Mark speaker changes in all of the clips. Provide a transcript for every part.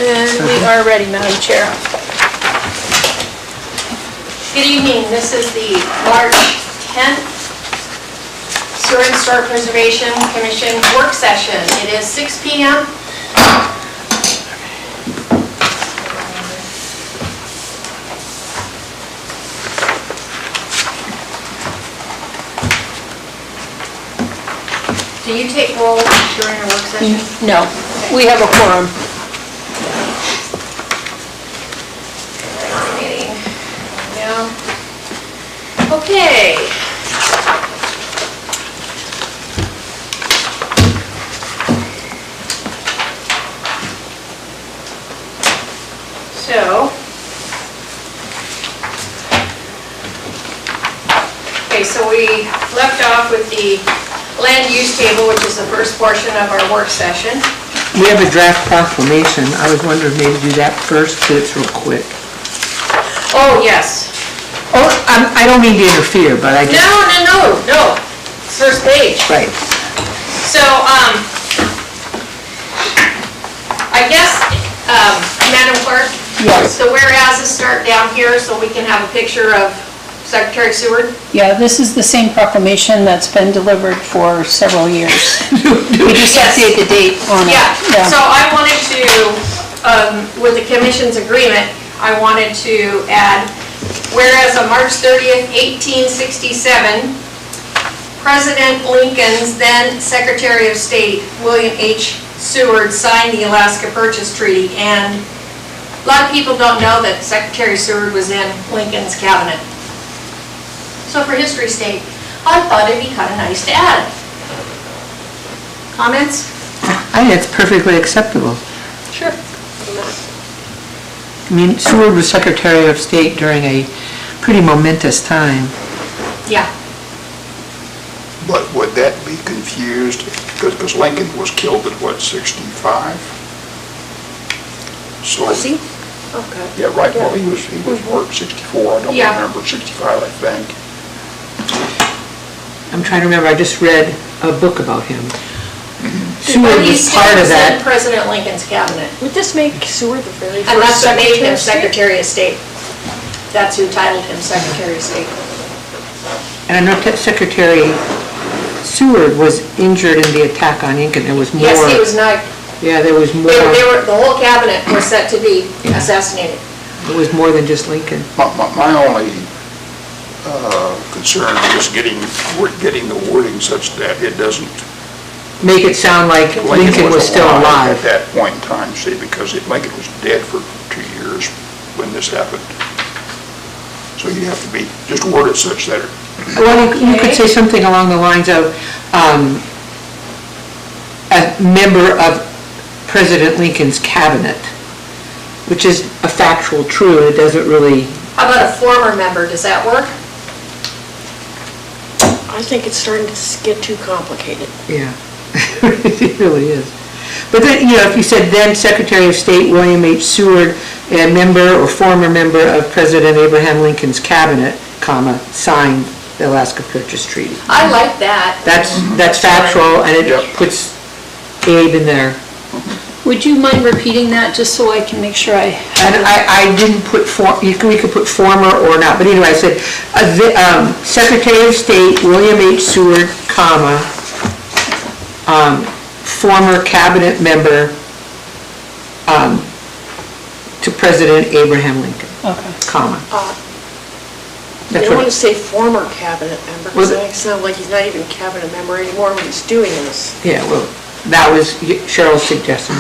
Speaker 1: And we are ready, Madam Chair.
Speaker 2: Good evening, this is the March 10th Seward and Historic Preservation Commission work session. It is 6 p.m. Do you take roll during a work session?
Speaker 1: No, we have a quorum.
Speaker 2: Meeting. Yeah. Okay. So we left off with the land use table, which is the first portion of our work session.
Speaker 3: We have a draft proclamation. I was wondering maybe do that first, but it's real quick.
Speaker 2: Oh, yes.
Speaker 3: Oh, I don't mean to interfere, but I just...
Speaker 2: No. First page.
Speaker 3: Right.
Speaker 2: So, I guess, Madam Clerk?
Speaker 1: Yes.
Speaker 2: The whereases start down here so we can have a picture of Secretary Seward.
Speaker 1: Yeah, this is the same proclamation that's been delivered for several years. We just update the date on it.
Speaker 2: Yeah, so I wanted to, with the Commission's agreement, I wanted to add, whereas on March 30th, 1867, President Lincoln's then Secretary of State, William H. Seward, signed the Alaska Purchase Treaty, and a lot of people don't know that Secretary Seward was in Lincoln's cabinet. So for history's sake, I thought it'd be kind of nice to add it. Comments?
Speaker 3: I think it's perfectly acceptable.
Speaker 2: Sure.
Speaker 3: I mean, Seward was Secretary of State during a pretty momentous time.
Speaker 2: Yeah.
Speaker 4: But would that be confused? Because Lincoln was killed at, what, 65? So,
Speaker 2: Was he? Okay.
Speaker 4: yeah, right, well, he was worked 64, I don't
Speaker 2: Yeah.
Speaker 4: remember, 65, I think.
Speaker 3: I'm trying to remember, I just read a book about him.
Speaker 2: But
Speaker 3: Seward
Speaker 2: he
Speaker 3: was
Speaker 2: still
Speaker 3: part of
Speaker 2: was in
Speaker 3: that.
Speaker 2: President Lincoln's cabinet.
Speaker 5: Would this make Seward the very
Speaker 2: And that's
Speaker 5: first
Speaker 2: what made him
Speaker 5: Secretary of
Speaker 2: Secretary
Speaker 5: State?
Speaker 2: of State. That's who titled him Secretary of State.
Speaker 3: And I know that Secretary Seward was injured in the attack on Lincoln. There was more.
Speaker 2: Yes, he was not,
Speaker 3: Yeah, there was more.
Speaker 2: the whole cabinet was set to be
Speaker 3: Yeah.
Speaker 2: assassinated.
Speaker 3: It was more than just Lincoln.
Speaker 4: My only concern is getting the wording such that it doesn't...
Speaker 3: Make it sound like Lincoln was still alive.
Speaker 4: At that point in time, see, because Lincoln was dead for 2 years when this happened. So you have to be, just word it such that it...
Speaker 3: Well, you could say something along the lines of, a member of President Lincoln's cabinet, which is a factual true, it doesn't really...
Speaker 2: How about a former member, does that work?
Speaker 5: I think it's starting to get too complicated.
Speaker 3: Yeah, it really is. But then, you know, if you said then Secretary of State William H. Seward, a member or former member of President Abraham Lincoln's cabinet, comma, signed the Alaska Purchase Treaty.
Speaker 2: I like that.
Speaker 3: That's factual, and it
Speaker 4: Yep.
Speaker 3: puts Abe in there.
Speaker 1: Would you mind repeating that, just so I can make sure I have
Speaker 3: And
Speaker 1: it?
Speaker 3: I didn't put, we could put former or not, but anyway, I said, Secretary of State William H. Seward, comma, former cabinet member to President Abraham Lincoln,
Speaker 1: Okay.
Speaker 3: comma.
Speaker 5: You
Speaker 3: That's
Speaker 5: don't want
Speaker 3: what,
Speaker 5: to say former cabinet member, because
Speaker 3: Well,
Speaker 5: it makes it sound like he's not even a cabinet member anymore when he's doing this.
Speaker 3: yeah, well, that was Cheryl's suggestion.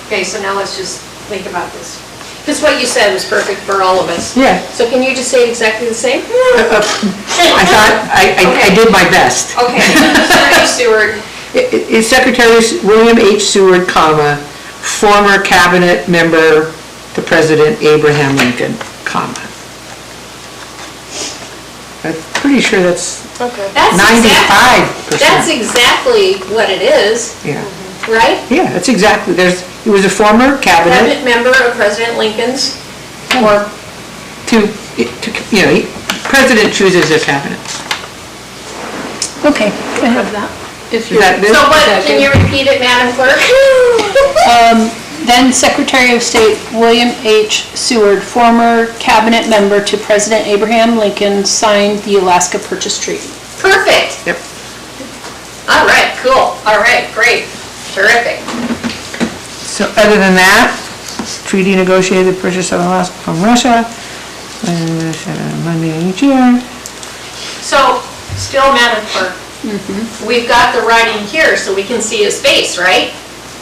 Speaker 2: Okay, so now let's just think about this. Because what you said was perfect for all of us.
Speaker 3: Yeah.
Speaker 2: So can you just say exactly the same?
Speaker 3: I thought, I did my best.
Speaker 2: Okay, Secretary Seward,
Speaker 3: Is Secretary William H. Seward, comma, former cabinet member to President Abraham Lincoln, comma. I'm pretty sure that's
Speaker 5: Okay.
Speaker 2: that's
Speaker 3: 95%.
Speaker 2: That's exactly what it is,
Speaker 3: Yeah,
Speaker 2: right?
Speaker 3: yeah, that's exactly, he was a former cabinet
Speaker 2: Cabinet member of President Lincoln's, or,
Speaker 3: to, you know, President chooses their cabinet.
Speaker 1: Okay, I have that. If
Speaker 3: Is that good?
Speaker 2: so what,
Speaker 1: that
Speaker 2: can you
Speaker 1: good?
Speaker 2: repeat it, Madam Clerk?
Speaker 1: Then Secretary of State William H. Seward, former cabinet member to President Abraham Lincoln, signed the Alaska Purchase Treaty.
Speaker 2: Perfect.
Speaker 3: Yep.
Speaker 2: All right, cool. All right, great. Terrific.
Speaker 3: So other than that, treaty negotiated purchase of Alaska from Russia, Monday each year.
Speaker 2: So, still Madam Clerk, we've got the writing here so we can see his face, right?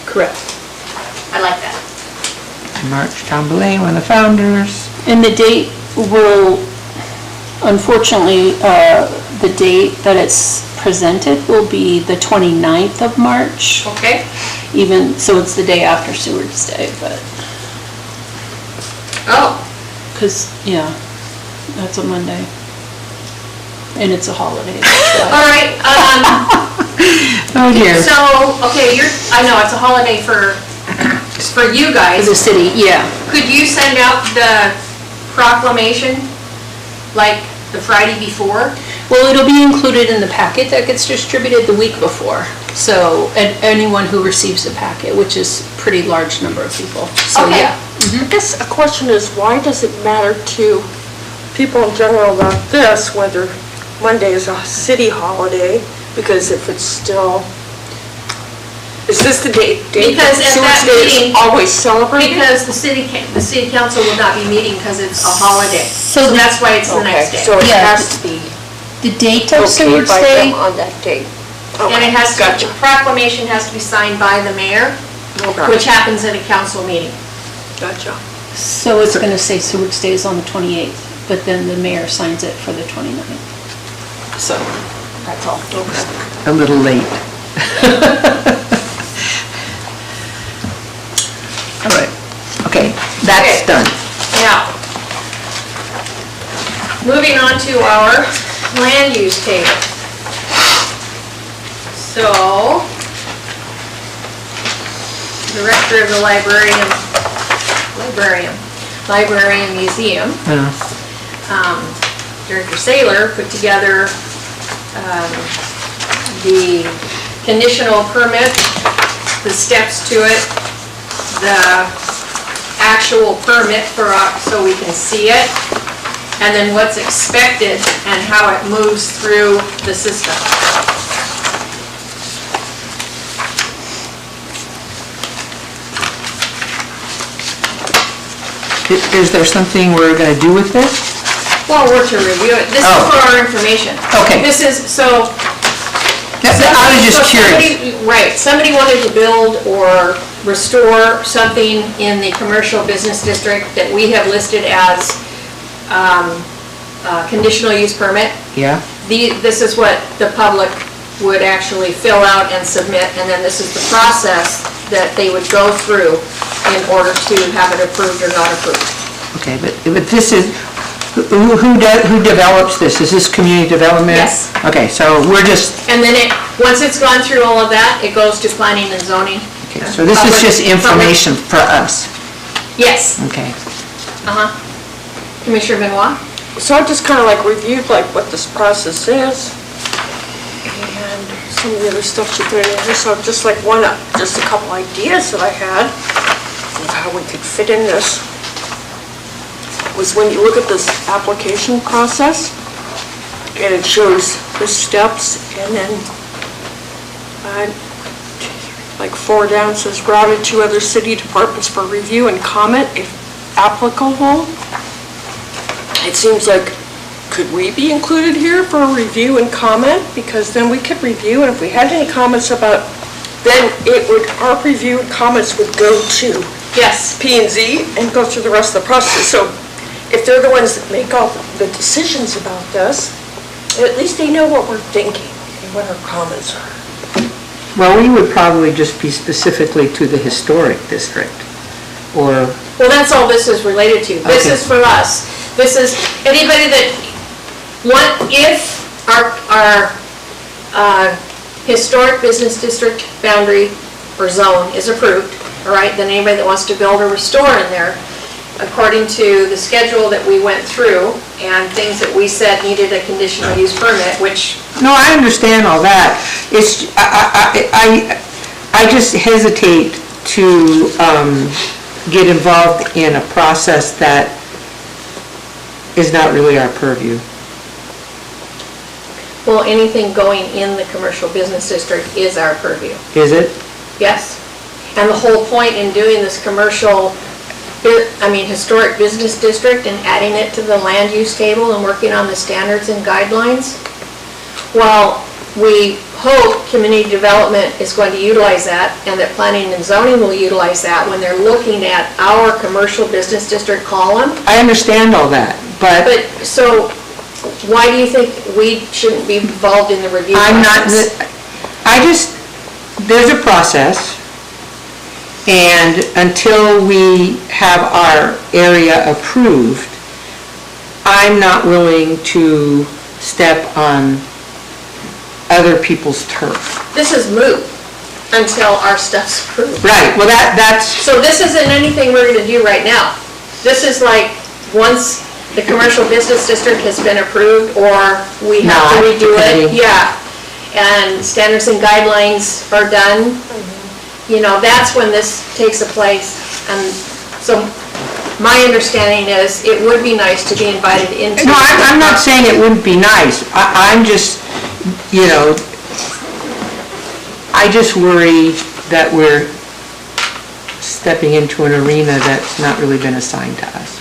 Speaker 1: Correct.
Speaker 2: I like that.
Speaker 3: March Tomboulain, one of the founders.
Speaker 1: And the date will, unfortunately, the date that it's presented will be the 29th of March,
Speaker 2: Okay?
Speaker 1: even, so it's the day after Seward's Day, but,
Speaker 2: Oh,
Speaker 1: because, yeah, that's a Monday. And it's a holiday.
Speaker 2: all right.
Speaker 3: Oh dear.
Speaker 2: So, okay, I know, it's a holiday for you
Speaker 1: For
Speaker 2: guys.
Speaker 1: the city, yeah.
Speaker 2: Could you send out the proclamation, like the Friday before?
Speaker 1: Well, it'll be included in the packet that gets distributed the week before. So, anyone who receives the packet, which is a pretty large number of people. So,
Speaker 2: Okay.
Speaker 1: yeah.
Speaker 5: I guess a question is, why does it matter to people in general about this, whether Monday is a city holiday? Because if it's still, is this the date
Speaker 2: Because at
Speaker 5: Seward's
Speaker 2: that
Speaker 5: Day is
Speaker 2: meeting-
Speaker 5: always celebrated?
Speaker 2: Because the city council will not be meeting because it's a holiday.
Speaker 1: So
Speaker 2: So
Speaker 1: the-
Speaker 2: that's why it's the next
Speaker 5: Okay,
Speaker 2: day.
Speaker 5: so it
Speaker 1: Yeah.
Speaker 5: has to be
Speaker 1: The date of
Speaker 5: okayed
Speaker 1: Seward's
Speaker 5: by them
Speaker 1: Day,
Speaker 5: on that date.
Speaker 2: And it has,
Speaker 5: Gotcha.
Speaker 2: the proclamation has to be signed by the mayor,
Speaker 5: Okay.
Speaker 2: which happens at a council meeting.
Speaker 5: Gotcha.
Speaker 1: so it's going to say Seward's Day is on the 28th, but then the mayor signs it for the 29th. So, that's all.
Speaker 3: A little late. All right, okay, that's
Speaker 2: Okay.
Speaker 3: done.
Speaker 2: Now, moving on to our land use table. So, Director of the Librarian Museum, Director Saylor put together the conditional permit, the steps to it, the actual permit so we can see it, and then what's expected and how it moves through the system.
Speaker 3: Is there something we're gonna do with this?
Speaker 2: Well, we're to review it. This is
Speaker 3: Oh.
Speaker 2: for our information.
Speaker 3: Okay.
Speaker 2: This is, so
Speaker 3: I was just
Speaker 2: So
Speaker 3: curious.
Speaker 2: somebody- Right, somebody wanted to build or restore something in the commercial business district that we have listed as conditional use permit.
Speaker 3: Yeah,
Speaker 2: This is what the public would actually fill out and submit, and then this is the process that they would go through in order to have it approved or not approved.
Speaker 3: okay, but this is, who develops this? Is this community development?
Speaker 2: Yes.
Speaker 3: Okay, so we're just,
Speaker 2: And then once it's gone through all of that, it goes to planning and zoning.
Speaker 3: okay, so this is just information for us,
Speaker 2: Yes,
Speaker 3: okay.
Speaker 2: Commissioner Benoit?
Speaker 5: So I just kind of like reviewed like what this process is and some of the other stuff she put in here. So just like just a couple ideas that I had of how we could fit in this was when you look at this application process and it shows the steps and then like 4 down says routed to other city departments for review and comment if applicable. It seems like, could we be included here for a review and comment? Because then we could review, and if we had any comments about, then our review and comments would go to
Speaker 2: Yes.
Speaker 5: P&Z and go through the rest of the process. So if they're the ones that make all the decisions about this, at least they know what we're thinking and what our comments are.
Speaker 3: Well, we would probably just be specifically to the historic district, or,
Speaker 2: Well, that's all this is related to. This
Speaker 3: Okay.
Speaker 2: is for us. This is anybody that, if our historic business district boundary or zone is approved, all right, then anybody that wants to build or restore in there, according to the schedule that we went through and things that we said needed a conditional use permit, which,
Speaker 3: no, I understand all that. It's, I just hesitate to get involved in a process that is not really our purview.
Speaker 2: Well, anything going in the commercial business district is our purview.
Speaker 3: Is it?
Speaker 2: Yes. And the whole point in doing this historic business district and adding it to the land use table and working on the standards and guidelines, well, we hope community development is going to utilize that and that planning and zoning will utilize that when they're looking at our commercial business district column.
Speaker 3: I understand all that, but
Speaker 2: So why do you think we shouldn't be involved in the review process?
Speaker 3: there's a process, and until we have our area approved, I'm not willing to step on other people's turf.
Speaker 2: This is moot until our stuff's approved.
Speaker 3: Right, well, that's,
Speaker 2: So this isn't anything we're gonna do right now. This is like, once the commercial business district has been approved, or we have to
Speaker 3: Not,
Speaker 2: redo it.
Speaker 3: depending.
Speaker 2: Yeah, and standards and guidelines are done, that's when this takes a place. And so my understanding is, it would be nice to be invited into.
Speaker 3: no, I'm not saying it wouldn't be nice. I'm just, I just worry that we're stepping into an arena that's not really been assigned to us.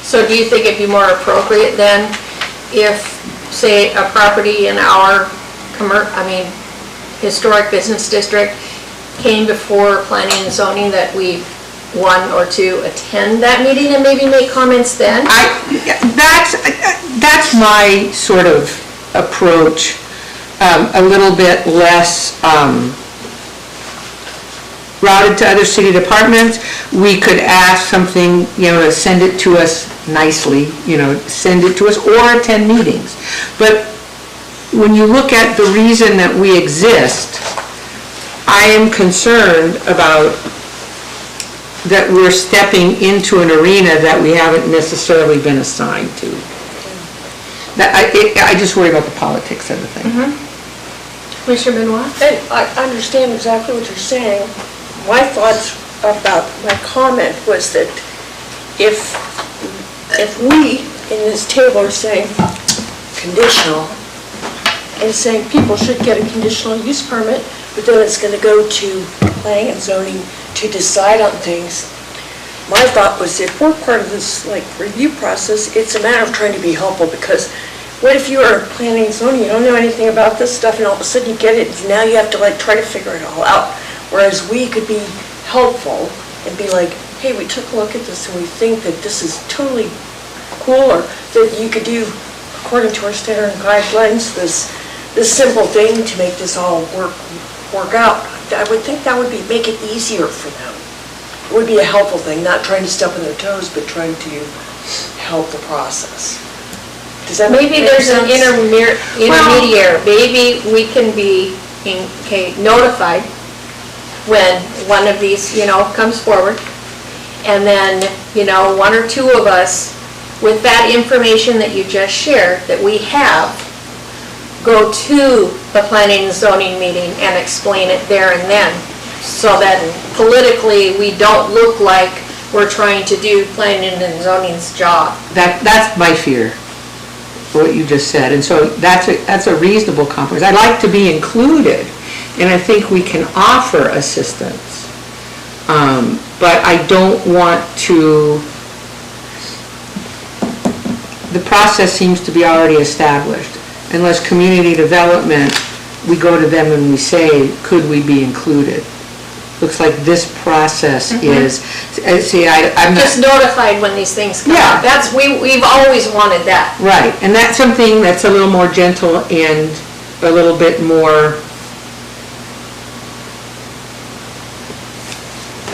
Speaker 2: So do you think it'd be more appropriate then if, say, a property in our historic business district came before planning and zoning, that we, one or two, attend that meeting and maybe make comments then?
Speaker 3: That's my sort of approach, a little bit less routed to other city departments. We could ask something, to send it to us nicely, send it to us, or attend meetings. But when you look at the reason that we exist, I am concerned about that we're stepping into an arena that we haven't necessarily been assigned to. I just worry about the politics of the thing.
Speaker 2: Commissioner Benoit?
Speaker 5: And I understand exactly what you're saying. My thoughts about my comment was that if we in this table are saying conditional and saying people should get a conditional use permit, but then it's going to go to planning and zoning to decide on things, my thought was if we're part of this review process, it's a matter of trying to be helpful, because what if you are planning and zoning, you don't know anything about this stuff, and all of a sudden you get it, and now you have to try to figure it all out. Whereas we could be helpful and be like, hey, we took a look at this and we think that this is totally cool, or that you could do, according to our standard and guidelines, this simple thing to make this all work out. I would think that would make it easier for them. It would be a helpful thing, not trying to step on their toes, but trying to help the process. Does that make
Speaker 2: Maybe there's an
Speaker 5: sense?
Speaker 2: intermediary. Maybe we can be notified when one of these, comes forward. And then, one or two of us, with that information that you just shared, that we have, go to the planning and zoning meeting and explain it there and then, so that politically we don't look like we're trying to do planning and zoning's job.
Speaker 3: That's my fear, what you just said, and so that's a reasonable compromise. I'd like to be included, and I think we can offer assistance, but I don't want to. The process seems to be already established. Unless community development, we go to them and we say, could we be included? Looks like this process is, see, I'm not.
Speaker 2: Just notified when these things come
Speaker 3: Yeah.
Speaker 2: up. We've always wanted that.
Speaker 3: Right, and that's something that's a little more gentle and a little bit more.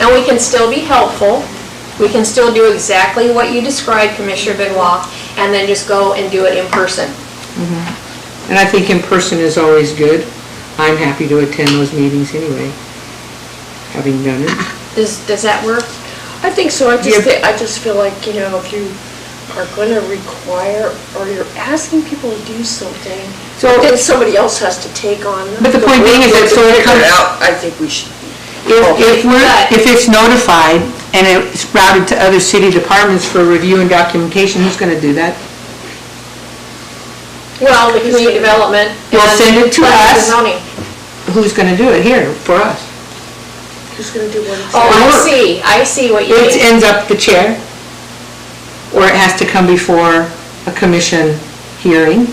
Speaker 2: And we can still be helpful. We can still do exactly what you described, Commissioner Benoit, and then just go and do it in person.
Speaker 3: And I think in person is always good. I'm happy to attend those meetings anyway, having done it.
Speaker 2: Does that work?
Speaker 5: I think so. I just feel like, if you are going to require, or you're asking people to do something,
Speaker 3: So-
Speaker 5: then somebody else has to take on.
Speaker 3: But the point being is that so it
Speaker 5: Figure
Speaker 3: comes-
Speaker 5: it out. I think we should
Speaker 3: If it's notified and it's routed to other city departments for review and documentation, who's gonna do that?
Speaker 2: Well, the community development.
Speaker 3: Well,
Speaker 2: and
Speaker 3: send it to
Speaker 2: planning and
Speaker 3: us.
Speaker 2: zoning.
Speaker 3: Who's gonna do it here for us?
Speaker 5: Who's gonna do what?
Speaker 2: Oh, I see what you
Speaker 3: It
Speaker 2: mean.
Speaker 3: ends up the chair, or it has to come before a commission hearing.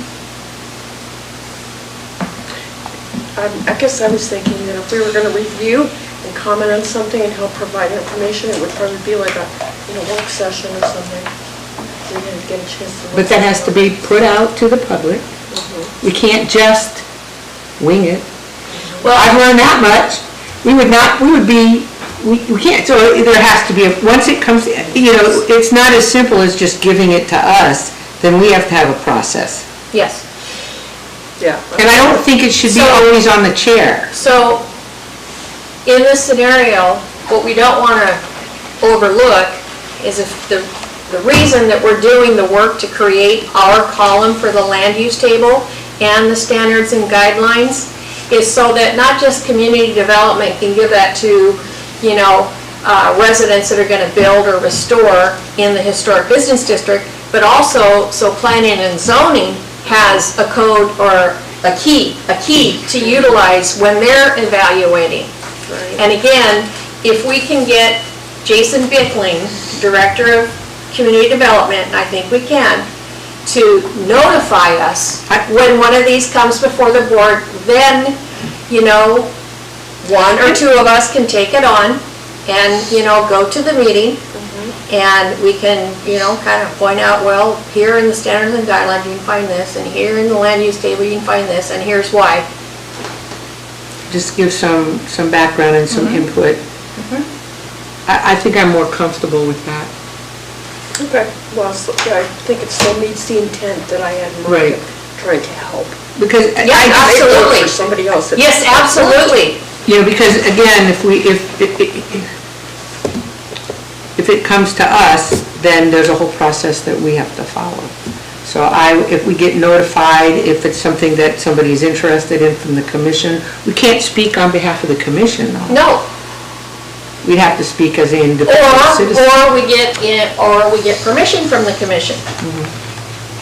Speaker 5: I guess I was thinking that if we were gonna review and comment on something and help provide information, it would probably be like a, work session or something. We're gonna get a chance to.
Speaker 3: But that has to be put out to the public. We can't just wing it.
Speaker 2: Well,
Speaker 3: I've learned that much. We can't, so there has to be, once it comes, it's not as simple as just giving it to us, then we have to have a process.
Speaker 2: yes.
Speaker 5: Yeah.
Speaker 3: And I don't think it should be
Speaker 2: So-
Speaker 3: always on the chair.
Speaker 2: So, in this scenario, what we don't want to overlook is if the reason that we're doing the work to create our column for the land use table and the standards and guidelines is so that not just community development can give that to, residents that are going to build or restore in the historic business district, but also so planning and zoning has a code or a key to utilize when they're evaluating. And again, if we can get Jason Bickling, Director of Community Development, and I think we can, to notify us when one of these comes before the board, then, one or two of us can take it on and, go to the meeting, and we can, kind of point out, well, here in the standards and guidelines, you can find this, and here in the land use table, you can find this, and here's why.
Speaker 3: Just give some background and some input. I think I'm more comfortable with that.
Speaker 5: Okay, well, I think it still meets the intent that I had in
Speaker 3: Right.
Speaker 5: mind, trying to help.
Speaker 3: Because
Speaker 2: Yeah,
Speaker 5: Make it work
Speaker 2: absolutely.
Speaker 5: for somebody else.
Speaker 2: Yes, absolutely.
Speaker 3: because again, if it comes to us, then there's a whole process that we have to follow. So if we get notified, if it's something that somebody's interested in from the commission, we can't speak on behalf of the commission, though.
Speaker 2: No,
Speaker 3: We'd have to speak as an independent citizen,
Speaker 2: or we get permission from the commission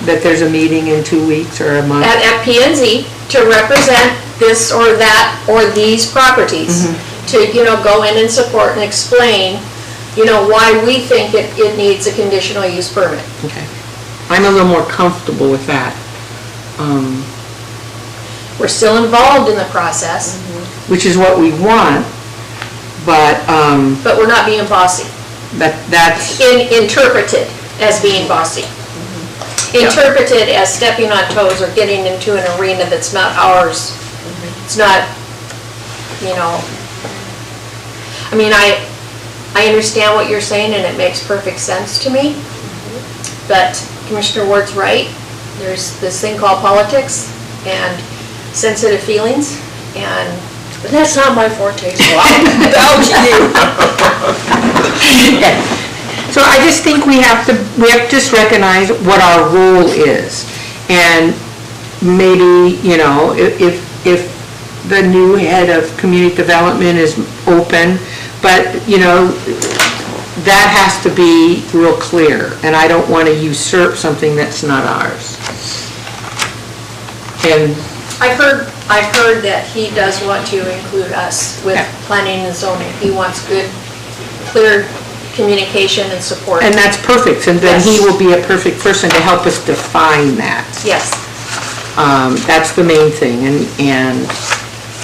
Speaker 3: that there's a meeting in 2 weeks or a month.
Speaker 2: at P&Z to represent this or that or these properties. To, go in and support and explain, why we think it needs a conditional use permit.
Speaker 3: Okay. I'm a little more comfortable with that.
Speaker 2: We're still involved in the process,
Speaker 3: Which is what we want, but
Speaker 2: but we're not being bossy.
Speaker 3: that's,
Speaker 2: Interpreted as being bossy. Interpreted as stepping on toes or getting into an arena that's not ours. It's not, I mean, I understand what you're saying and it makes perfect sense to me, but Commissioner Ward's right. There's this thing called politics and sensitive feelings, and
Speaker 5: But that's not my forte, so I'll vouch you.
Speaker 3: so I just think we have to just recognize what our role is. And maybe, if the new head of community development is open, but, that has to be real clear. And I don't want to usurp something that's not ours. And
Speaker 2: I heard that he does want to include us with planning and zoning. He wants good, clear communication and support.
Speaker 3: And that's perfect, and then he
Speaker 2: Yes.
Speaker 3: will be a perfect person to help us define that.
Speaker 2: Yes,
Speaker 3: That's the main thing, and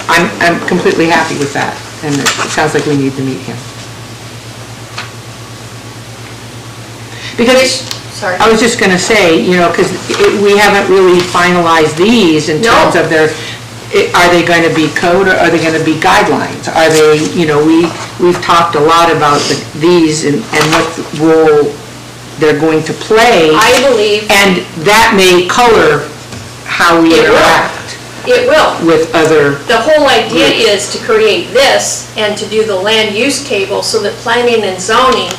Speaker 3: I'm completely happy with that, and it sounds like we need to meet him. Because,
Speaker 2: sorry.
Speaker 3: I was just gonna say, because we haven't really finalized these in terms
Speaker 2: No.
Speaker 3: of are they going to be code or are they going to be guidelines? Are they, we've talked a lot about these and what role they're going to play.
Speaker 2: I believe
Speaker 3: And that may color how we
Speaker 2: It will.
Speaker 3: interact
Speaker 2: it will.
Speaker 3: with other,
Speaker 2: The whole idea is to create this and to do the land use table so that planning and zoning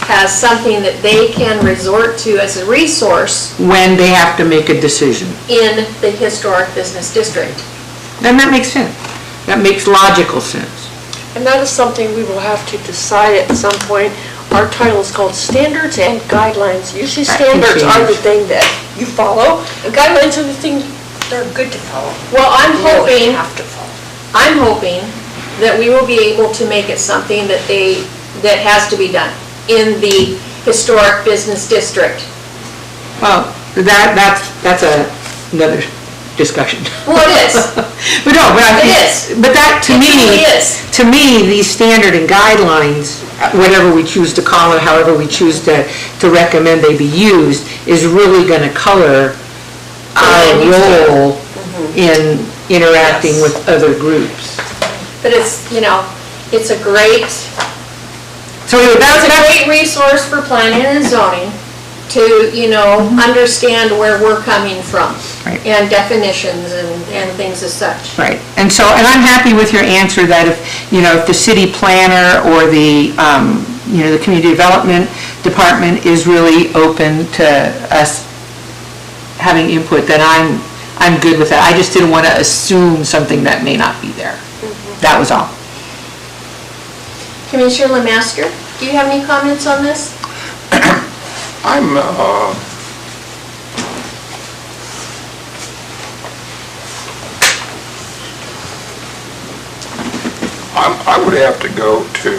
Speaker 2: has something that they can resort to as a resource
Speaker 3: when they have to make a decision.
Speaker 2: in the historic business district.
Speaker 3: Then that makes sense. That makes logical sense.
Speaker 5: And that is something we will have to decide at some point. Our title is called Standards and Guidelines. Usually
Speaker 3: That can
Speaker 5: standards are the
Speaker 3: change.
Speaker 5: thing that you follow, and guidelines are the thing they're good to follow.
Speaker 2: Well, I'm
Speaker 5: You don't
Speaker 2: hoping,
Speaker 5: have to follow.
Speaker 2: I'm hoping that we will be able to make it something that has to be done in the historic business district.
Speaker 3: Well, that's another discussion.
Speaker 2: Well, it is.
Speaker 3: But no, but I
Speaker 2: It
Speaker 3: think.
Speaker 2: is.
Speaker 3: But that, to
Speaker 2: It
Speaker 3: me.
Speaker 2: truly is.
Speaker 3: To me, these standard and guidelines, whatever we choose to call it, however we choose to recommend they be used, is really gonna color our
Speaker 2: land use table.
Speaker 3: role in interacting
Speaker 2: Yes.
Speaker 3: with other groups.
Speaker 2: But it's, it's a great,
Speaker 3: So anyway,
Speaker 2: it's a
Speaker 3: that's,
Speaker 2: great resource for planning and zoning to, understand where we're coming from.
Speaker 3: Right.
Speaker 2: And definitions and things as such.
Speaker 3: right. And so, and I'm happy with your answer that if, if the city planner or the, the community development department is really open to us having input, then I'm good with that. I just didn't want to assume something that may not be there. That was all.
Speaker 2: Commissioner Lemaster, do you have any comments on this?
Speaker 4: I would have to go to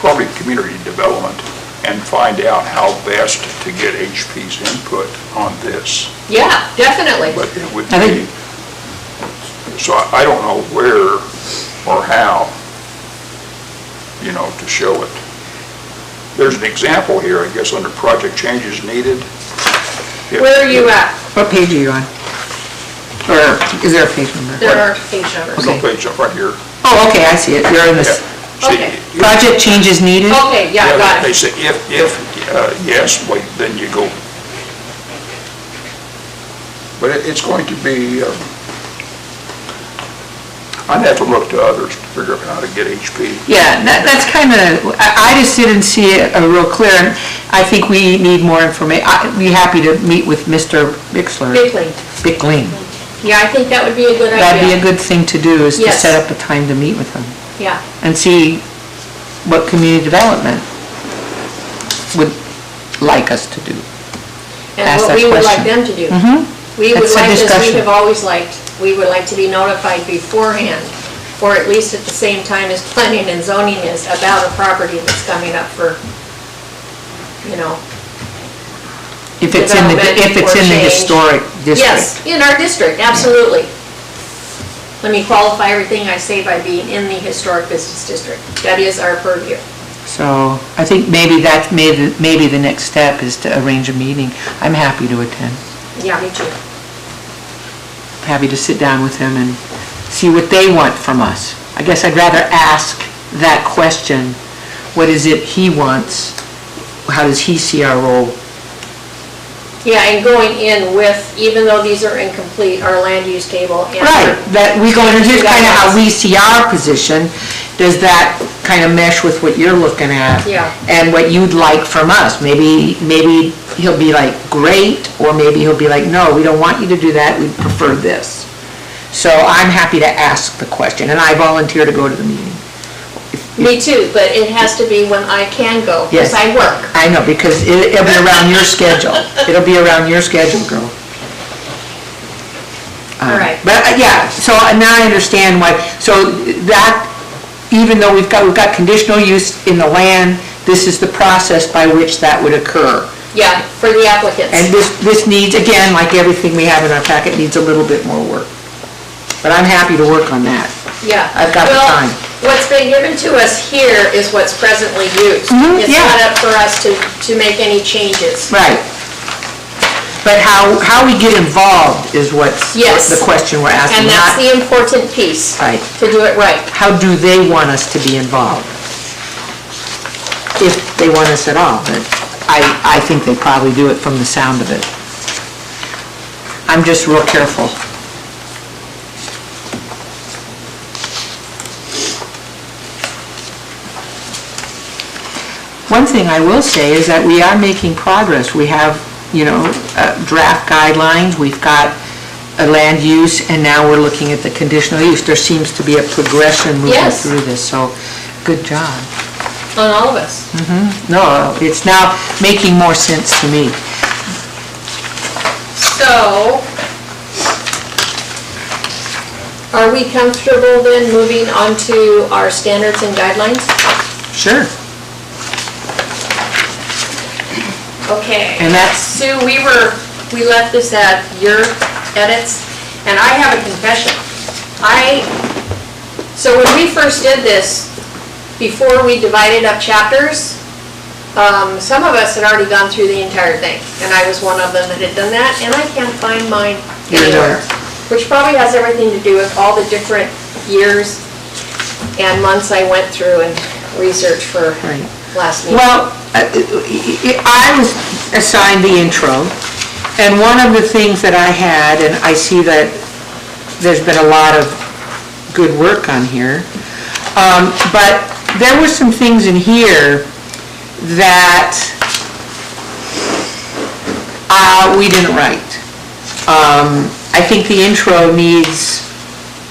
Speaker 4: probably community development and find out how best to get HP's input on this.
Speaker 2: Yeah, definitely.
Speaker 4: But it would
Speaker 3: I
Speaker 4: be, so I don't know where or how, to show it. There's an example here, I guess, under project changes needed.
Speaker 2: Where are you at?
Speaker 3: What page are you on? Or is there a page number?
Speaker 2: There are page numbers.
Speaker 4: No page up right here.
Speaker 3: Oh, okay, I see it. You're in this.
Speaker 4: See,
Speaker 2: Okay.
Speaker 3: Project changes needed?
Speaker 2: Okay, yeah, got
Speaker 4: They
Speaker 2: it.
Speaker 4: say if, yes, wait, then you go. But it's going to be, I'd have to look to others to figure out how to get HP.
Speaker 3: Yeah, that's kind of, I just didn't see it real clear, and I think we need more information. I'd be happy to meet with Mr. Bixler.
Speaker 2: Bickley.
Speaker 3: Bickling.
Speaker 2: Yeah, I think that would be a good idea.
Speaker 3: That'd be a good thing to do, is to
Speaker 2: Yes.
Speaker 3: set up a time to meet with him
Speaker 2: Yeah,
Speaker 3: and see what community development would like us to do.
Speaker 2: and
Speaker 3: Ask
Speaker 2: what
Speaker 3: that
Speaker 2: we would like
Speaker 3: question.
Speaker 2: them to do.
Speaker 3: Mhm.
Speaker 2: We would
Speaker 3: That's a
Speaker 2: like, as we
Speaker 3: discussion.
Speaker 2: have always liked, we would like to be notified beforehand, or at least at the same time as planning and zoning is, about a property that's coming up for,
Speaker 3: If it's in the, if it's in the
Speaker 2: Development or change.
Speaker 3: historic district.
Speaker 2: Yes, in our district, absolutely. Let me qualify everything I say by being in the historic business district. That is our purview.
Speaker 3: So I think maybe maybe the next step is to arrange a meeting. I'm happy to attend.
Speaker 2: Yeah, me too.
Speaker 3: Happy to sit down with him and see what they want from us. I guess I'd rather ask that question, what is it he wants? How does he see our role?
Speaker 2: Yeah, and going in with, even though these are incomplete, our land use table and.
Speaker 3: Right, that we go, and here's kind of how we see our position. Does that kind of mesh with what you're looking at?
Speaker 2: Yeah.
Speaker 3: And what you'd like from us? Maybe he'll be like, great, or maybe he'll be like, no, we don't want you to do that, we'd prefer this. So I'm happy to ask the question, and I volunteer to go to the meeting.
Speaker 2: Me too, but it has to be when I can go, because
Speaker 3: Yes.
Speaker 2: I work.
Speaker 3: I know, because it'll be around your schedule. It'll be around your schedule, girl.
Speaker 2: All right.
Speaker 3: But, yeah, so now I understand why, so that, even though we've got conditional use in the land, this is the process by which that would occur.
Speaker 2: Yeah, for the applicants.
Speaker 3: And this needs, again, like everything we have in our packet, needs a little bit more work. But I'm happy to work on that.
Speaker 2: Yeah.
Speaker 3: I've got the time.
Speaker 2: Well, what's been given to us here is what's presently used. It's
Speaker 3: yeah.
Speaker 2: not up for us to make any changes.
Speaker 3: Right. But how we get involved is what's
Speaker 2: Yes.
Speaker 3: the question we're asking.
Speaker 2: And that's
Speaker 3: not
Speaker 2: the important piece.
Speaker 3: Right.
Speaker 2: To do it right.
Speaker 3: How do they want us to be involved? If they want us at all, but I think they probably do it from the sound of it. I'm just real careful. One thing I will say is that we are making progress. We have, draft guidelines, we've got a land use, and now we're looking at the conditional use. There seems to be a progression moving
Speaker 2: Yes.
Speaker 3: through this, so good job.
Speaker 2: On all of us.
Speaker 3: No, it's now making more sense to me.
Speaker 2: So, are we comfortable then moving on to our standards and guidelines?
Speaker 3: Sure.
Speaker 2: Okay.
Speaker 3: And that's-
Speaker 2: Sue, we left this at your edits, and I have a confession. So when we first did this, before we divided up chapters, some of us had already gone through the entire thing, and I was one of them that had done that, and I can't find mine anywhere. Which probably has everything to do with all the different years and months I went through and researched for
Speaker 3: Right.
Speaker 2: last meeting.
Speaker 3: Well, I was assigned the intro, and one of the things that I had, and I see that there's been a lot of good work on here, but there were some things in here that we didn't write. I think the intro needs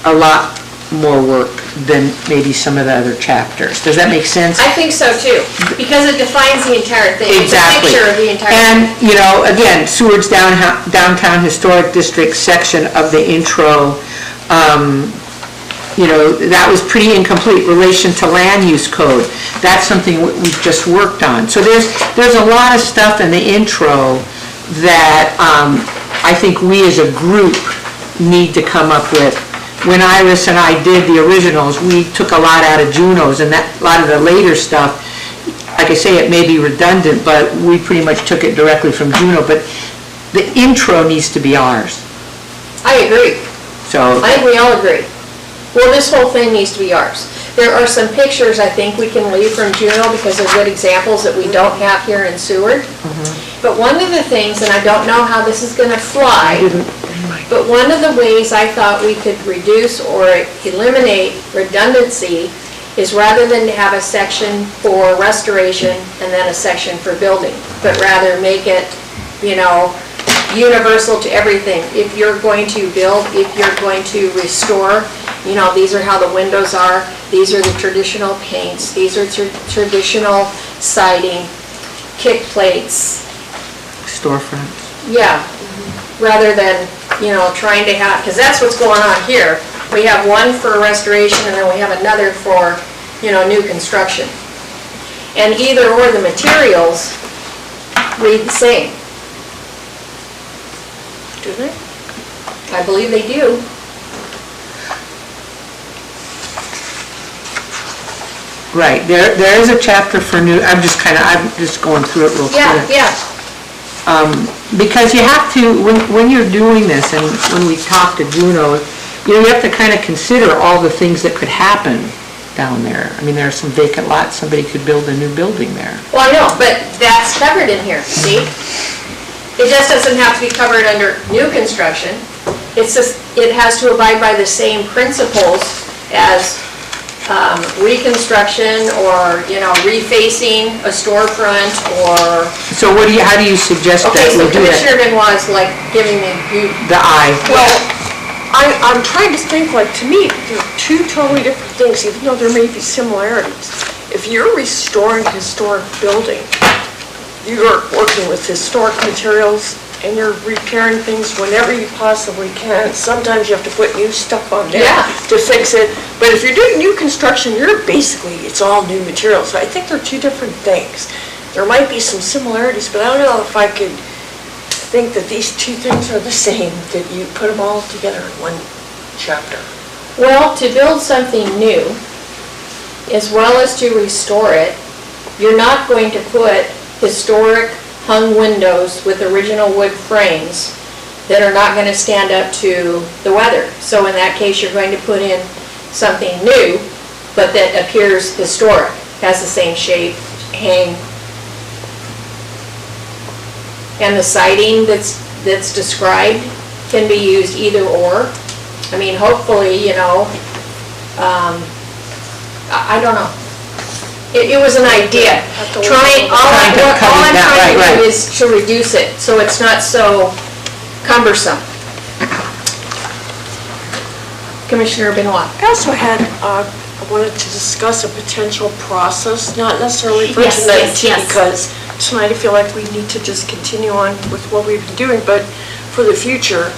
Speaker 3: a lot more work than maybe some of the other chapters. Does that make sense?
Speaker 2: I think so too, because it defines the entire thing.
Speaker 3: Exactly.
Speaker 2: It's a picture of the entire thing.
Speaker 3: And, you know, again, Seward's Downtown Historic District section of the intro, you know, that was pretty incomplete. Relation to land use code, that's something we've just worked on. So there's a lot of stuff in the intro that I think we as a group need to come up with. When Iris and I did the originals, we took a lot out of Juno's, and that, a lot of the later stuff, like I say, it may be redundant, but we pretty much took it directly from Juno, but the intro needs to be ours,
Speaker 2: I agree.
Speaker 3: so.
Speaker 2: I think we all agree. Well, this whole thing needs to be ours. There are some pictures I think we can leave from Juno because they're good examples that we don't have here in Seward. But one of the things, and I don't know how this is gonna fly, but one of the ways I thought we could reduce or eliminate redundancy is rather than to have a section for restoration and then a section for building, but rather make it, you know, universal to everything. If you're going to build, if you're going to restore, you know, these are how the windows are, these are the traditional paints, these are traditional siding, kick plates.
Speaker 3: Storefronts.
Speaker 2: Yeah, rather than, you know, trying to have, because that's what's going on here. We have one for restoration and then we have another for, you know, new construction. And either or the materials read the same. Do they? I believe they do.
Speaker 3: Right, there is a chapter for new, I'm just going through it real quick.
Speaker 2: Yeah.
Speaker 3: Because you have to, when you're doing this, and when we talk to Juno, you have to kind of consider all the things that could happen down there. I mean, there are some vacant lots, somebody could build a new building there.
Speaker 2: Well, I know, but that's covered in here, see? It just doesn't have to be covered under new construction. It's just, it has to abide by the same principles as reconstruction or, you know, refacing a storefront or...
Speaker 3: So how do you suggest that
Speaker 2: Okay,
Speaker 3: we
Speaker 2: so
Speaker 3: do
Speaker 2: Commissioner
Speaker 3: that?
Speaker 2: Benoit's like giving me,
Speaker 3: The eye.
Speaker 5: Well, I'm trying to think, like, to me, they're two totally different things, even though there may be similarities. If you're restoring a historic building, you're working with historic materials and you're repairing things whenever you possibly can. Sometimes you have to put new stuff on there
Speaker 2: Yeah.
Speaker 5: to fix it. But if you're doing new construction, you're basically, it's all new materials. So I think they're two different things. There might be some similarities, but I don't know if I could think that these two things are the same, that you put them all together in one chapter.
Speaker 2: well, to build something new, as well as to restore it, you're not going to put historic hung windows with original wood frames that are not going to stand up to the weather. So in that case, you're going to put in something new, but that appears historic, has the same shape, hang. And the siding that's described can be used either or. I mean, hopefully, you know, I don't know. It was an idea. All I'm trying to do is to reduce it, so it's not so cumbersome. Commissioner Benoit.
Speaker 5: I also had, I wanted to discuss a potential process, not necessarily for
Speaker 2: Yes,
Speaker 5: tonight.
Speaker 2: yes, yes.
Speaker 5: Because tonight I feel like we need to just continue on with what we've been doing, but for the future,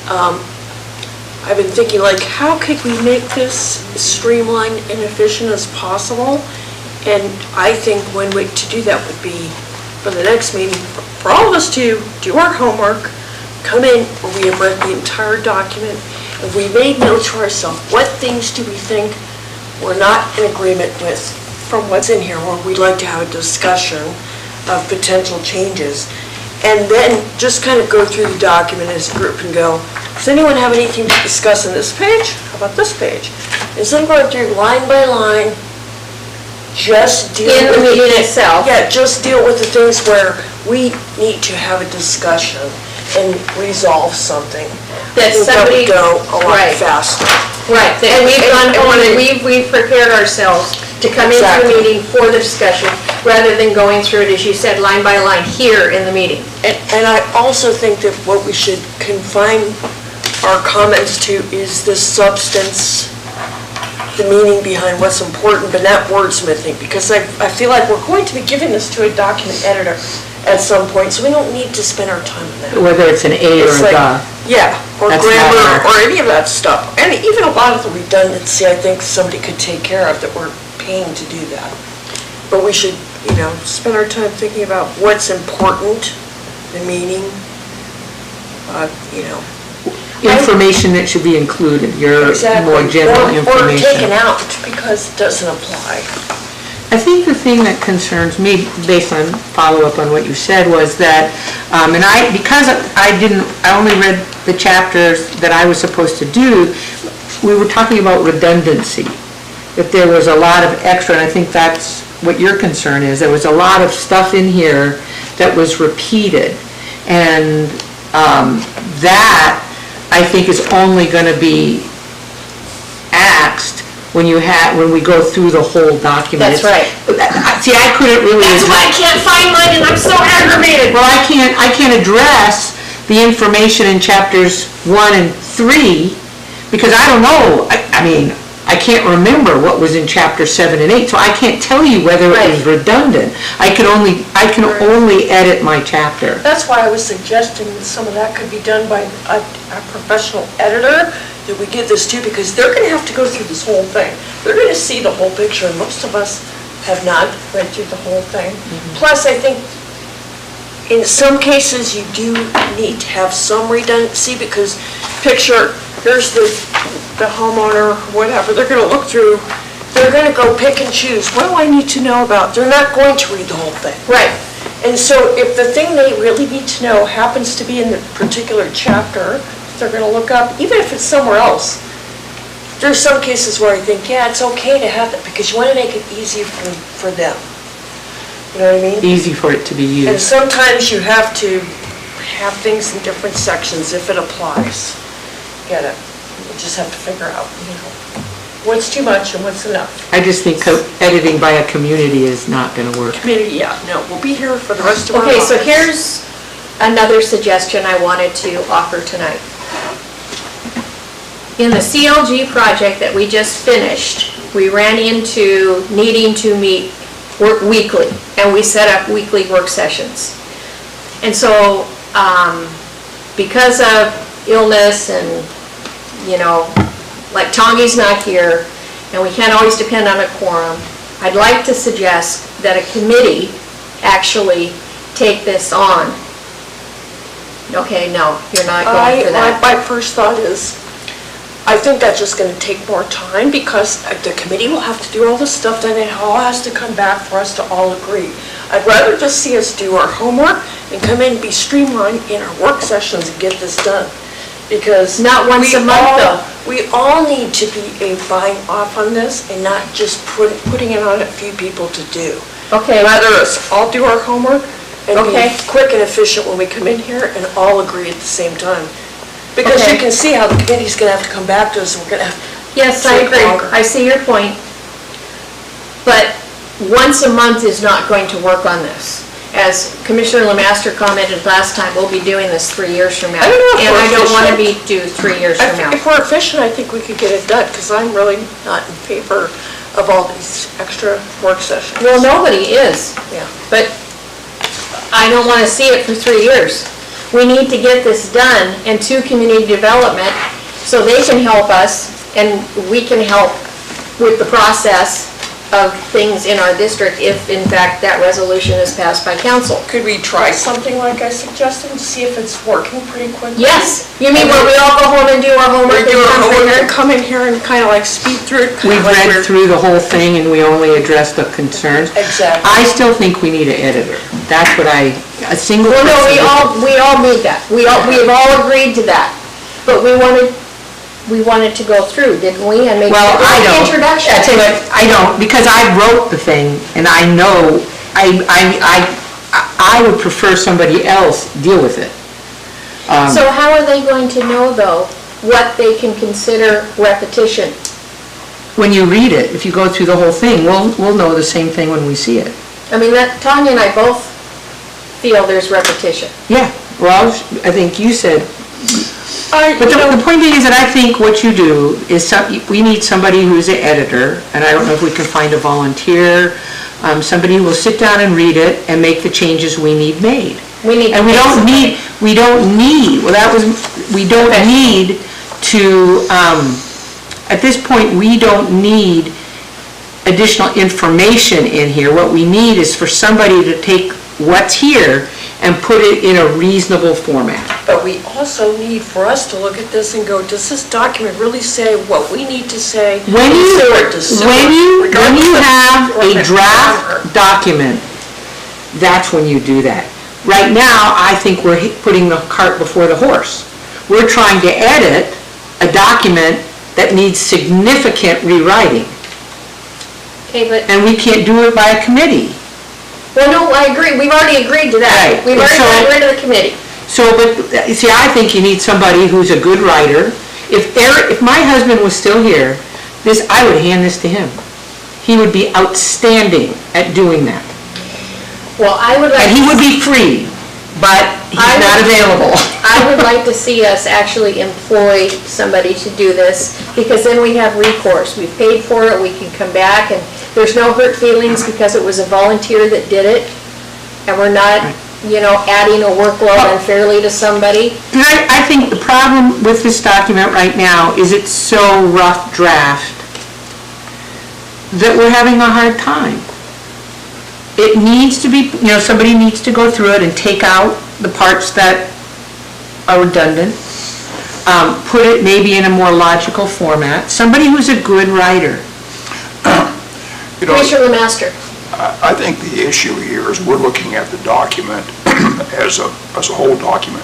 Speaker 5: I've been thinking like, how could we make this streamlined and efficient as possible? And I think one way to do that would be, for the next meeting, for all of us to do our homework, come in, where we have read the entire document, and we made notes for ourselves, what things do we think we're not in agreement with from what's in here, where we'd like to have a discussion of potential changes. And then just kind of go through the document as a group and go, does anyone have anything to discuss on this page? How about this page? Instead of going through line by line, just deal
Speaker 2: In
Speaker 5: with
Speaker 2: the meeting itself.
Speaker 5: Yeah, just deal with the things where we need to have a discussion and resolve something.
Speaker 2: That
Speaker 5: I think
Speaker 2: somebody-
Speaker 5: would go a lot
Speaker 2: Right.
Speaker 5: faster.
Speaker 2: Right, that we've
Speaker 5: and-
Speaker 2: gone on
Speaker 5: and-
Speaker 2: and we've prepared ourselves to come into the
Speaker 5: Exactly.
Speaker 2: meeting for the discussion, rather than going through it, as you said, line by line here in the meeting.
Speaker 5: And I also think that what we should confine our comments to is the substance, the meaning behind what's important, but not wordsmithing, because I feel like we're going to be giving this to a document editor at some point, so we don't need to spend our time on that.
Speaker 3: Whether it's an A or
Speaker 5: It's
Speaker 3: a
Speaker 5: like,
Speaker 3: duh.
Speaker 5: yeah, or
Speaker 3: That's
Speaker 5: grammar,
Speaker 3: not our-
Speaker 5: or any of that stuff. And even a lot of the redundancy, I think somebody could take care of, that we're paying to do that. But we should, spend our time thinking about what's important, the meaning,
Speaker 3: Information that should be included, your
Speaker 5: exactly.
Speaker 3: more general
Speaker 5: Or
Speaker 3: information.
Speaker 5: taken out because it doesn't apply.
Speaker 3: I think the thing that concerns me, based on follow-up on what you said, was that, because I only read the chapters that I was supposed to do, we were talking about redundancy, that there was a lot of extra, and I think that's what your concern is. There was a lot of stuff in here that was repeated, and that, I think, is only going to be axed when we go through the whole document.
Speaker 2: That's right.
Speaker 3: See, I couldn't really.
Speaker 2: That's why I can't find mine, and I'm so aggravated.
Speaker 3: Well, I can't address the information in chapters 1 and 3, because I don't know, I can't remember what was in chapter 7 and 8, so I can't tell you whether it was redundant. I can only edit my chapter.
Speaker 5: That's why I was suggesting that some of that could be done by a professional editor that we give this to, because they're going to have to go through this whole thing. They're going to see the whole picture, and most of us have not read through the whole thing. Plus, I think in some cases you do need to have some redundancy, because picture, here's the homeowner, whatever, they're going to look through, they're going to go pick and choose, what do I need to know about? They're not going to read the whole thing.
Speaker 2: Right.
Speaker 5: And so if the thing they really need to know happens to be in the particular chapter, they're going to look up, even if it's somewhere else. There's some cases where I think, yeah, it's okay to have that, because you want to make it easy for them. You know what I mean?
Speaker 3: Easy for it to be
Speaker 5: And
Speaker 3: used.
Speaker 5: sometimes you have to have things in different sections if it applies. Get it? You just have to figure out, what's too much and what's enough.
Speaker 3: I just think editing by a community is not going to work.
Speaker 5: Community, yeah, no, we'll be here for the rest of our
Speaker 2: Okay,
Speaker 5: lives.
Speaker 2: so here's another suggestion I wanted to offer tonight. In the CLG project that we just finished, we ran into needing to meet weekly, and we set up weekly work sessions. And so, because of illness and, like Tongi's not here, and we can't always depend on a quorum, I'd like to suggest that a committee actually take this on. Okay, no, you're not going for that.
Speaker 5: My first thought is, I think that's just going to take more time, because the committee will have to do all this stuff, then it all has to come back for us to all agree. I'd rather just see us do our homework and come in and be streamlined in our work sessions and get this done. Because
Speaker 2: Not once a month, though.
Speaker 5: we all need to be a buying off on this and not just putting it on a few people to do.
Speaker 2: Okay.
Speaker 5: Rather us all do our homework and
Speaker 2: Okay.
Speaker 5: be quick and efficient when we come in here and all agree at the same time. Because
Speaker 2: Okay.
Speaker 5: you can see how the committee's gonna have to come back to us, and we're gonna have.
Speaker 2: Yes, I
Speaker 5: take
Speaker 2: agree.
Speaker 5: longer.
Speaker 2: I see your point. But once a month is not going to work on this. as Commissioner Lemaster commented last time, we'll be doing this 3 years from now.
Speaker 5: I don't know if
Speaker 2: And
Speaker 5: we're
Speaker 2: I don't want to
Speaker 5: efficient.
Speaker 2: be due 3 years from now.
Speaker 5: If we're efficient, I think we could get it done, because I'm really not in favor of all these extra work sessions.
Speaker 2: Well, nobody is,
Speaker 5: Yeah.
Speaker 2: but I don't want to see it for 3 years. We need to get this done and to community development so they can help us and we can help with the process of things in our district if in fact that resolution is passed by council.
Speaker 5: Could we try something like I suggested, to see if it's working pretty quickly?
Speaker 2: Yes, you mean where we all go home and do our homework?
Speaker 5: We do
Speaker 2: and
Speaker 5: our
Speaker 2: come
Speaker 5: homework
Speaker 2: here?
Speaker 5: and come in here and kind of like speed through it. kinda
Speaker 3: We've
Speaker 5: like
Speaker 3: read
Speaker 5: we're-
Speaker 3: through the whole thing and we only address the concerns.
Speaker 5: Exactly.
Speaker 3: I still think we need an editor. That's what a single
Speaker 2: Well,
Speaker 3: person.
Speaker 2: no, we all need that. We have all agreed to that. But we wanted to go through, didn't we? And make
Speaker 3: Well, I
Speaker 2: an
Speaker 3: don't.
Speaker 2: introduction.
Speaker 3: I tell you what, I don't, because I wrote the thing, and I know, I would prefer somebody else deal with it.
Speaker 2: So how are they going to know, though, what they can consider repetition?
Speaker 3: When you read it, if you go through the whole thing, we'll know the same thing when we see it.
Speaker 2: I mean, Tanya and I both feel there's repetition.
Speaker 3: Yeah, well, I think you said,
Speaker 5: I-
Speaker 3: but
Speaker 5: you know,
Speaker 3: the point is that I think what you do is, we need somebody who's an editor, and I don't know if we can find a volunteer, somebody who will sit down and read it and make the changes we need made.
Speaker 2: We need.
Speaker 3: And we don't need, we don't need to, at this point, we don't need additional information in here. What we need is for somebody to take what's here and put it in a reasonable format.
Speaker 5: But we also need for us to look at this and go, does this document really say what we need to say?
Speaker 3: When you,
Speaker 5: Seward to Seward,
Speaker 3: when you
Speaker 5: regardless of
Speaker 3: have a
Speaker 5: what
Speaker 3: draft document, that's when you do that. Right now, I think we're putting the cart before the horse. We're trying to edit a document that needs significant rewriting,
Speaker 2: Okay, but,
Speaker 3: and we can't do it by a committee.
Speaker 2: well, no, I agree. We've already agreed to that.
Speaker 3: Right.
Speaker 2: We've already
Speaker 3: So-
Speaker 2: gotten rid of the committee.
Speaker 3: So, but, you see, I think you need somebody who's a good writer. If my husband was still here, I would hand this to him. He would be outstanding at doing that.
Speaker 2: Well, I would like.
Speaker 3: And he would be free, but he's not available.
Speaker 2: I would like to see us actually employ somebody to do this, because then we have recourse. We've paid for it, we can come back, and there's no hurt feelings because it was a volunteer that did it, and we're not, adding a workload unfairly to somebody.
Speaker 3: And I think the problem with this document right now is it's so rough draft that we're having a hard time. It needs to be, somebody needs to go through it and take out the parts that are redundant, put it maybe in a more logical format, somebody who's a good writer.
Speaker 4: You know,
Speaker 2: Commissioner Lemaster.
Speaker 4: I think the issue here is we're looking at the document as a whole document.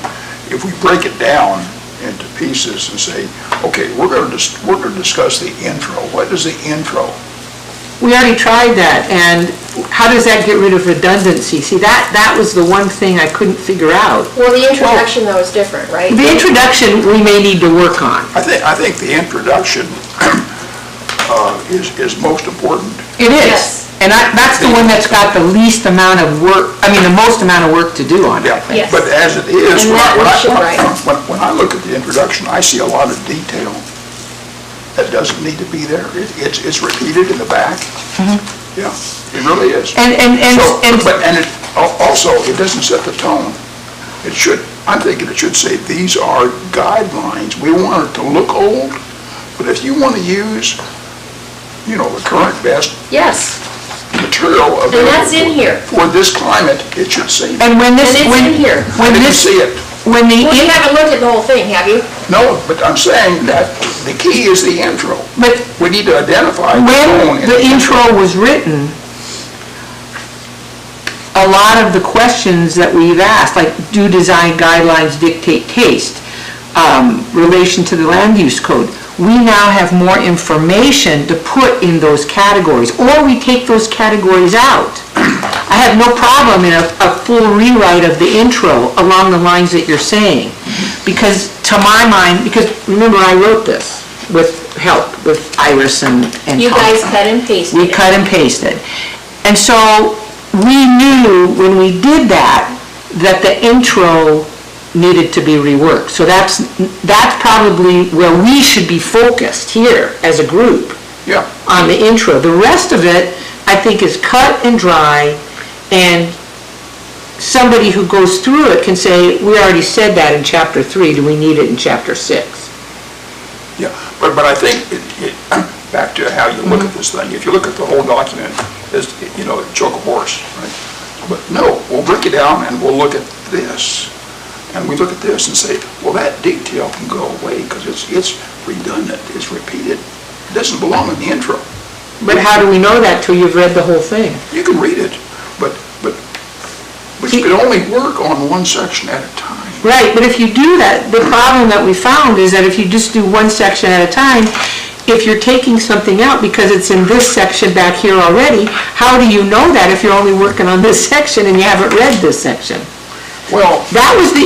Speaker 4: If we break it down into pieces and say, okay, we're going to discuss the intro. What is the intro?
Speaker 3: We already tried that, and how does that get rid of redundancy? See, that was the one thing I couldn't figure out.
Speaker 2: Well, the introduction, though, is different, right?
Speaker 3: The introduction, we may need to work on.
Speaker 4: I think the introduction is most important.
Speaker 3: It is.
Speaker 2: Yes.
Speaker 3: And that's the one that's got the least amount of work, the most amount of work to do on it, I think.
Speaker 2: Yes.
Speaker 4: But as it is,
Speaker 2: And that we should write.
Speaker 4: when I look at the introduction, I see a lot of detail that doesn't need to be there. It's repeated in the back. Yeah, it really is.
Speaker 3: And
Speaker 4: Also, it doesn't set the tone. I'm thinking it should say, these are guidelines. We want it to look old, but if you want to use, the current best
Speaker 2: Yes,
Speaker 4: material available.
Speaker 2: and that's in here.
Speaker 4: For this climate, it should say.
Speaker 3: and when this,
Speaker 2: And it's in here.
Speaker 4: I didn't see it.
Speaker 3: when the,
Speaker 2: Well, you haven't looked at the whole thing, have you?
Speaker 4: No, but I'm saying that the key is the intro.
Speaker 3: but
Speaker 4: We need to identify the tone
Speaker 3: when
Speaker 4: in
Speaker 3: the intro was written, a lot of the questions that we've asked, like, do design guidelines dictate taste, relation to the land use code, we now have more information to put in those categories, or we take those categories out. I have no problem in a full rewrite of the intro along the lines that you're saying, because to my mind, because remember, I wrote this with help with Iris and
Speaker 2: You
Speaker 3: Tom.
Speaker 2: guys cut and pasted
Speaker 3: We
Speaker 2: it.
Speaker 3: cut and pasted. And so we knew when we did that the intro needed to be reworked. So that's probably where we should be focused here as a group.
Speaker 4: Yeah.
Speaker 3: On the intro. The rest of it, I think, is cut and dry, and somebody who goes through it can say, we already said that in chapter 3, do we need it in chapter 6?
Speaker 4: Yeah, but I think, back to how you look at this thing, if you look at the whole document, as, choke a horse, right? But no, we'll break it down and we'll look at this. And we look at this and say, well, that detail can go away because it's redundant, it's repeated. It doesn't belong in the intro.
Speaker 3: But how do we know that till you've read the whole thing?
Speaker 4: You can read it, but you can only work on one section at a time.
Speaker 3: Right, but if you do that, the problem that we found is that if you just do one section at a time, if you're taking something out because it's in this section back here already, how do you know that if you're only working on this section and you haven't read this section?
Speaker 4: Well,
Speaker 3: That was the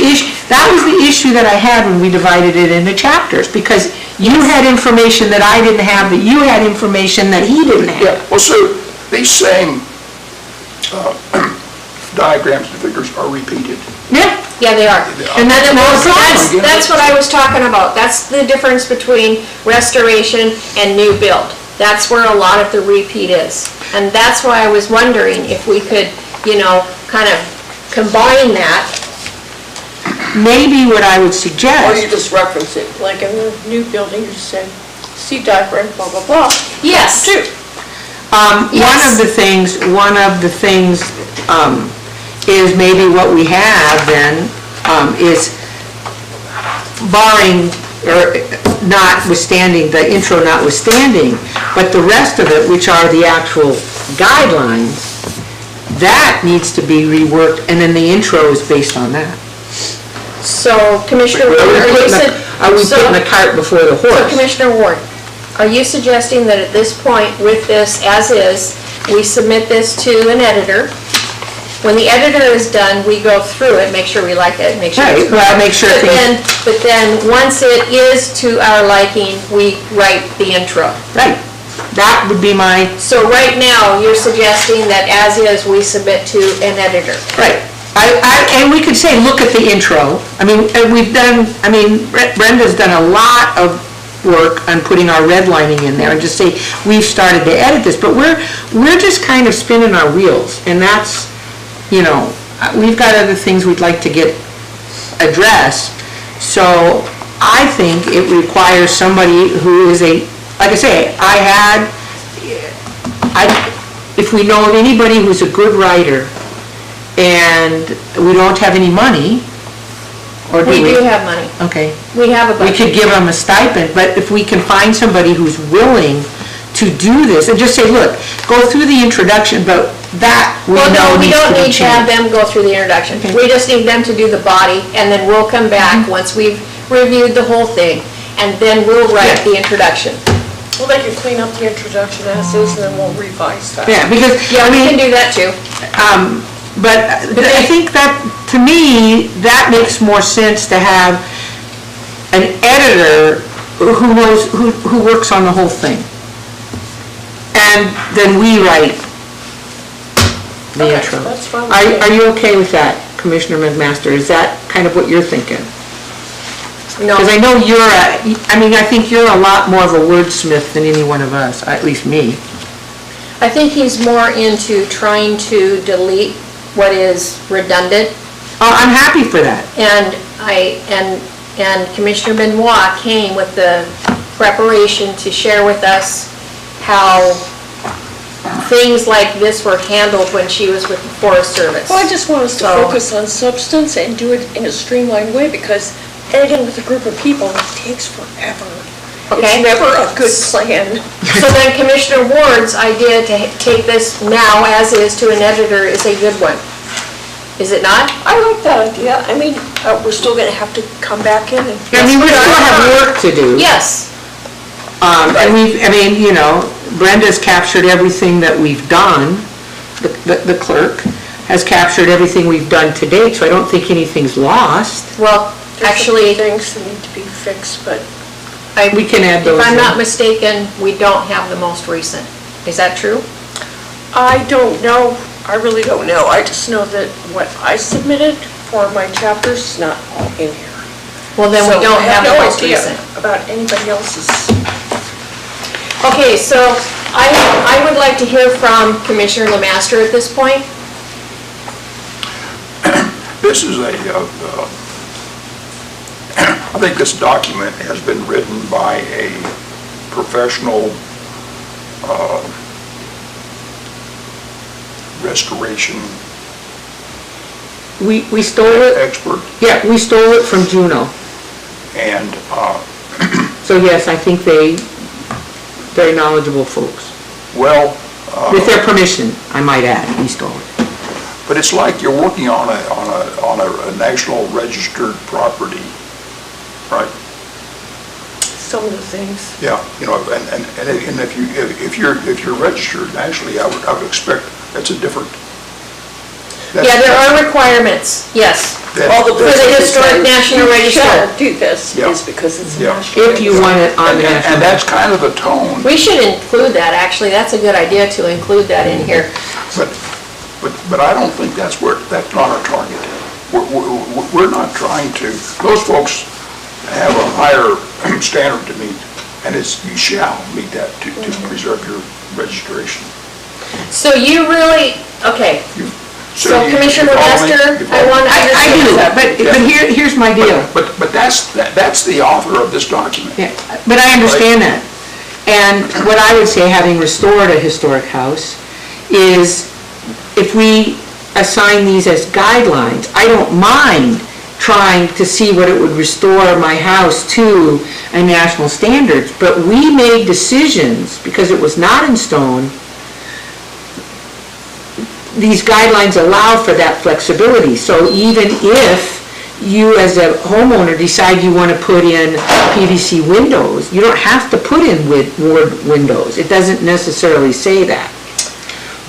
Speaker 3: issue that I had when we divided it into chapters, because you had information that I didn't have, that you had information that he didn't have.
Speaker 4: well, so these same diagrams and figures are repeated.
Speaker 3: Yeah,
Speaker 2: Yeah, they are.
Speaker 3: and that's not a problem.
Speaker 2: That's what I was talking about. That's the difference between restoration and new build. That's where a lot of the repeat is. And that's why I was wondering if we could, kind of combine that.
Speaker 3: Maybe what I would
Speaker 5: Or you
Speaker 3: suggest,
Speaker 5: just reference it, like in the new building, you said, see diagram, blah, blah, blah.
Speaker 2: Yes.
Speaker 5: Two.
Speaker 3: one
Speaker 2: Yes.
Speaker 3: of the things is maybe what we have then, is barring, or notwithstanding, the intro notwithstanding, but the rest of it, which are the actual guidelines, that needs to be reworked, and then the intro is based on that.
Speaker 2: So Commissioner Ward,
Speaker 3: Are we putting the cart before the
Speaker 2: So
Speaker 3: horse?
Speaker 2: Commissioner Ward, are you suggesting that at this point with this as is, we submit this to an editor? When the editor is done, we go through it, make sure we like it, make sure it's
Speaker 3: Right, well, make sure things,
Speaker 2: But then, once it is to our liking, we write the intro.
Speaker 3: right, that would be my,
Speaker 2: So right now, you're suggesting that as is, we submit to an editor.
Speaker 3: right. And we could say, look at the intro. I mean, and Brenda's done a lot of work on putting our redlining in there and just say, we've started to edit this, but we're just kind of spinning our wheels, and that's, we've got other things we'd like to get addressed. So I think it requires somebody who is like I say, if we know of anybody who's a good writer and we don't have any money, or do we?
Speaker 2: We do have money.
Speaker 3: Okay.
Speaker 2: We have a
Speaker 3: We
Speaker 2: budget.
Speaker 3: could give them a stipend, but if we can find somebody who's willing to do this, and just say, look, go through the introduction, but that we
Speaker 2: Well,
Speaker 3: know
Speaker 2: no, we
Speaker 3: needs to
Speaker 2: don't
Speaker 3: be
Speaker 2: need to have
Speaker 3: changed.
Speaker 2: them go through the introduction.
Speaker 3: Okay.
Speaker 2: We just need them to do the body, and then we'll come back once we've reviewed the whole thing, and then we'll write
Speaker 3: Yeah.
Speaker 2: the introduction.
Speaker 5: Well, they can clean up the introduction as is, and then we'll revise that.
Speaker 3: Yeah, because,
Speaker 2: Yeah,
Speaker 3: I
Speaker 2: we can
Speaker 3: mean,
Speaker 2: do that too.
Speaker 3: but I think that, to me, that makes more sense to have an editor who knows, who works on the whole thing. And then we write the
Speaker 5: Okay,
Speaker 3: intro.
Speaker 5: that's fine with me.
Speaker 3: Are you okay with that, Commissioner McMaster? Is that kind of what you're thinking?
Speaker 2: No,
Speaker 3: Because I know I think you're a lot more of a wordsmith than any one of us, at least me.
Speaker 2: I think he's more into trying to delete what is redundant,
Speaker 3: Oh, I'm happy for that.
Speaker 2: and and Commissioner Benoit came with the preparation to share with us how things like this were handled when she was with the Forest Service.
Speaker 5: Well, I just want us to
Speaker 2: So-
Speaker 5: focus on substance and do it in a streamlined way, because editing with a group of people takes forever.
Speaker 2: Okay.
Speaker 5: It's never a good plan.
Speaker 2: So then Commissioner Ward's idea to take this now as is to an editor is a good one. Is it not?
Speaker 5: I like that idea. I mean, we're still gonna have to come back in and...
Speaker 3: I mean, we still have work to do.
Speaker 2: Yes.
Speaker 3: And Brenda's captured everything that we've done. The clerk has captured everything we've done to date, so I don't think anything's lost.
Speaker 2: Well,
Speaker 5: There's
Speaker 2: actually,
Speaker 5: some things that need to be fixed, but
Speaker 3: We can add those
Speaker 2: if I'm
Speaker 3: in.
Speaker 2: not mistaken, we don't have the most recent. Is that true?
Speaker 5: I don't know. I really don't know. I just know that what I submitted for my chapters is not all in here.
Speaker 2: Well, then we
Speaker 5: So
Speaker 2: don't
Speaker 5: I
Speaker 2: have the
Speaker 5: no
Speaker 2: most
Speaker 5: idea
Speaker 2: recent.
Speaker 5: about anybody else's.
Speaker 2: Okay, so I would like to hear from Commissioner Lemaster at this point.
Speaker 4: This is I think this document has been written by a professional restoration
Speaker 3: We stole it,
Speaker 4: expert,
Speaker 3: yeah, we stole it from Juno.
Speaker 4: and
Speaker 3: So yes, I think very knowledgeable folks.
Speaker 4: well,
Speaker 3: With their permission, I might add, we stole it.
Speaker 4: but it's like you're working on a national registered property, right?
Speaker 5: Some of the things.
Speaker 4: Yeah, you know, and if you're registered, actually, I would expect that's a different.
Speaker 2: Yeah, there are requirements, yes.
Speaker 5: All the
Speaker 2: For the
Speaker 5: places
Speaker 2: Historic
Speaker 5: that
Speaker 2: National
Speaker 5: you
Speaker 2: Register.
Speaker 5: shall do this
Speaker 4: Yeah.
Speaker 5: is because it's a
Speaker 4: Yeah.
Speaker 5: national.
Speaker 3: If you want it on the national.
Speaker 4: And that's kind of the tone,
Speaker 2: We should include that, actually. That's a good idea to include that in here.
Speaker 4: but I don't think that's not our target. We're not trying to, those folks have a higher standard to meet, and it's, you shall meet that to preserve your registration.
Speaker 2: So you really, okay, so
Speaker 4: you-
Speaker 2: Commissioner
Speaker 4: you follow me?
Speaker 2: Lemaster,
Speaker 4: You follow
Speaker 2: I
Speaker 4: me?
Speaker 2: want to
Speaker 3: I do,
Speaker 2: understand.
Speaker 3: but here's my deal.
Speaker 4: But that's the author of this document.
Speaker 3: Yeah, but I understand that. And what I would say, having restored a historic house, is if we assign these as guidelines, I don't mind trying to see what it would restore my house to a national standards, but we made decisions, because it was not in stone, these guidelines allow for that flexibility. So even if you as a homeowner decide you want to put in PVC windows, you don't have to put in wood windows. It doesn't necessarily say that.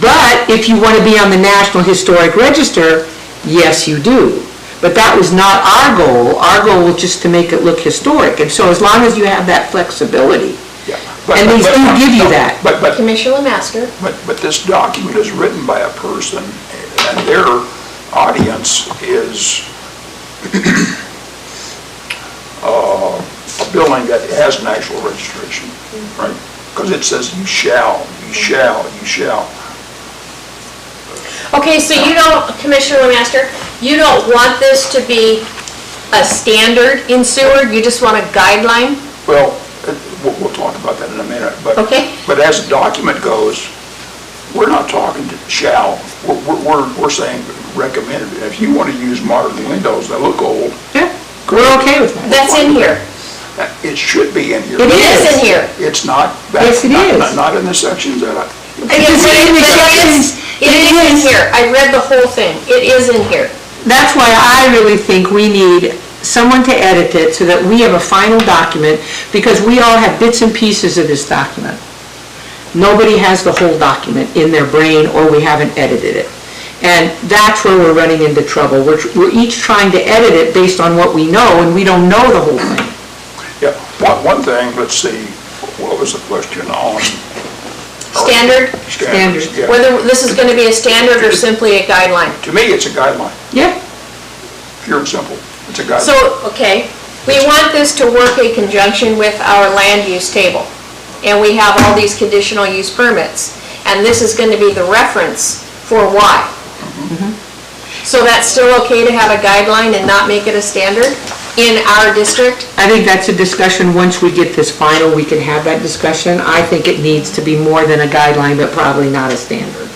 Speaker 3: But if you want to be on the National Historic Register, yes, you do. But that was not our goal. Our goal was just to make it look historic. And so as long as you have that flexibility,
Speaker 4: Yeah.
Speaker 3: and these do give you that.
Speaker 4: But
Speaker 2: Commissioner Lemaster,
Speaker 4: this document is written by a person, and their audience is a building that has national registration, right? Because it says you shall, you shall, you shall.
Speaker 2: okay, so you don't, Commissioner Lemaster, you don't want this to be a standard in Seward, you just want a guideline?
Speaker 4: Well, we'll talk about that in a minute, but.
Speaker 2: Okay.
Speaker 4: But as the document goes, we're not talking to shall, we're saying recommended. If you want to use modern windows that look old,
Speaker 3: yeah, we're okay with that.
Speaker 2: That's in here.
Speaker 4: it should be in here.
Speaker 3: It
Speaker 2: It is in here.
Speaker 4: It's not.
Speaker 3: Yes, it is.
Speaker 4: Not in the sections that I.
Speaker 2: It is in here, I read the whole thing, it is in here.
Speaker 3: That's why I really think we need someone to edit it so that we have a final document, because we all have bits and pieces of this document. Nobody has the whole document in their brain, or we haven't edited it. And that's where we're running into trouble. We're each trying to edit it based on what we know, and we don't know the whole thing.
Speaker 4: Yeah, one thing, let's see, what was the question on?
Speaker 2: Standard?
Speaker 4: Standards, yeah.
Speaker 2: Whether this is gonna be a standard or simply a guideline.
Speaker 4: To me, it's a guideline,
Speaker 3: Yeah,
Speaker 4: pure and simple. It's a guideline.
Speaker 2: So, okay, we want this to work in conjunction with our land use table. And we have all these conditional use permits. And this is gonna be the reference for why. So that's still okay to have a guideline and not make it a standard in our district?
Speaker 3: I think that's a discussion, once we get this final, we can have that discussion. I think it needs to be more than a guideline, but probably not a standard.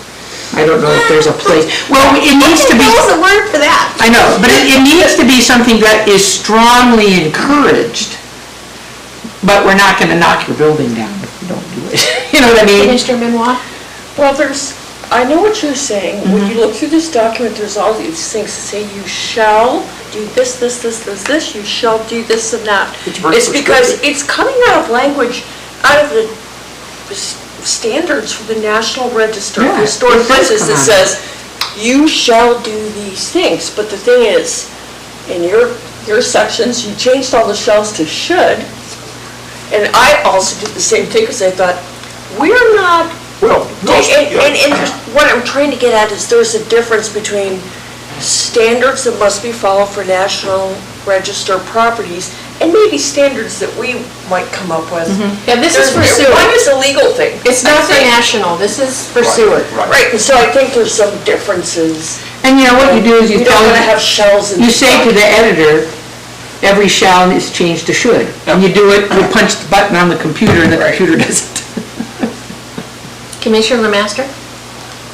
Speaker 3: I don't know if there's a place, well, it needs to be.
Speaker 2: There's a word for that.
Speaker 3: I know, but it needs to be something that is strongly encouraged, but we're not gonna knock your building down if you don't do it. You know what I mean?
Speaker 2: Commissioner Benoit?
Speaker 5: Well, I know what you're saying. When you look through this document, there's all these things that say you shall do this, this, this, this, this, you shall do this and that.
Speaker 4: It's very
Speaker 5: It's because
Speaker 4: prescriptive.
Speaker 5: it's coming out of language, out of the standards for the National Register of
Speaker 3: Yeah,
Speaker 5: Historic
Speaker 3: it does
Speaker 5: Places that
Speaker 3: come out.
Speaker 5: says, you shall do these things. But the thing is, in your sections, you changed all the shalls to should. And I also did the same thing, because I thought, we're not
Speaker 4: Well, those, yeah.
Speaker 5: And what I'm trying to get at is there's a difference between standards that must be followed for National Register properties and maybe standards that we might come up with.
Speaker 2: Yeah, this is for Seward.
Speaker 5: One is a legal thing.
Speaker 2: It's not
Speaker 5: I
Speaker 2: for
Speaker 5: think.
Speaker 2: national, this is for
Speaker 4: Right,
Speaker 2: Seward.
Speaker 5: Right, and so I think there's some differences.
Speaker 3: And you know, what you do is you
Speaker 5: You don't
Speaker 3: tell,
Speaker 5: want to have shells and.
Speaker 3: you say to the editor, every shall is changed to should. And you do it, you punch the button on the computer and the
Speaker 5: Right.
Speaker 3: computer does it.
Speaker 2: Commissioner Lemaster?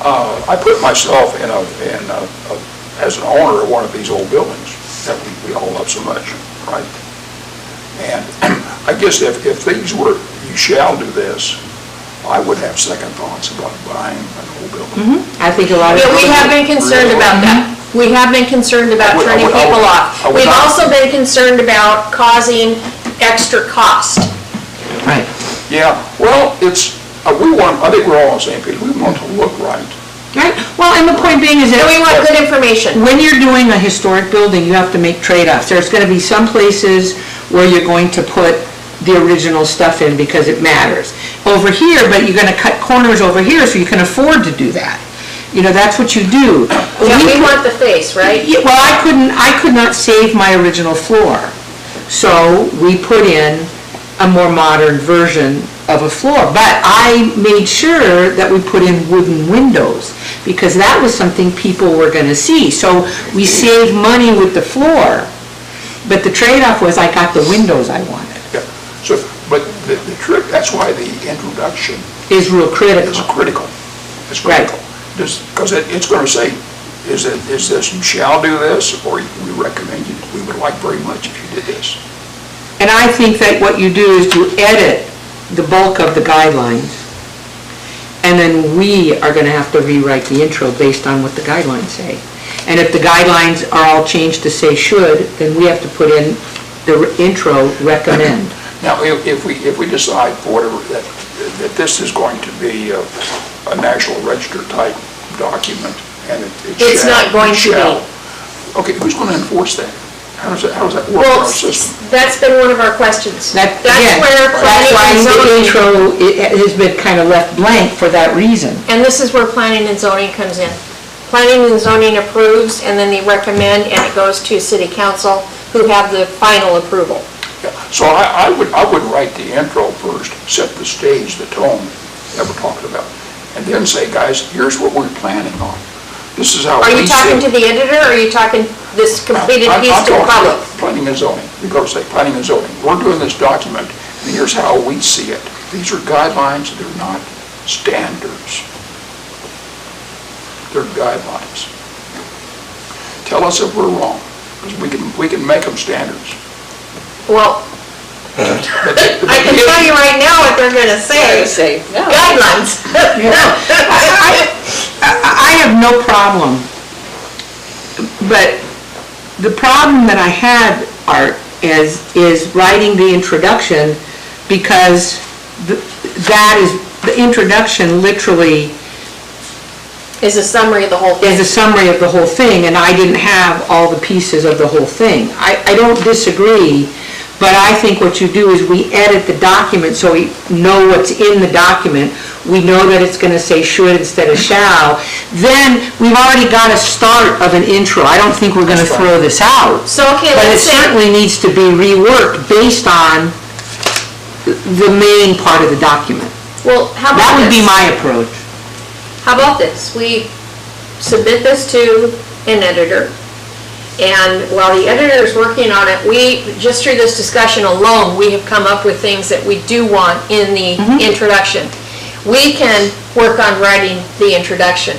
Speaker 4: I put myself as an owner of one of these old buildings that we all love so much, right? And I guess if these were, you shall do this, I would have second thoughts about buying an old building.
Speaker 3: I think a lot of.
Speaker 2: Yeah, we have been concerned about that. We have been concerned about
Speaker 4: I would-
Speaker 2: turning
Speaker 4: I would-
Speaker 2: people off.
Speaker 4: I would
Speaker 2: We've
Speaker 4: not-
Speaker 2: also been concerned about causing extra cost.
Speaker 3: Right.
Speaker 4: Yeah, well, I think we're all on the same page, we want to look right.
Speaker 3: Right, well, and the point being is
Speaker 2: And we
Speaker 3: that
Speaker 2: want good information.
Speaker 3: when you're doing a historic building, you have to make trade-offs. There's gonna be some places where you're going to put the original stuff in because it matters. Over here, but you're gonna cut corners over here so you can afford to do that. You know, that's what you do.
Speaker 2: Yeah, we want the face, right?
Speaker 3: Yeah, well, I could not save my original floor. So we put in a more modern version of a floor. But I made sure that we put in wooden windows because that was something people were gonna see. So we saved money with the floor, but the trade-off was I got the windows I wanted.
Speaker 4: Yeah. So, but the trick, that's why the introduction
Speaker 3: Is real
Speaker 4: is
Speaker 3: critical.
Speaker 4: critical. It's
Speaker 3: Right.
Speaker 4: critical. Because it's going to say, is this, you shall do this, or we recommend you, we would like very much if you did this.
Speaker 3: And I think that what you do is you edit the bulk of the guidelines, and then we are gonna have to rewrite the intro based on what the guidelines say. And if the guidelines are all changed to say should, then we have to put in the intro recommend.
Speaker 4: Now, if we decide for whatever, that this is going to be a National Register type document, and it shall.
Speaker 2: It's not going to be.
Speaker 4: shall. Okay, who's going to enforce that? How does that work in
Speaker 2: Well,
Speaker 4: our system?
Speaker 2: that's been one of our questions.
Speaker 3: That,
Speaker 2: That's
Speaker 3: again,
Speaker 2: where
Speaker 3: that's
Speaker 2: planning
Speaker 3: why
Speaker 2: and
Speaker 3: the
Speaker 2: zoning,
Speaker 3: intro has been kind of left blank for that reason.
Speaker 2: and this is where planning and zoning comes in. Planning and zoning approves, and then they recommend, and it goes to city council, who have the final approval.
Speaker 4: Yeah. So I would write the intro first, set the stage, the tone that we're talking about, and then say, guys, here's what we're planning on. This is how we
Speaker 2: Are
Speaker 4: see
Speaker 2: you talking
Speaker 4: it.
Speaker 2: to the editor, or are you talking this completed
Speaker 4: I'm
Speaker 2: piece to the
Speaker 4: talking
Speaker 2: public?
Speaker 4: about planning and zoning. We go to say, planning and zoning. We're doing this document, and here's how we see it. These are guidelines, they're not standards. They're guidelines. Tell us if we're wrong, because we can make them standards.
Speaker 2: Well,
Speaker 4: But
Speaker 2: I can tell you right now what they're gonna say. Guidelines.
Speaker 3: I have no problem, but the problem that I had, Art, is writing the introduction, because the introduction literally
Speaker 2: Is a summary of the whole thing.
Speaker 3: is a summary of the whole thing, and I didn't have all the pieces of the whole thing. I don't disagree, but I think what you do is we edit the document so we know what's in the document. We know that it's gonna say should instead of shall. Then, we've already got a start of an intro. I don't think we're gonna throw this out.
Speaker 2: So, okay,
Speaker 3: But it
Speaker 2: let's say,
Speaker 3: certainly needs to be reworked based on the main part of the document.
Speaker 2: well, how
Speaker 3: That
Speaker 2: about
Speaker 3: would be
Speaker 2: this?
Speaker 3: my approach.
Speaker 2: How about this? We submit this to an editor, and while the editor is working on it, we, just through this discussion alone, we have come up with things that we do want in the introduction. We can work on writing the introduction.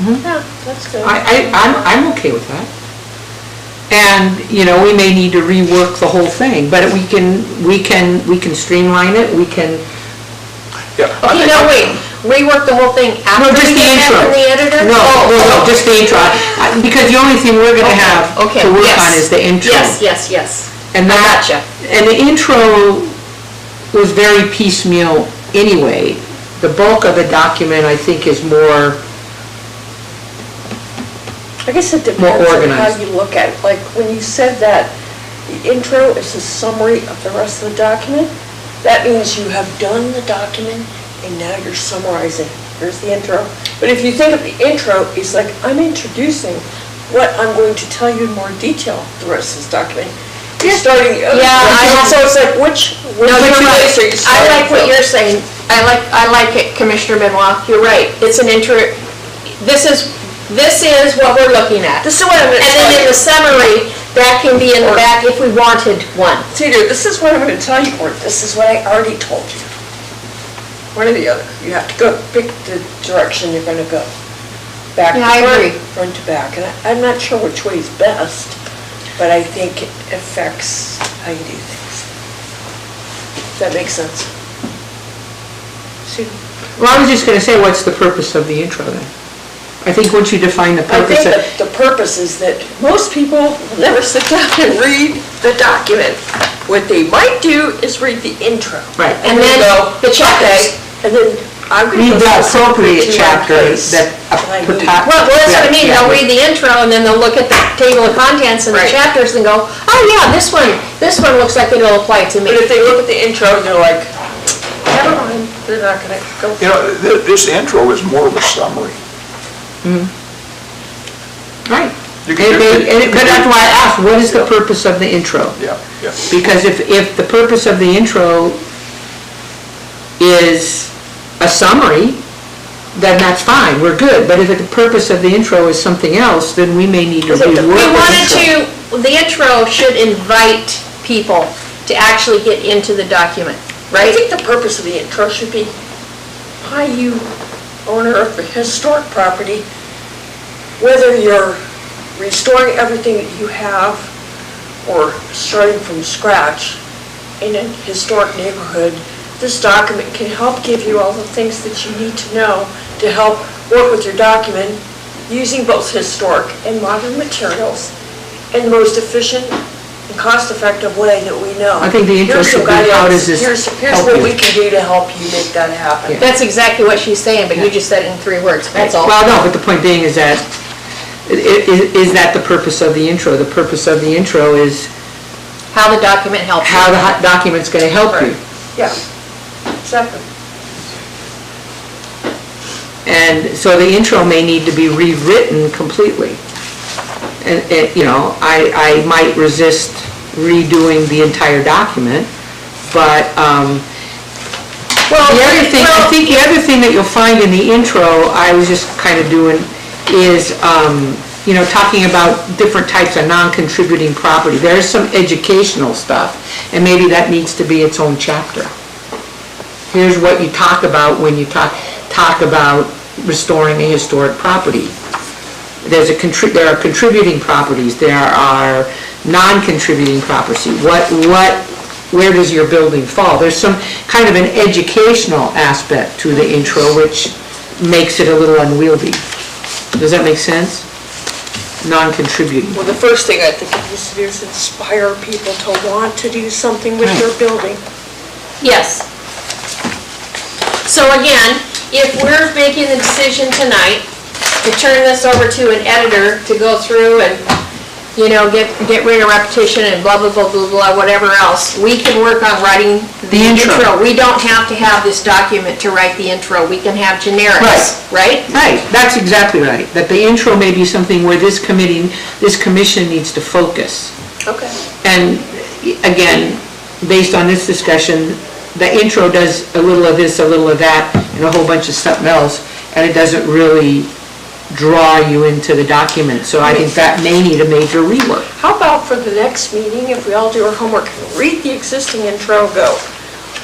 Speaker 5: Yeah, that's good.
Speaker 3: I'm okay with that. And, you know, we may need to rework the whole thing, but we can streamline it, we can,
Speaker 4: Yeah. I
Speaker 2: Okay,
Speaker 4: think-
Speaker 2: no, wait, rework the whole thing after
Speaker 3: just
Speaker 2: we
Speaker 3: the
Speaker 2: get that
Speaker 3: intro.
Speaker 2: from the editor?
Speaker 3: no,
Speaker 2: Oh,
Speaker 3: just the intro. Because the only thing we're gonna have
Speaker 2: okay,
Speaker 3: to work
Speaker 2: yes.
Speaker 3: on is the intro.
Speaker 2: Yes.
Speaker 3: And
Speaker 2: I
Speaker 3: that,
Speaker 2: gotcha.
Speaker 3: and the intro was very piecemeal anyway. The bulk of the document, I think, is more,
Speaker 5: I guess it
Speaker 3: More
Speaker 5: depends on
Speaker 3: organized.
Speaker 5: how you look at it. Like, when you said that the intro is a summary of the rest of the document, that means you have done the document and now you're summarizing. Here's the intro. But if you think of the intro, it's like, I'm introducing what I'm going to tell you in more detail the rest of this document. You're starting the other
Speaker 2: Yeah,
Speaker 5: one. So it's like, which
Speaker 2: No, you're
Speaker 5: place
Speaker 2: right.
Speaker 5: are you
Speaker 2: I
Speaker 5: starting
Speaker 2: like what
Speaker 5: from?
Speaker 2: you're saying. I like it, Commissioner Benoit. You're right. It's an this is what we're looking at.
Speaker 5: This is what I'm going to
Speaker 2: And
Speaker 5: tell
Speaker 2: then in
Speaker 5: you.
Speaker 2: the summary, that can be in the back if we wanted one.
Speaker 5: It's either, this is what I'm going to tell you, or this is what I already told you. One or the other. You have to go, pick the direction you're going to go. Back to
Speaker 2: Yeah, I agree.
Speaker 5: front to back. And I'm not sure which way is best, but I think it affects how you do things. Does that make sense? See?
Speaker 3: Well, I was just gonna say, what's the purpose of the intro then? I think once you define the
Speaker 5: I
Speaker 3: purpose
Speaker 5: think
Speaker 3: of,
Speaker 5: that the purpose is that most people will never sit down and read the document. What they might do is read the intro.
Speaker 3: right,
Speaker 2: And then
Speaker 5: go,
Speaker 2: the chapters.
Speaker 5: okay, and then I'm going
Speaker 3: read
Speaker 5: to go
Speaker 3: the
Speaker 5: to
Speaker 3: appropriate
Speaker 5: my
Speaker 3: chapter
Speaker 5: place
Speaker 3: that.
Speaker 5: I need.
Speaker 2: Well, that's what I mean.
Speaker 3: Yeah,
Speaker 2: They'll
Speaker 3: yeah.
Speaker 2: read the intro and then they'll look at the table of contents and the
Speaker 5: Right.
Speaker 2: chapters and go, oh yeah, this one looks like it'll apply to me.
Speaker 5: But if they look at the intro, they're like, never mind, they're not going to go.
Speaker 4: You know, this intro is more of a summary.
Speaker 3: Right.
Speaker 4: You can-
Speaker 3: But that's why I asked, what is the purpose of the intro?
Speaker 4: Yeah, yeah.
Speaker 3: Because if the purpose of the intro is a summary, then that's fine, we're good. But if the purpose of the intro is something else, then we may need to
Speaker 5: Is it the-
Speaker 3: rework
Speaker 2: We
Speaker 3: the
Speaker 2: wanted
Speaker 3: intro.
Speaker 2: the intro should invite people to actually get into the document,
Speaker 5: I
Speaker 2: right?
Speaker 5: think the purpose of the intro should be, hi, you owner of a historic property, whether you're restoring everything that you have or starting from scratch in a historic neighborhood, this document can help give you all the things that you need to know to help work with your document using both historic and modern materials in the most efficient and cost-effective way that we know.
Speaker 3: I think the intro
Speaker 5: Here's some
Speaker 3: should be, how
Speaker 5: guidance.
Speaker 3: does this
Speaker 5: Here's
Speaker 3: help
Speaker 5: what
Speaker 3: you?
Speaker 5: we can do to help you make that happen.
Speaker 2: That's exactly what she's saying, but you just said it in 3 words, that's all.
Speaker 3: Well, no, but the point being is that, is that the purpose of the intro? The purpose of the intro is
Speaker 2: How the document helps you.
Speaker 3: how the document's gonna help you.
Speaker 5: Yeah, exactly.
Speaker 3: And so the intro may need to be rewritten completely. And, you know, I might resist redoing the entire document, but, the other thing, I think the other thing that you'll find in the intro, I was just kind of doing, is, you know, talking about different types of non-contributing property. There's some educational stuff, and maybe that needs to be its own chapter. Here's what you talk about when you talk about restoring a historic property. There are contributing properties, there are non-contributing properties. Where does your building fall? There's some kind of an educational aspect to the intro, which makes it a little unwieldy. Does that make sense? Non-contributing.
Speaker 5: Well, the first thing I think it needs to do is inspire people to want to do something with their building.
Speaker 2: Yes. So again, if we're making the decision tonight to turn this over to an editor to go through and, you know, get rid of repetition and blah, blah, blah, blah, blah, whatever else, we can work on writing the intro. We don't have to have this document to write the intro. We can have generics, right?
Speaker 3: Right, that's exactly right. That the intro may be something where this commission needs to focus.
Speaker 5: Okay.
Speaker 3: And again, based on this discussion, the intro does a little of this, a little of that, and a whole bunch of something else, and it doesn't really draw you into the document. So I think that may need a major rework.
Speaker 5: How about for the next meeting, if we all do our homework, read the existing intro, go,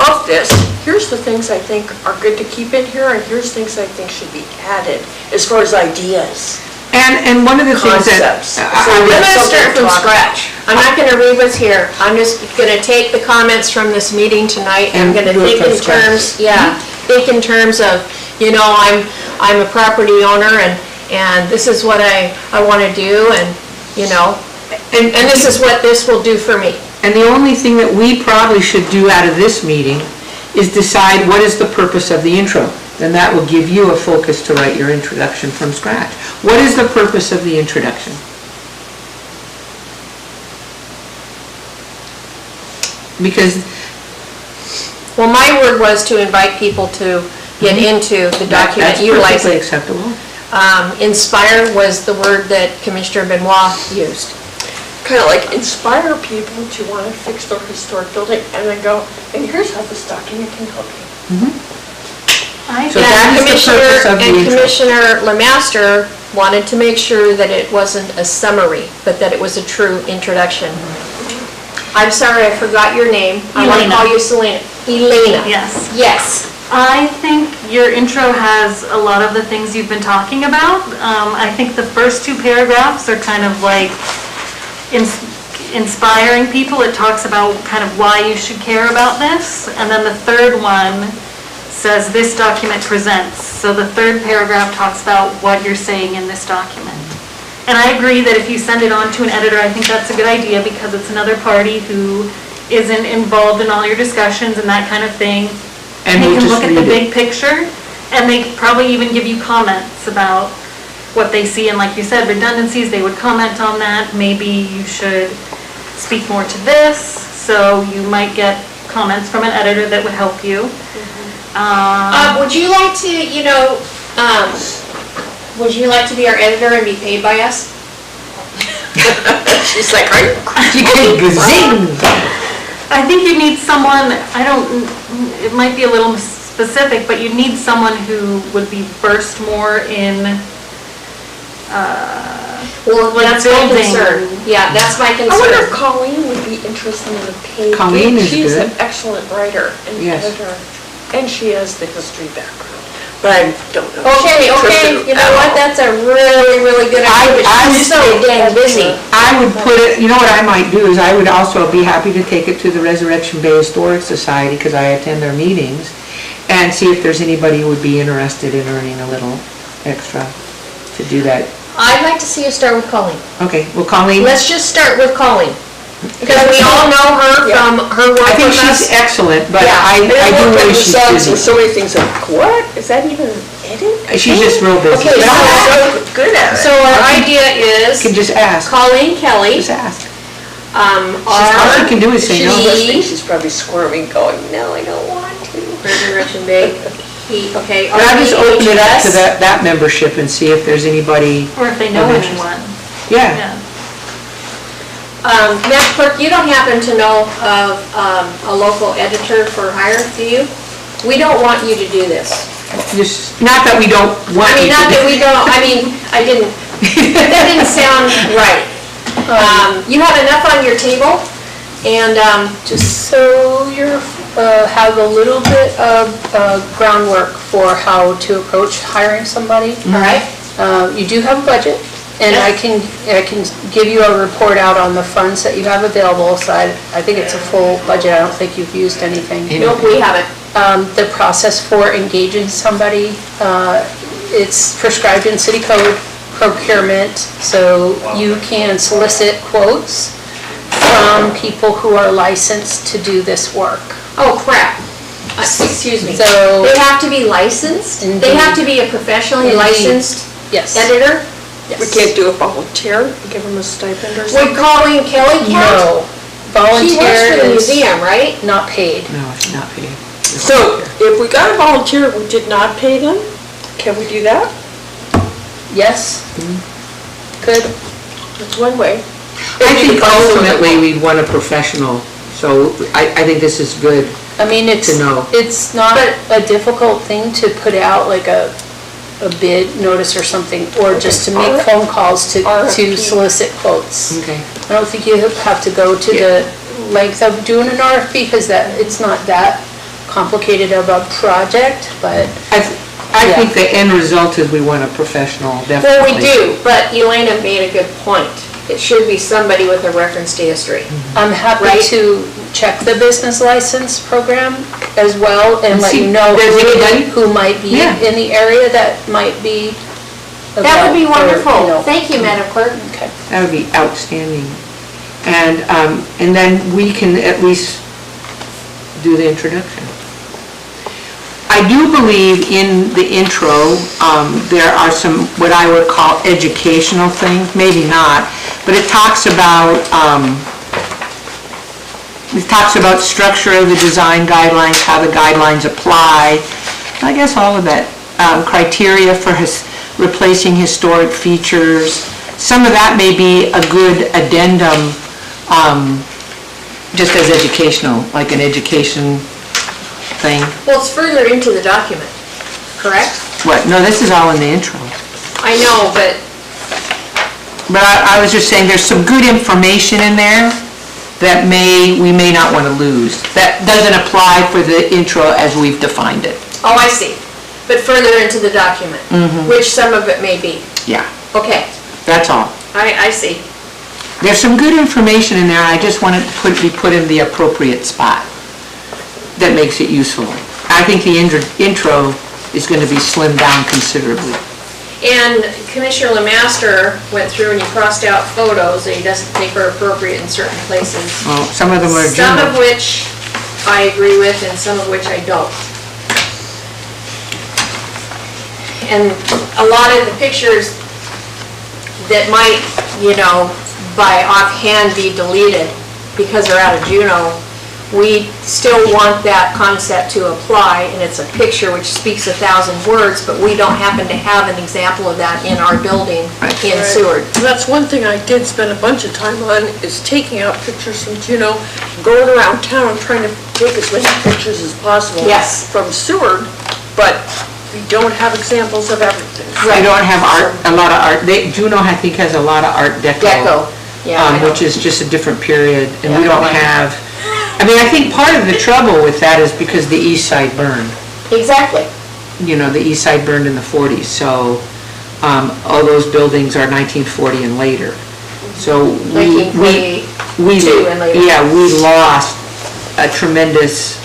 Speaker 5: of this, here's the things I think are good to keep in here, and here's things I think should be added, as far as ideas.
Speaker 3: And one of the things that...
Speaker 5: Concepts.
Speaker 2: I'm gonna start from scratch. I'm not gonna read what's here. I'm just gonna take the comments from this meeting tonight, and I'm gonna
Speaker 3: And do it
Speaker 2: think
Speaker 3: from
Speaker 2: in terms, think in terms of, you know, I'm a property owner, and this is what I wanna do, and, you know, and this is what this will do for me.
Speaker 3: And the only thing that we probably should do out of this meeting is decide what is the purpose of the intro. Then that will give you a focus to write your introduction from scratch. What is the purpose of the introduction? Because,
Speaker 2: Well, my word was to invite people to get into the document,
Speaker 3: That's
Speaker 2: utilize
Speaker 3: perfectly
Speaker 2: it.
Speaker 3: acceptable.
Speaker 2: Inspire was the word that Commissioner Benoit used.
Speaker 5: Kind of like inspire people to want to fix their historic building and then go, and here's how this document can help you.
Speaker 3: So that is the purpose of the
Speaker 2: And
Speaker 3: intro.
Speaker 2: Commissioner Lemaster wanted to make sure that it wasn't a summary, but that it was a true introduction. I'm sorry, I forgot your name. I want to
Speaker 6: Elena.
Speaker 2: call you Selena. Elena.
Speaker 6: Yes.
Speaker 2: Yes.
Speaker 6: I think your intro has a lot of the things you've been talking about. I think the first two paragraphs are kind of like inspiring people. It talks about kind of why you should care about this. And then the third one says this document presents. So the third paragraph talks about what you're saying in this document. And I agree that if you send it on to an editor, I think that's a good idea because it's another party who isn't involved in all your discussions and that kind of thing.
Speaker 3: And
Speaker 6: They
Speaker 3: we'll
Speaker 6: can
Speaker 3: just
Speaker 6: look at the
Speaker 3: read it.
Speaker 6: big picture, and they could probably even give you comments about what they see, and like you said, redundancies, they would comment on that. Maybe you should speak more to this, so you might get comments from an editor that would help you.
Speaker 2: Would you like to, would you like to be our editor and be paid by us?
Speaker 5: She's like, are you
Speaker 3: You can zing!
Speaker 6: I think you need someone, it might be a little specific, but you need someone who would be versed more in,
Speaker 2: Well,
Speaker 6: like
Speaker 2: that's my
Speaker 6: building.
Speaker 2: concern. Yeah, that's my
Speaker 5: I wonder if
Speaker 2: concern.
Speaker 5: Colleen would be interested in a paid
Speaker 3: Colleen
Speaker 5: gig.
Speaker 3: is
Speaker 5: She's an
Speaker 3: good.
Speaker 5: excellent writer and
Speaker 3: Yes.
Speaker 5: editor, and she has the history background. But I don't know.
Speaker 2: Okay, you know what, that's a really, really good idea,
Speaker 3: I
Speaker 2: but she's so dang busy.
Speaker 3: I would put it, you know what I might do is I would also be happy to take it to the Resurrection Bay Historic Society because I attend their meetings and see if there's anybody who would be interested in earning a little extra to do that.
Speaker 2: I'd like to see us start with Colleen.
Speaker 3: Okay, well, Colleen,
Speaker 2: Let's just start with Colleen. Because we all know her from her work
Speaker 3: I think
Speaker 2: with
Speaker 3: she's
Speaker 2: us.
Speaker 3: excellent, but
Speaker 2: Yeah.
Speaker 3: I
Speaker 5: And I
Speaker 3: do
Speaker 5: looked at
Speaker 3: worry
Speaker 5: the
Speaker 3: she's
Speaker 5: subs,
Speaker 3: busy.
Speaker 5: there's so many things like, what? Is that even edit?
Speaker 3: She's just real busy.
Speaker 2: Okay,
Speaker 3: But I
Speaker 5: So good at it.
Speaker 2: So our idea is
Speaker 3: can just ask,
Speaker 2: Colleen Kelly,
Speaker 3: just ask. All
Speaker 2: our
Speaker 3: she can do is say no.
Speaker 5: Listening, she's probably squirming, going, no, I don't want to.
Speaker 2: Resurrection Bay, okay.
Speaker 3: But I just open it up to
Speaker 2: RBHS.
Speaker 3: that membership and see if there's anybody,
Speaker 6: or if they know
Speaker 3: Of interest.
Speaker 6: anyone.
Speaker 3: yeah.
Speaker 6: Yeah.
Speaker 2: Madam Clerk, you don't happen to know of a local editor for hire, do you? We don't want you to do this.
Speaker 3: Just, not that we don't want
Speaker 2: I mean,
Speaker 3: you to
Speaker 2: not
Speaker 3: do
Speaker 2: that we don't, I mean, I didn't, that didn't sound right. You have enough on your table, and,
Speaker 1: Just so you have a little bit of groundwork for how to approach hiring somebody.
Speaker 2: all right?
Speaker 1: You do have a budget, and I can give you a report out on the funds that you have available, so I think it's a full budget, I don't think you've used anything.
Speaker 2: Nope, we haven't.
Speaker 1: The process for engaging somebody, it's prescribed in city code procurement, so you can solicit quotes from people who are licensed to do this work.
Speaker 2: Oh, crap. Excuse me.
Speaker 1: So-
Speaker 2: They have to be licensed? They
Speaker 1: Indeed.
Speaker 2: have to be a professionally
Speaker 1: Indeed.
Speaker 2: licensed
Speaker 1: Yes.
Speaker 2: editor?
Speaker 5: We can't do a volunteer, give them a stipend or
Speaker 2: Would
Speaker 5: something?
Speaker 2: Colleen Kelly count?
Speaker 1: No.
Speaker 2: She works
Speaker 1: Volunteer
Speaker 2: for the
Speaker 1: is
Speaker 2: museum, right?
Speaker 1: not paid.
Speaker 3: No, she's not paid.
Speaker 5: So if we got a volunteer, we did not pay them, can we do that?
Speaker 1: Yes? Good.
Speaker 5: That's one way.
Speaker 3: I think ultimately we'd want a professional, so I think this is good.
Speaker 1: I mean, it's
Speaker 3: To know.
Speaker 1: it's not a difficult thing to put out like a bid notice or something, or just to make phone calls to
Speaker 5: RFP.
Speaker 1: solicit quotes.
Speaker 3: Okay.
Speaker 1: I don't think you have to go to the length of doing an RFP, because it's not that complicated of a project, but
Speaker 3: I think the end result is we want a professional,
Speaker 2: Well,
Speaker 3: definitely.
Speaker 2: we do, but Elena made a good point. It should be somebody with a reference to history.
Speaker 1: I'm happy
Speaker 2: Right.
Speaker 1: to check the business license program as well and let
Speaker 3: See,
Speaker 1: you know
Speaker 3: there's anybody?
Speaker 1: who might be
Speaker 3: Yeah.
Speaker 1: in the area that might be.
Speaker 2: That would be
Speaker 1: about, or, you
Speaker 2: wonderful.
Speaker 1: know.
Speaker 2: Thank you, Madam Clerk.
Speaker 1: Okay.
Speaker 3: That would be outstanding. And then we can at least do the introduction. I do believe in the intro, there are some, what I would call educational things, maybe not, but it talks about structure of the design guidelines, how the guidelines apply, I guess all of that, criteria for replacing historic features. Some of that may be a good addendum, just as educational, like an education thing.
Speaker 2: Well, it's further into the document, correct?
Speaker 3: What, no, this is all in the intro.
Speaker 2: I know, but
Speaker 3: But I was just saying, there's some good information in there that we may not want to lose. That doesn't apply for the intro as we've defined it.
Speaker 2: oh, I see. But further into the document, which some of it may be.
Speaker 3: Yeah,
Speaker 2: Okay,
Speaker 3: that's all.
Speaker 2: I see.
Speaker 3: There's some good information in there, I just want it to be put in the appropriate spot that makes it useful. I think the intro is going to be slimmed down considerably.
Speaker 2: And Commissioner Lemaster went through and he crossed out photos that he doesn't think are appropriate in certain places.
Speaker 3: Well, some of them are
Speaker 2: Some of
Speaker 3: general.
Speaker 2: which I agree with and some of which I don't. And a lot of the pictures that might, by offhand be deleted because they're out of Juneau, we still want that concept to apply, and it's a picture which speaks 1,000 words, but we don't happen to have an example of that in our building in
Speaker 5: Right.
Speaker 2: Seward.
Speaker 5: And that's one thing I did spend a bunch of time on, is taking out pictures from Juneau, going around town trying to take as many pictures as possible.
Speaker 2: Yes.
Speaker 5: From Seward, but we don't have examples of everything.
Speaker 3: They don't have art, a lot of art, Juneau, I think, has a lot of art
Speaker 2: Deco, yeah. I know.
Speaker 3: which is just a different period, and we
Speaker 2: Yeah.
Speaker 3: don't have, I think part of the trouble with that is because the east side burned.
Speaker 2: Exactly.
Speaker 3: The east side burned in the 40s, so all those buildings are 1940 and later. So we
Speaker 2: 1942 and later.
Speaker 3: Yeah, we lost a tremendous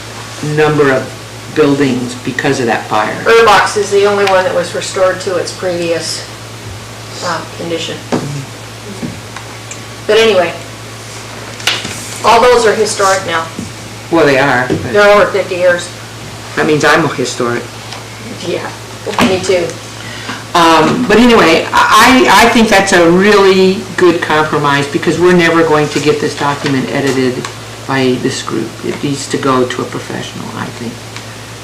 Speaker 3: number of buildings because of that fire.
Speaker 2: Urbox is the only one that was restored to its previous condition. But anyway, all those are historic now.
Speaker 3: Well, they are, but
Speaker 2: They're over 50 years.
Speaker 3: that means I'm a historic.
Speaker 2: Yeah, me too.
Speaker 3: But anyway, I think that's a really good compromise, because we're never going to get this document edited by this group. It needs to go to a professional, I think,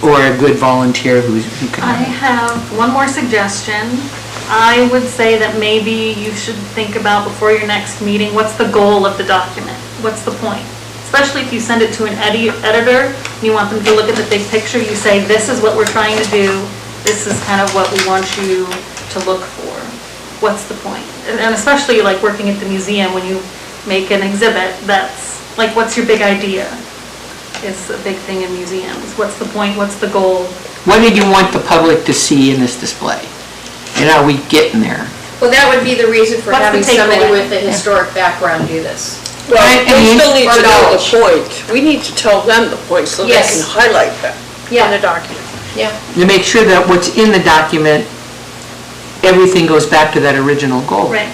Speaker 3: or a good volunteer who can.
Speaker 6: I have one more suggestion. I would say that maybe you should think about, before your next meeting, what's the goal of the document? What's the point? Especially if you send it to an editor, and you want them to look at the big picture, you say, this is what we're trying to do, this is kind of what we want you to look for. What's the point? And especially like working at the museum, when you make an exhibit, that's like, what's your big idea? It's a big thing in museums. What's the point? What's the goal?
Speaker 3: What did you want the public to see in this display? And are we getting there?
Speaker 2: Well, that would be the reason for
Speaker 6: What's the
Speaker 2: having somebody
Speaker 6: takeaway?
Speaker 2: with a historic background do this.
Speaker 5: Well,
Speaker 3: I
Speaker 5: we
Speaker 3: mean,
Speaker 5: still need
Speaker 2: or
Speaker 5: to know the
Speaker 2: knowledge.
Speaker 5: point. We need to tell them the point so they
Speaker 2: Yes.
Speaker 5: can highlight that in the document.
Speaker 2: Yeah.
Speaker 3: To make sure that what's in the document, everything goes back to that original goal.
Speaker 6: Right.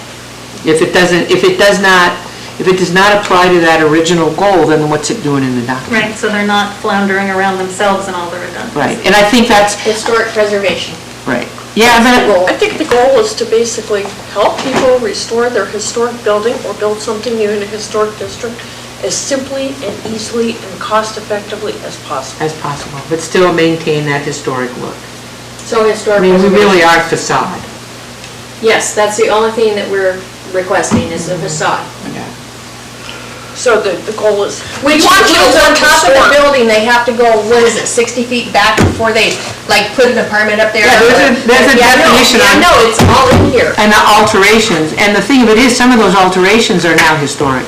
Speaker 3: If it does not apply to that original goal, then what's it doing in the document?
Speaker 6: Right, so they're not floundering around themselves and all the redundancies.
Speaker 3: Right, and I think that's,
Speaker 2: Historic preservation.
Speaker 3: right. Yeah, but,
Speaker 5: I think the goal is to basically help people restore their historic building or build something new in a historic district as simply and easily and cost-effectively as possible.
Speaker 3: as possible, but still maintain that historic look.
Speaker 2: So historic
Speaker 3: I mean, we
Speaker 2: preservation.
Speaker 3: really are facade.
Speaker 2: Yes, that's the only thing that we're requesting is a facade.
Speaker 3: Yeah.
Speaker 5: So the goal is.
Speaker 2: Which
Speaker 5: we want you to
Speaker 2: includes on
Speaker 5: look
Speaker 2: top of the
Speaker 5: historic.
Speaker 2: building, they have to go, what is it, 60 feet back before they, like, put an apartment up there?
Speaker 3: Yeah, there's a
Speaker 2: Yeah, I know.
Speaker 3: definition
Speaker 2: Yeah,
Speaker 3: on-
Speaker 2: I know, it's all in here.
Speaker 3: And the alterations, and the thing of it is, some of those alterations are now historic.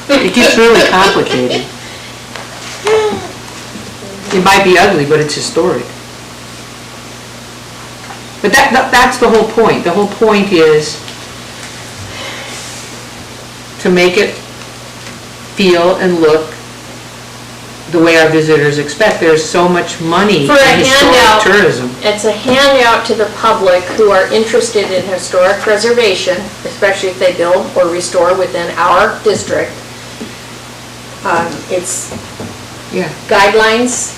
Speaker 3: It gets really complicated. It might be ugly, but it's historic. But that's the whole point. The whole point is to make it feel and look the way our visitors expect. There's so much money
Speaker 2: For a
Speaker 3: in historic
Speaker 2: handout.
Speaker 3: tourism.
Speaker 2: It's a handout to the public who are interested in historic preservation, especially if they build or restore within our district. It's
Speaker 3: Yeah.
Speaker 2: guidelines,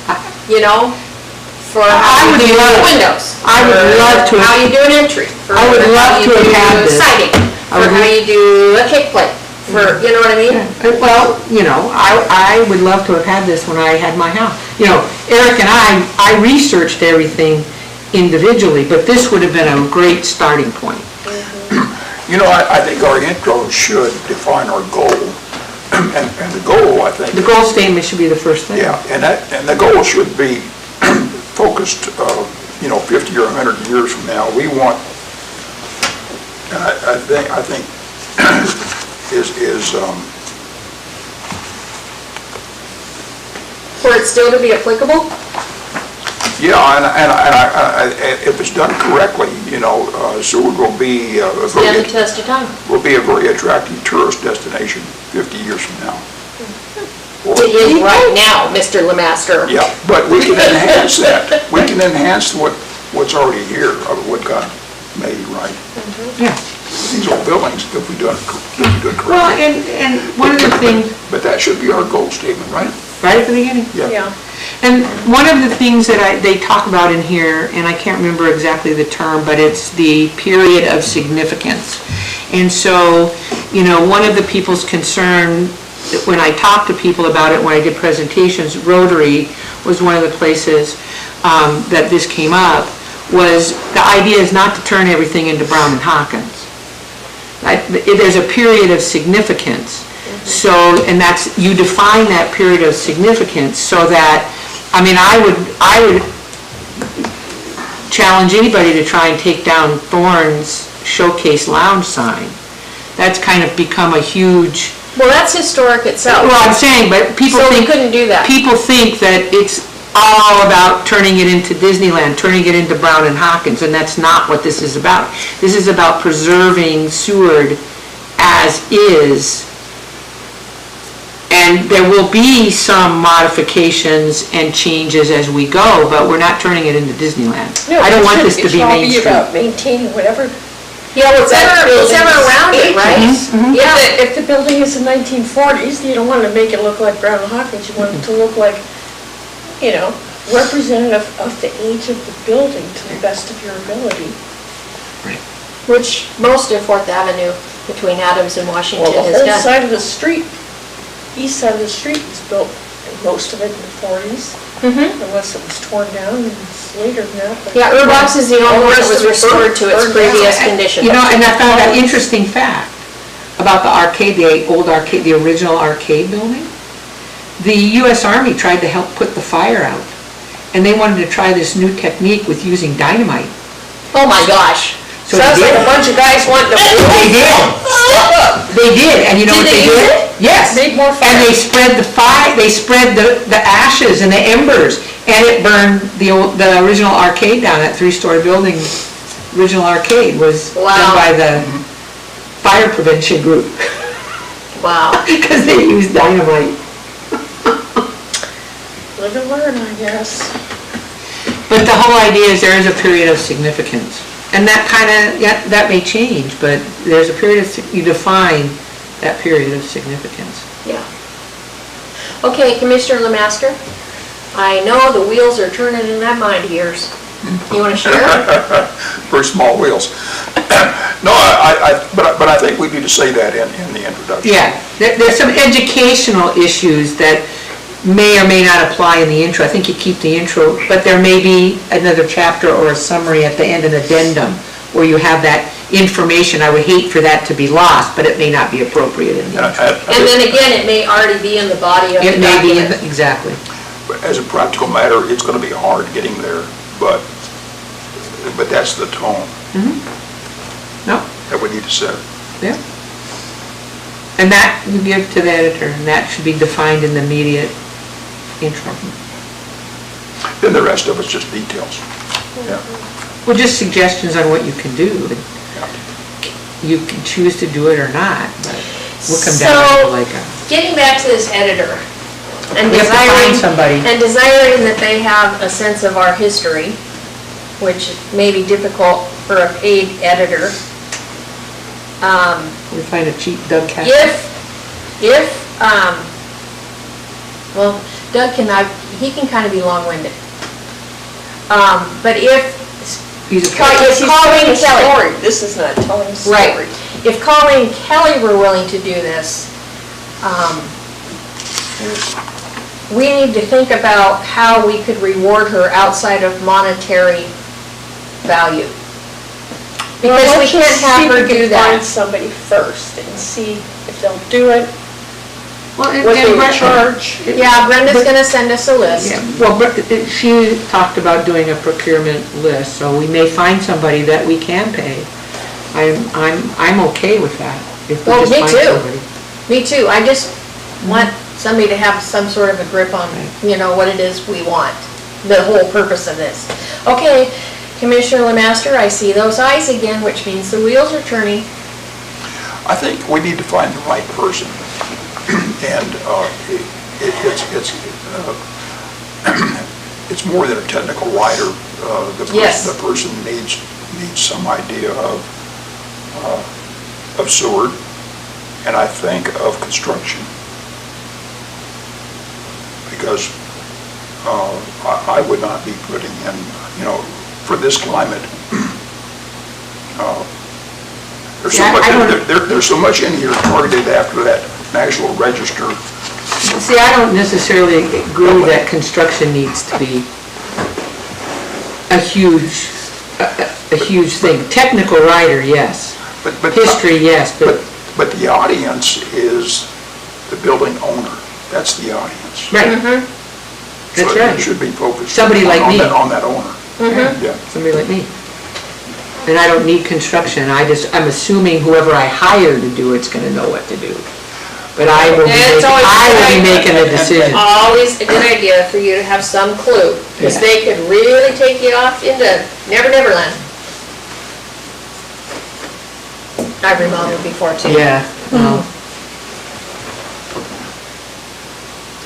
Speaker 2: for
Speaker 3: I
Speaker 2: how you
Speaker 3: would
Speaker 2: do
Speaker 3: love-
Speaker 2: windows.
Speaker 3: I would
Speaker 2: for
Speaker 3: love to
Speaker 2: How
Speaker 3: have-
Speaker 2: you do an entry. For
Speaker 3: I would
Speaker 2: how
Speaker 3: love
Speaker 2: you
Speaker 3: to have
Speaker 2: do
Speaker 3: had this.
Speaker 2: Siding,
Speaker 3: I
Speaker 2: for
Speaker 3: would
Speaker 2: how
Speaker 3: love-
Speaker 2: you do a cake plate, for, you know what I mean?
Speaker 3: Well, I would love to have had this when I had my house. Eric and I researched everything individually, but this would have been a great starting point.
Speaker 4: I think our intro should define our goal. And the goal, I think.
Speaker 3: The goal statement should be the first thing.
Speaker 4: Yeah, and the goal should be focused, 50 or 100 years from now. We want, and I think is
Speaker 2: For it still to be applicable?
Speaker 4: yeah, and if it's done correctly, Seward will be
Speaker 2: Stand the test of time.
Speaker 4: will be a very attractive tourist destination 50 years from now.
Speaker 2: It is right now, Mr. Lemaster.
Speaker 4: Yeah, but we can enhance that. We can enhance what's already here, what God made, right?
Speaker 3: Yeah.
Speaker 4: These old buildings, if we do it correctly.
Speaker 3: Well, and one of the things,
Speaker 4: But that should be our goal statement, right?
Speaker 3: right at the beginning.
Speaker 2: Yeah.
Speaker 3: And one of the things that they talk about in here, and I can't remember exactly the term, but it's the period of significance. And so, one of the people's concern, when I talked to people about it, when I did presentations, Rotary was one of the places that this came up, was the idea is not to turn everything into Brown and Hawkins. There's a period of significance. So, and you define that period of significance so that, I would challenge anybody to try and take down Thorne's Showcase Lounge sign. That's kind of become a huge...
Speaker 2: Well, that's historic itself.
Speaker 3: Well, I'm saying, but people
Speaker 2: So we
Speaker 3: think...
Speaker 2: couldn't do that.
Speaker 3: People think that it's all about turning it into Disneyland, turning it into Brown and Hawkins, and that's not what this is about. This is about preserving Seward as is. And there will be some modifications and changes as we go, but we're not turning it into Disneyland. I don't want this to be Main Street.
Speaker 5: It should be about maintaining whatever.
Speaker 2: Yeah, whatever around it, right? Yeah.
Speaker 5: If the building is the 1940s, you don't want to make it look like Brown and Hawkins, you want it to look like, representative of the age of the building to the best of your ability.
Speaker 2: Which most of 4th Avenue between Adams and Washington
Speaker 5: Well, the
Speaker 2: has
Speaker 5: whole
Speaker 2: done.
Speaker 5: side of the street, east side of the street was built, most of it in the 40s, unless it was torn down, and it's later than that. but-
Speaker 2: Yeah, Urbox is the only one that was restored to its
Speaker 5: Burned down.
Speaker 2: previous condition.
Speaker 3: And I found an interesting fact about the arcade, the old arcade, the original arcade building. The U.S. Army tried to help put the fire out, and they wanted to try this new technique with using dynamite.
Speaker 2: Oh my gosh.
Speaker 3: So
Speaker 2: Sounds
Speaker 3: they
Speaker 2: like
Speaker 3: did.
Speaker 2: a bunch of guys wanting to.
Speaker 3: They did. They did, and you know
Speaker 2: Did
Speaker 3: what
Speaker 2: they
Speaker 3: they
Speaker 2: use
Speaker 3: did?
Speaker 2: it?
Speaker 3: Yes.
Speaker 5: Made more fire.
Speaker 3: And they spread the fire, they spread the ashes and the embers, and it burned the original arcade down, that 3-story building. Original arcade was done
Speaker 2: Wow.
Speaker 3: by the fire prevention group,
Speaker 2: Wow.
Speaker 3: because they used dynamite.
Speaker 5: Live and learn, I guess.
Speaker 3: But the whole idea is there is a period of significance. And that that may change, but there's a period you define that period of significance.
Speaker 2: Yeah. Okay, Commissioner Lemaster, I know the wheels are turning in my mind of yours. You want to share?
Speaker 4: Very small wheels. No, but I think we need to say that in the introduction.
Speaker 3: Yeah, there's some educational issues that may or may not apply in the intro. I think you keep the intro, but there may be another chapter or a summary at the end, an addendum, where you have that information. I would hate for that to be lost, but it may not be appropriate in the intro.
Speaker 2: And then again, it may already be in the body of the
Speaker 3: It may be,
Speaker 2: document.
Speaker 3: exactly.
Speaker 4: As a practical matter, it's going to be hard getting there, but that's the tone
Speaker 3: No,
Speaker 4: that we need to set.
Speaker 3: yeah. And that you give to the editor, and that should be defined in the immediate intro.
Speaker 4: Then the rest of it's just details. Yeah.
Speaker 3: Well, just suggestions on what you can do. You can choose to do it or not, but we'll come down to
Speaker 2: So,
Speaker 3: like
Speaker 2: getting back to this editor, and
Speaker 3: we have to find
Speaker 2: desiring,
Speaker 3: somebody.
Speaker 2: and desiring that they have a sense of our history, which may be difficult for a paid editor.
Speaker 3: We find a cheap Doug Cat.
Speaker 2: Well, Doug he can kind of be long-winded. But if
Speaker 3: He's a
Speaker 2: He's calling
Speaker 5: telling a
Speaker 2: Kelly.
Speaker 5: story. This is not telling a story.
Speaker 2: Right. if Colleen Kelly were willing to do this, we need to think about how we could reward her outside of monetary value. Because we can't have her do
Speaker 5: Find
Speaker 2: that.
Speaker 5: somebody first and see if they'll do it,
Speaker 3: Well,
Speaker 5: what they would charge.
Speaker 2: Yeah, Brenda's gonna send us a list.
Speaker 3: Yeah, well, she talked about doing a procurement list, so we may find somebody that we can pay. I'm okay with that, if we
Speaker 2: Well,
Speaker 3: just
Speaker 2: me
Speaker 3: find
Speaker 2: too.
Speaker 3: somebody.
Speaker 2: Me too, I just want somebody to have some sort of a grip on, what it is we want, the whole purpose of this. Okay, Commissioner Lemaster, I see those eyes again, which means the wheels are turning.
Speaker 4: I think we need to find the right person. And it's more than a technical writer.
Speaker 2: Yes.
Speaker 4: The person needs some idea of Seward, and I think of construction. Because I would not be putting in, for this climate, there's so
Speaker 3: Yeah,
Speaker 4: much,
Speaker 3: I don't-
Speaker 4: there's so much in here targeted after that National Register.
Speaker 3: See, I don't necessarily agree that construction needs to be a huge thing. Technical writer, yes.
Speaker 4: But
Speaker 3: History, yes, but,
Speaker 4: But the audience is the building owner. That's the audience.
Speaker 3: right.
Speaker 4: So
Speaker 3: That's
Speaker 4: it
Speaker 3: right.
Speaker 4: should be focused.
Speaker 3: Somebody like me.
Speaker 4: On that owner. Yeah.
Speaker 3: Somebody like me. And I don't need construction, I'm assuming whoever I hire to do it's gonna know what to do. But I will
Speaker 2: It's always
Speaker 3: be
Speaker 2: good.
Speaker 3: making a decision.
Speaker 2: Always a good idea for you to have some clue, because
Speaker 3: Yeah.
Speaker 2: they could really take you off into Never Never Land. I've remodeled before too.
Speaker 3: Yeah, well,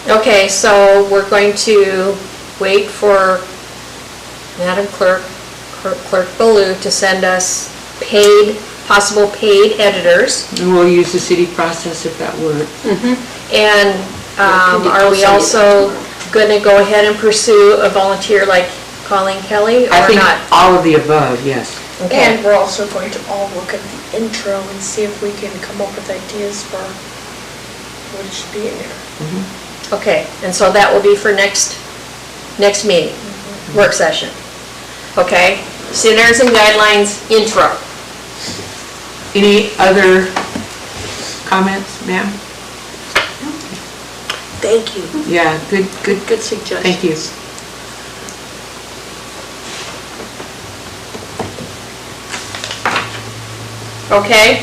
Speaker 2: Okay, so we're going to wait for Madam Clerk Baloo to send us possible paid editors.
Speaker 3: and we'll use the city process if that works.
Speaker 2: And are we also going to go ahead and pursue a volunteer like Colleen Kelly
Speaker 3: I
Speaker 2: or
Speaker 3: think
Speaker 2: not?
Speaker 3: all of the above, yes.
Speaker 2: Okay.
Speaker 5: And we're also going to all look at the intro and see if we can come up with ideas for what should be in there.
Speaker 2: Okay, and so that will be for next meeting, work session. Okay, standards and guidelines intro.
Speaker 3: Any other comments, ma'am?
Speaker 5: Thank you.
Speaker 3: Yeah, good,
Speaker 5: Good suggestions.
Speaker 3: thank you.
Speaker 2: Okay?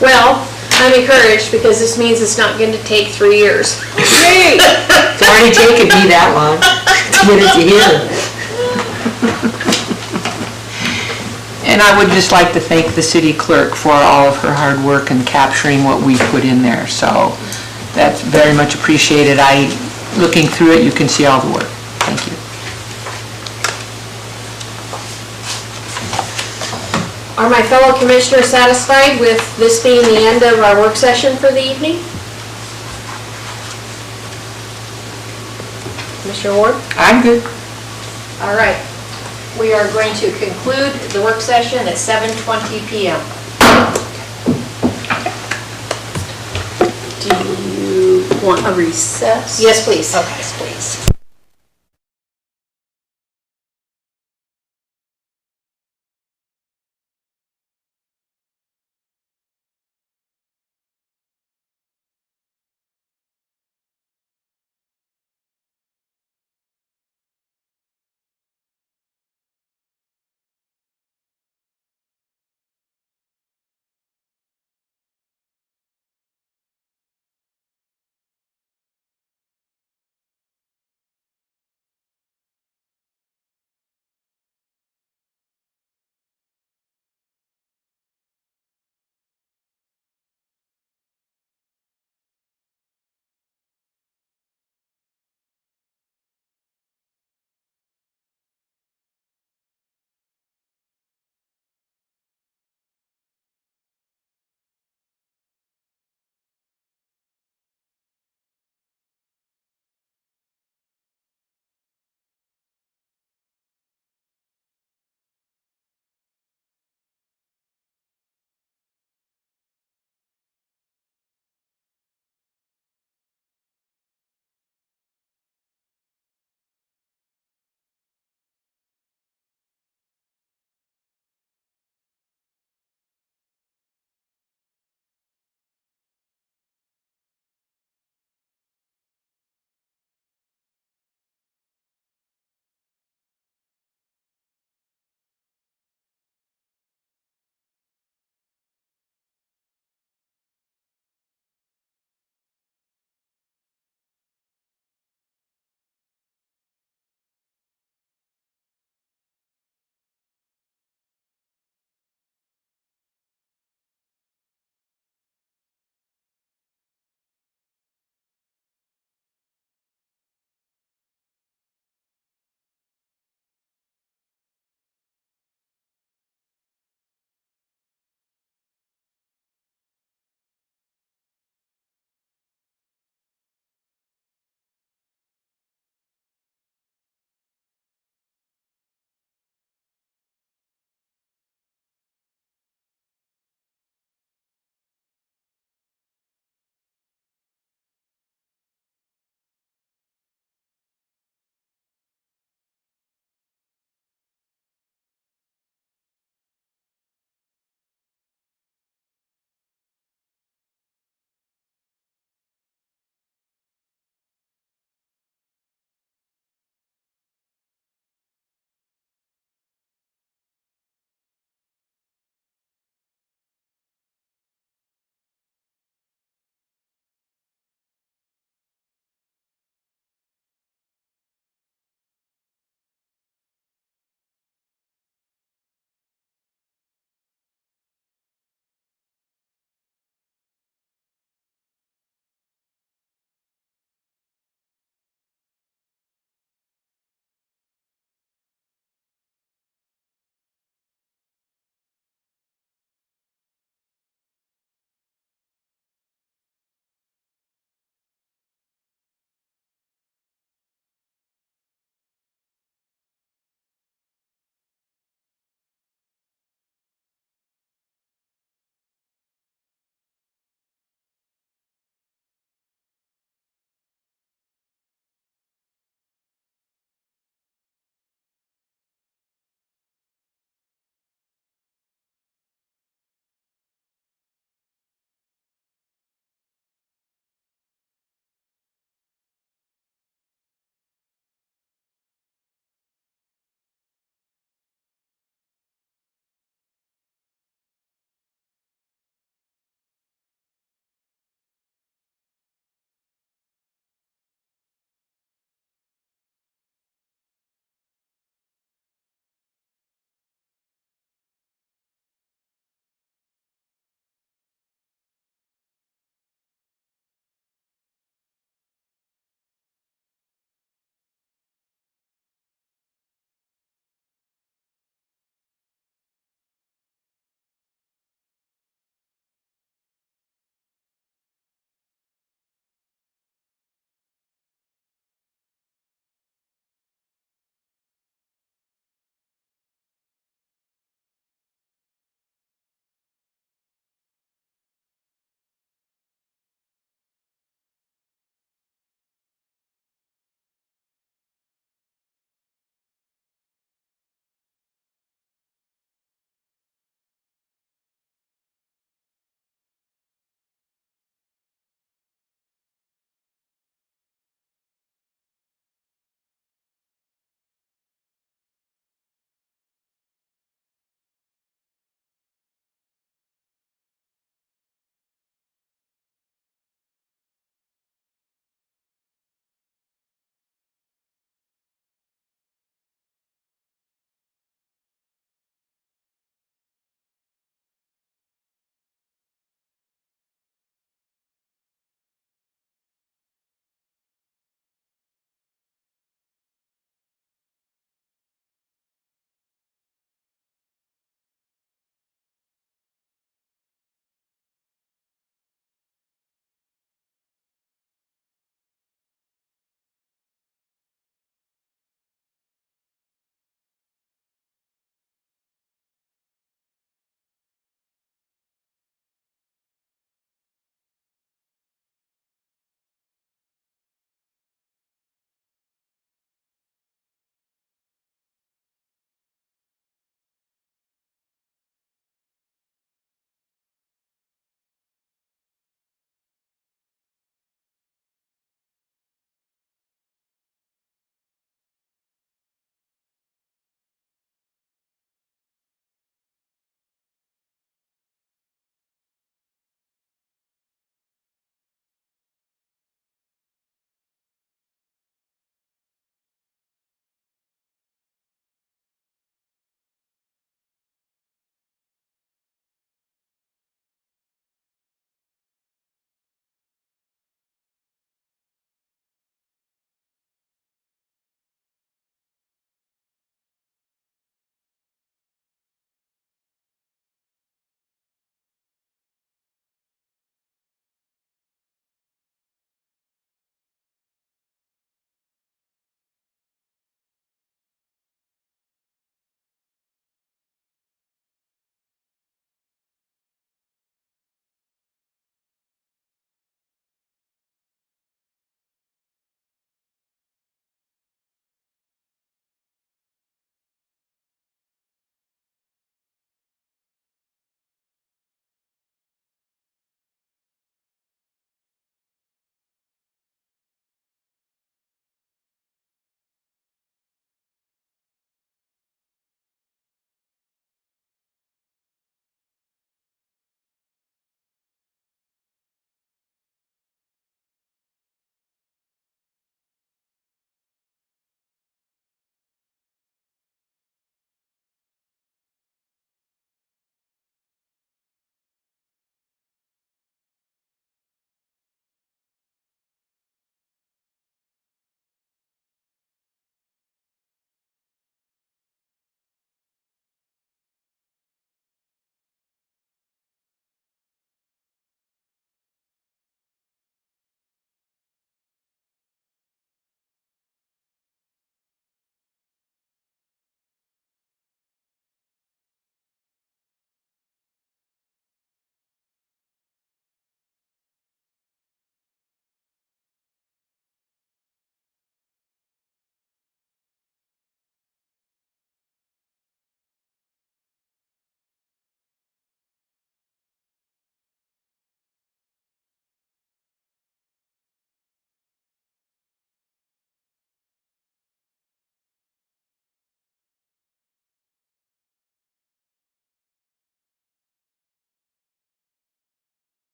Speaker 2: Well, I'm encouraged because this means it's not going to take 3 years.
Speaker 3: It's already taken me that long to get it to here. And I would just like to thank the city clerk for all of her hard work in capturing what we put in there, so that's very much appreciated. Looking through it, you can see all the work. Thank you.
Speaker 2: Are my fellow commissioners satisfied with this being the end of our work session for the evening? Commissioner Ward?
Speaker 3: I'm good.
Speaker 2: All right. We are going to conclude the work session at 7:20 PM.
Speaker 1: Do you want a recess?
Speaker 2: Yes, please.
Speaker 1: Okay, please.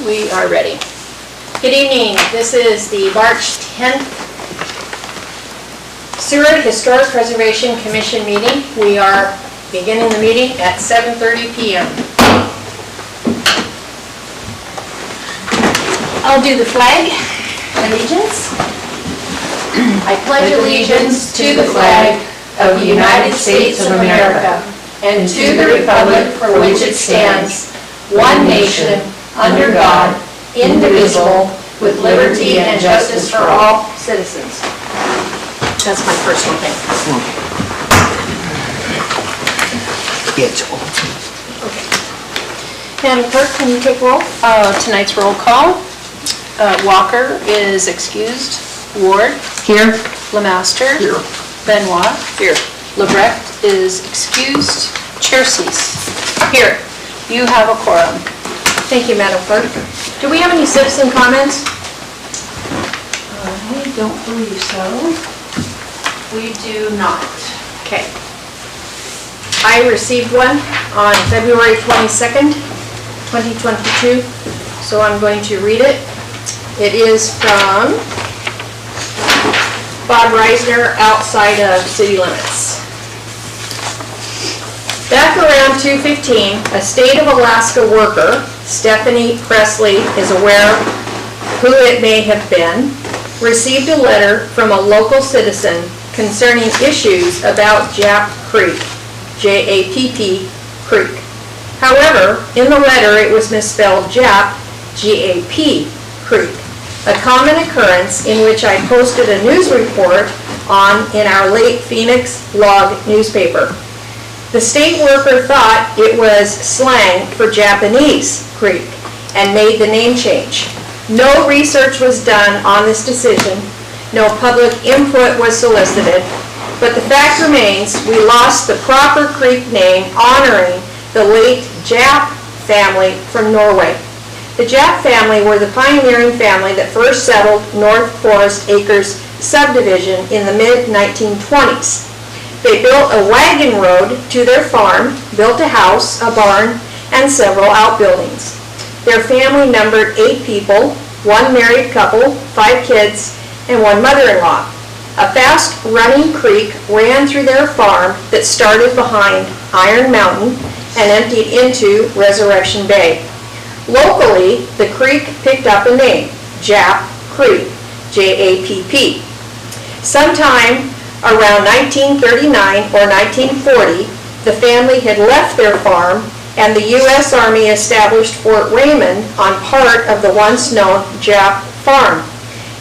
Speaker 1: We are ready.
Speaker 2: Good evening. This is the March 10th Seward Historic Preservation Commission meeting. We are beginning the meeting at 7:30 p.m. I'll do the flag allegiance. I pledge allegiance to the flag of the United States of America and to the republic for which it stands, one nation, under God, indivisible, with liberty and justice for all citizens. That's my personal thing.
Speaker 3: It's all.
Speaker 2: Madam Clerk, can you take roll?
Speaker 1: Tonight's roll call, Walker is excused. Ward.
Speaker 3: Here?
Speaker 1: Lemaster.
Speaker 4: Here.
Speaker 1: Benoit.
Speaker 5: Here.
Speaker 1: Lebrecht is excused. Chair Cease. Here. You have a quorum.
Speaker 2: Thank you, Madam Clerk. Do we have any citizen comments?
Speaker 1: I don't believe so.
Speaker 2: We do not. Okay. I received one on February 22nd, 2022, so I'm going to read it. It is from Bob Reisner, outside of city limits. Back around 2:15, a state of Alaska worker, Stephanie Presley is aware who it may have been, received a letter from a local citizen concerning issues about Japp Creek, J-A-P-P Creek. However, in the letter it was misspelled Japp, G-A-P Creek, a common occurrence in which I posted a news report on in our late Phoenix Log newspaper. The state worker thought it was slang for Japanese Creek and made the name change. No research was done on this decision, no public input was solicited, but the fact remains we lost the proper creek name honoring the late Japp family from Norway. The Japp family were the pioneering family that first settled North Forest Acres subdivision in the mid-1920s. They built a wagon road to their farm, built a house, a barn, and several outbuildings. Their family numbered 8 people, 1 married couple, 5 kids, and 1 mother-in-law. A fast-running creek ran through their farm that started behind Iron Mountain and emptied into Resurrection Bay. Locally, the creek picked up a name, Japp Creek, J-A-P-P. Sometime around 1939 or 1940, the family had left their farm and the U.S. Army established Fort Raymond on part of the once known Japp farm.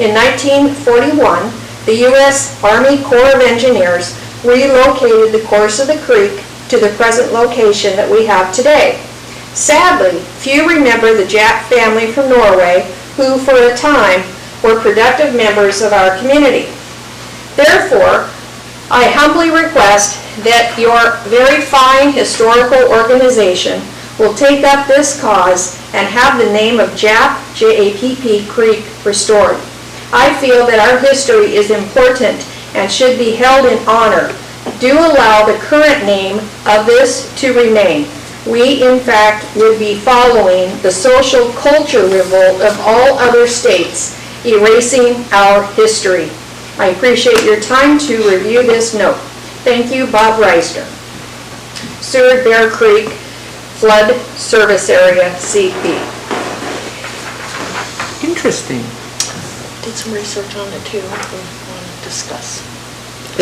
Speaker 2: In 1941, the U.S. Army Corps of Engineers relocated the course of the creek to the present location that we have today. Sadly, few remember the Japp family from Norway, who for a time were productive members of our community. Therefore, I humbly request that your very fine historical organization will take up this cause and have the name of Japp, J-A-P-P Creek restored. I feel that our history is important and should be held in honor. Do allow the current name of this to remain. We, in fact, would be following the social culture revolt of all other states, erasing our history. I appreciate your time to review this note. Thank you, Bob Reisner. Seward Bear Creek Flood Service Area, CP.
Speaker 3: Interesting.
Speaker 5: Did some research on it too, we want to discuss.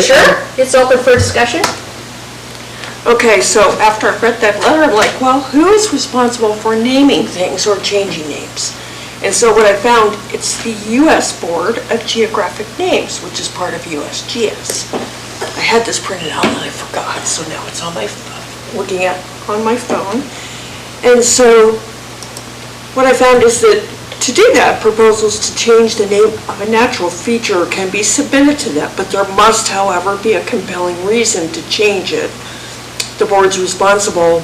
Speaker 2: Sure, it's open for discussion.
Speaker 5: Okay, so after I read that letter, I'm like, well, who is responsible for naming things or changing names? And so what I found, it's the U.S. Board of Geographic Names, which is part of USGS. I had this printed out and I forgot, so now it's on my, looking at on my phone. And so what I found is that to do that, proposals to change the name of a natural feature can be submitted to them, but there must, however, be a compelling reason to change it. The board's responsible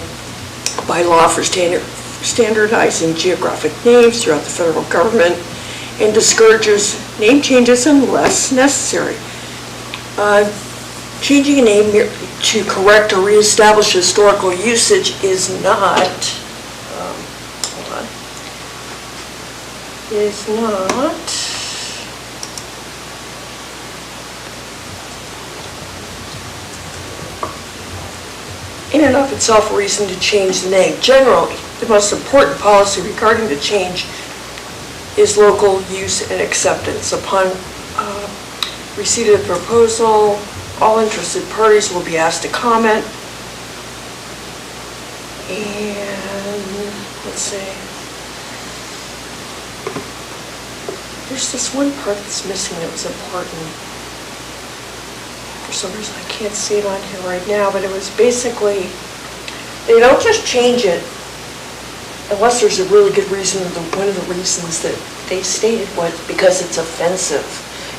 Speaker 5: by law for standardizing geographic names throughout the federal government and discourages name changes unless necessary. Changing a name to correct or reestablish historical usage is not, hold on, is not. In and of itself a reason to change the name. Generally, the most important policy regarding the change is local use and acceptance. Upon receipt of the proposal, all interested parties will be asked to comment. And, let's see. There's this one part that's missing that was important. For some reason, I can't see it on here right now, but it was basically, they don't just change it unless there's a really good reason. One of the reasons that they stated was because it's offensive,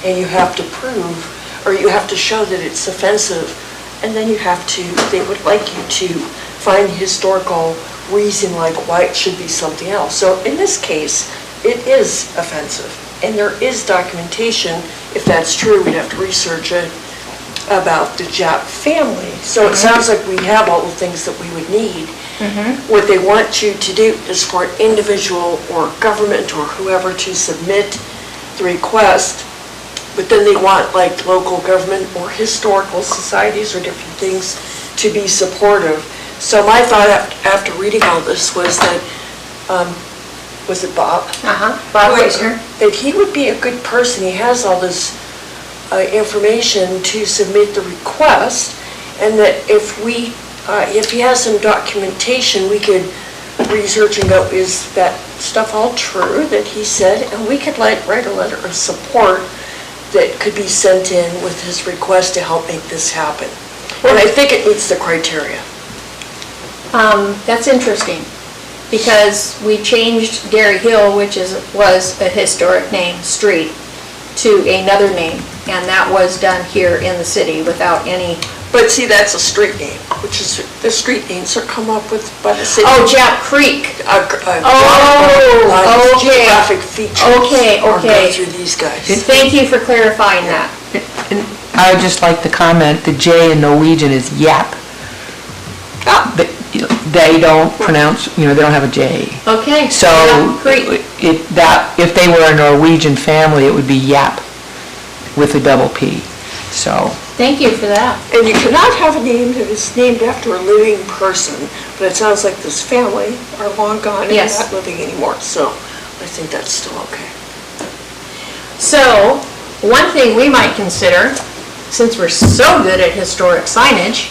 Speaker 5: and you have to prove, or you have to show that it's offensive, and then you have to, they would like you to find historical reason like why it should be something else. So in this case, it is offensive, and there is documentation. If that's true, we'd have to research it about the Jap family. So it sounds like we have all the things that we would need. What they want you to do is for an individual or government or whoever to submit the request, but then they want like local government or historical societies or different things to be supportive. So my thought after reading all this was that, was it Bob?
Speaker 2: Bob Wisner.
Speaker 5: That he would be a good person. He has all this information to submit the request, and that if he has some documentation, we could research and go, is that stuff all true that he said? And we could write a letter of support that could be sent in with his request to help make this happen. And I think it meets the criteria.
Speaker 2: That's interesting, because we changed Dairy Hill, which was a historic name, street, to another name, and that was done here in the city without any...
Speaker 5: But see, that's a street name, which is, the street names are come up with by the city.
Speaker 2: Oh, Jap Creek.
Speaker 5: Oh,
Speaker 2: okay.
Speaker 5: Geographic features.
Speaker 2: Okay.
Speaker 5: Are go through these guys.
Speaker 2: Thank you for clarifying that.
Speaker 3: And I would just like to comment, the J in Norwegian is yap. They don't pronounce, they don't have a J.
Speaker 2: Okay.
Speaker 3: So
Speaker 2: Jap Creek.
Speaker 3: if they were a Norwegian family, it would be yap with a double P, so.
Speaker 2: Thank you for that.
Speaker 5: And you cannot have a name that is named after a living person, but it sounds like this family are long gone and
Speaker 2: Yes.
Speaker 5: not living anymore, so I think that's still okay.
Speaker 2: So, one thing we might consider, since we're so good at historic signage,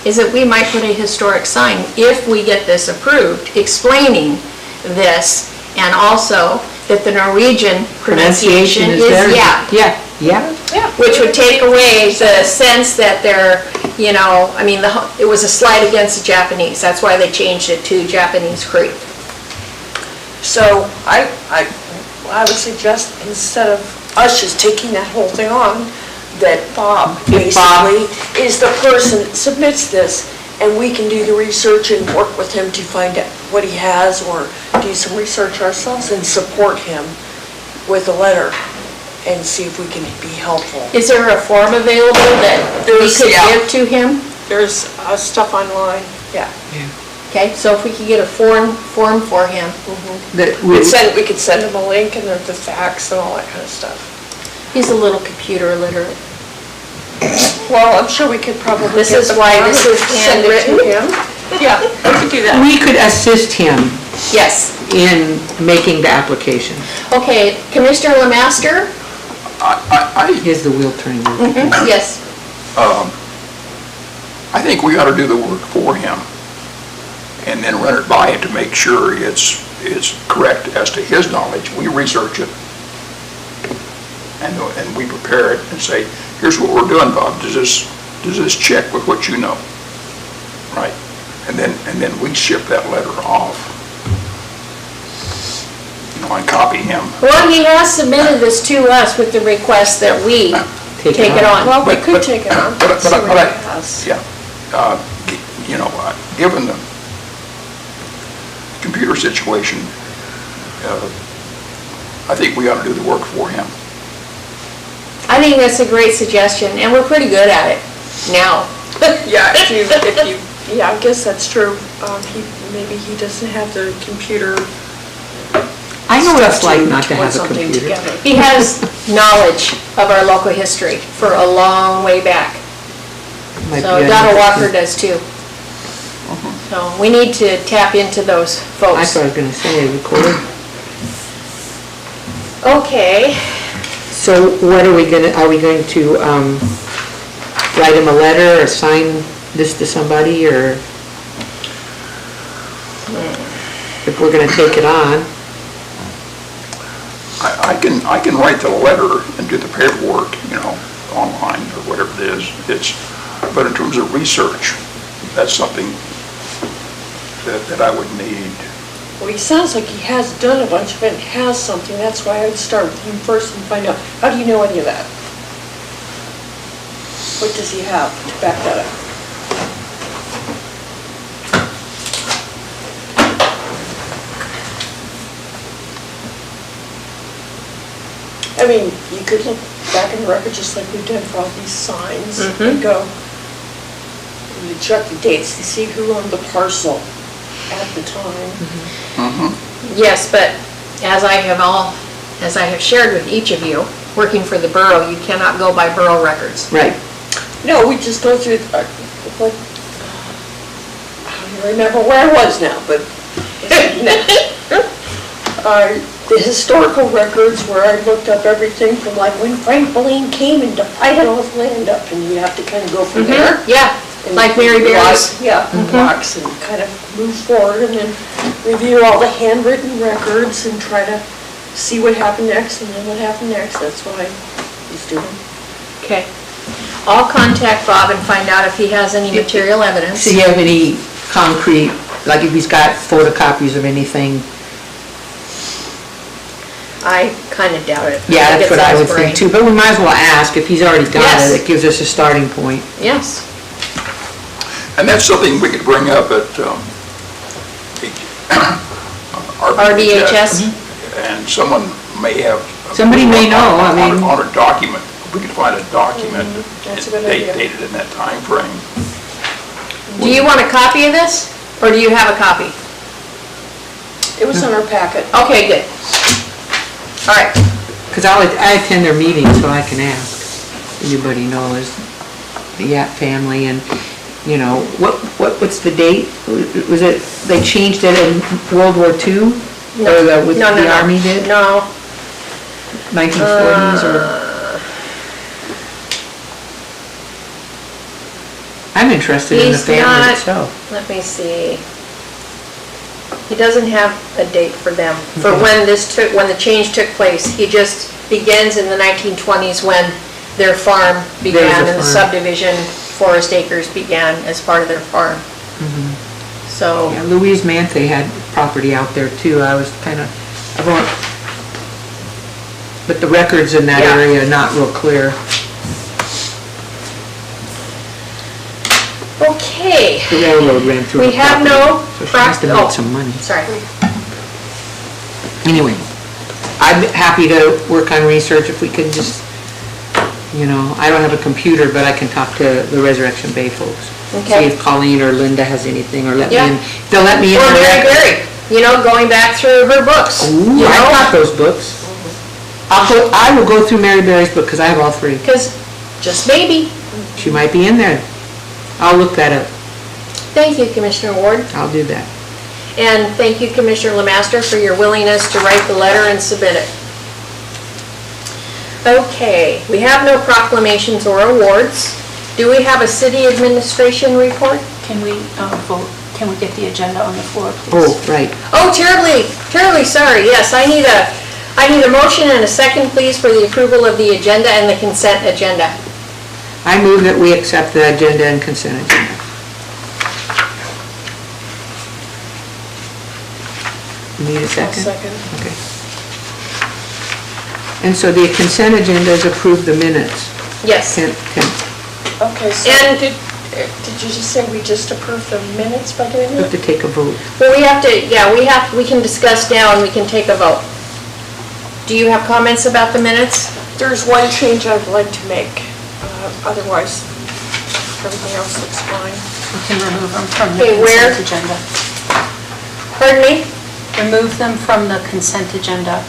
Speaker 2: is that we might put a historic sign, if we get this approved, explaining this, and also that the Norwegian pronunciation is
Speaker 3: very
Speaker 2: yap.
Speaker 3: Yeah.
Speaker 2: Which would take away the sense that they're, it was a slight against the Japanese. That's why they changed it to Japanese Creek.
Speaker 5: So I would suggest, instead of us just taking that whole thing on, that Bob basically is the person that submits this, and we can do the research and work with him to find out what he has, or do some research ourselves and support him with a letter and see if we can be helpful.
Speaker 2: Is there a form available that we could give to him?
Speaker 5: There's stuff online, yeah.
Speaker 2: Okay, so if we could get a form for him.
Speaker 5: We could send him a link and the facts and all that kind of stuff.
Speaker 2: He's a little computer illiterate.
Speaker 5: Well, I'm sure we could probably.
Speaker 2: This is why this is
Speaker 5: send it to him. Yeah, we could do that.
Speaker 3: We could assist him
Speaker 2: Yes.
Speaker 3: in making the application.
Speaker 2: Okay, Commissioner Lemaster?
Speaker 3: Here's the wheel turning.
Speaker 2: Yes.
Speaker 4: I think we ought to do the work for him, and then run it by it to make sure it's correct as to his knowledge. We research it, and we prepare it and say, here's what we're doing, Bob. Does this check with what you know? Right? And then we ship that letter off. And copy him.
Speaker 2: Well, he has submitted this to us with the request that we take it on.
Speaker 5: Well, we could take it on.
Speaker 4: But
Speaker 5: See what
Speaker 4: I-
Speaker 5: he has.
Speaker 4: Yeah. Given the computer situation, I think we ought to do the work for him.
Speaker 2: I think that's a great suggestion, and we're pretty good at it now.
Speaker 5: Yeah, yeah, I guess that's true. Maybe he doesn't have the computer.
Speaker 3: I know what it's
Speaker 5: stuff
Speaker 3: like not to
Speaker 5: put
Speaker 3: have a
Speaker 5: something
Speaker 3: computer.
Speaker 5: together.
Speaker 2: He has knowledge of our local history for a long way back.
Speaker 3: Might
Speaker 2: So
Speaker 3: be
Speaker 2: Donna
Speaker 3: enough
Speaker 2: Walker
Speaker 3: to-
Speaker 2: does too. So we need to tap into those
Speaker 3: That's
Speaker 2: folks.
Speaker 3: what I was gonna say, record.
Speaker 2: Okay,
Speaker 3: So what are we going to, write him a letter or sign this to somebody, or if we're gonna take it on?
Speaker 4: I can write the letter and do the paperwork, online or whatever it is. But in terms of research, that's something that I would need.
Speaker 5: Well, he sounds like he has done a bunch of it, and has something, that's why I'd start with him first and find out, how do you know any of that? What does he have to back that up? I mean, you could look back in the record just like we've done for all these signs and go, and you check the dates to see who owned the parcel at the time.
Speaker 2: yes, but as I have shared with each of you, working for the borough, you cannot go by borough records.
Speaker 3: Right.
Speaker 5: No, we just go through, like, I don't remember where I was now, but the historical records where I looked up everything from like when Frank Boleyn came and divided all his land up, and you have to kind of go from there.
Speaker 2: Yeah,
Speaker 5: and
Speaker 2: like Mary Berry's.
Speaker 5: Yeah, blocks, and kind of move forward, and then review all the handwritten records and try to see what happened next, and then what happened next. That's what I was doing.
Speaker 2: Okay. I'll contact Bob and find out if he has any material evidence.
Speaker 3: So you have any concrete, like if he's got photocopies of anything?
Speaker 2: I kind of doubt it.
Speaker 3: Yeah,
Speaker 2: think
Speaker 3: that's what
Speaker 2: it's
Speaker 3: I would
Speaker 2: aspirin.
Speaker 3: think too, but we might as well ask, if he's already got
Speaker 2: Yes.
Speaker 3: it, it gives us a starting point.
Speaker 2: Yes.
Speaker 4: And that's something we could bring up at
Speaker 2: RDHS.
Speaker 4: And someone may have.
Speaker 3: Somebody may know, I mean-
Speaker 4: On a document, if we could find a document
Speaker 5: That's a good idea.
Speaker 4: dated in that time frame.
Speaker 2: Do you want a copy of this, or do you have a copy?
Speaker 5: It was in our packet.
Speaker 2: Okay, good. All right.
Speaker 3: Because I attend their meetings, so I can ask. Everybody knows the Yap family, and, what's the date? Was it, they changed it in World War II? Or the Army did?
Speaker 2: No.
Speaker 3: 1940s, or? I'm interested in the
Speaker 2: He's
Speaker 3: family
Speaker 2: not-
Speaker 3: itself.
Speaker 2: Let me see. He doesn't have a date for them, for
Speaker 3: Okay.
Speaker 2: when the change took place. He just begins in the 1920s when their farm began
Speaker 3: There's a
Speaker 2: and the
Speaker 3: farm.
Speaker 2: subdivision, Forest Acres, began as part of their farm. So,
Speaker 3: Yeah, Louise Manthe had property out there too. I was but the records in that
Speaker 2: Yeah.
Speaker 3: area are not real clear.
Speaker 2: okay.
Speaker 3: The railroad ran through
Speaker 2: We
Speaker 3: her
Speaker 2: have
Speaker 3: property,
Speaker 2: no
Speaker 3: so she must have
Speaker 2: oh,
Speaker 3: made some money.
Speaker 2: Sorry.
Speaker 3: Anyway, I'm happy to work on research if we can just, I don't have a computer, but I can talk to the Resurrection Bay folks. See
Speaker 2: Okay.
Speaker 3: if Colleen or Linda has anything, or let me
Speaker 2: Yeah.
Speaker 3: in. They'll let me in.
Speaker 2: Or Mary
Speaker 3: direct.
Speaker 2: Berry, going back through her books.
Speaker 3: Ooh, I got those books. I will go through Mary Berry's book, because I have all three.
Speaker 2: Because, just maybe.
Speaker 3: She might be in there. I'll look that up.
Speaker 2: Thank you, Commissioner Ward.
Speaker 3: I'll do that.
Speaker 2: And thank you, Commissioner Lemaster, for your willingness to write the letter and submit it. Okay, we have no proclamations or awards. Do we have a city administration report?
Speaker 1: Can we vote, can we get the agenda on the floor, please?
Speaker 3: Oh, right.
Speaker 2: Oh, terribly sorry. Yes, I need a motion and a second, please, for the approval of the agenda and the consent agenda.
Speaker 3: I move that we accept the agenda and consent agenda. Need a
Speaker 5: I'll
Speaker 3: second?
Speaker 5: second.
Speaker 3: Okay. And so the consent agenda is approve the minutes.
Speaker 2: Yes.
Speaker 5: Okay, so
Speaker 2: And-
Speaker 5: did you just say we just approved the minutes by doing
Speaker 3: We have
Speaker 5: that?
Speaker 3: to take a vote.
Speaker 2: Well, we can discuss now and we can take a vote. Do you have comments about the minutes?
Speaker 5: There's one change I'd like to make. Otherwise, everything else looks fine.
Speaker 1: We can remove them from the
Speaker 2: Okay, where?
Speaker 1: consent agenda.
Speaker 2: Pardon me?
Speaker 1: Remove them from the consent agenda.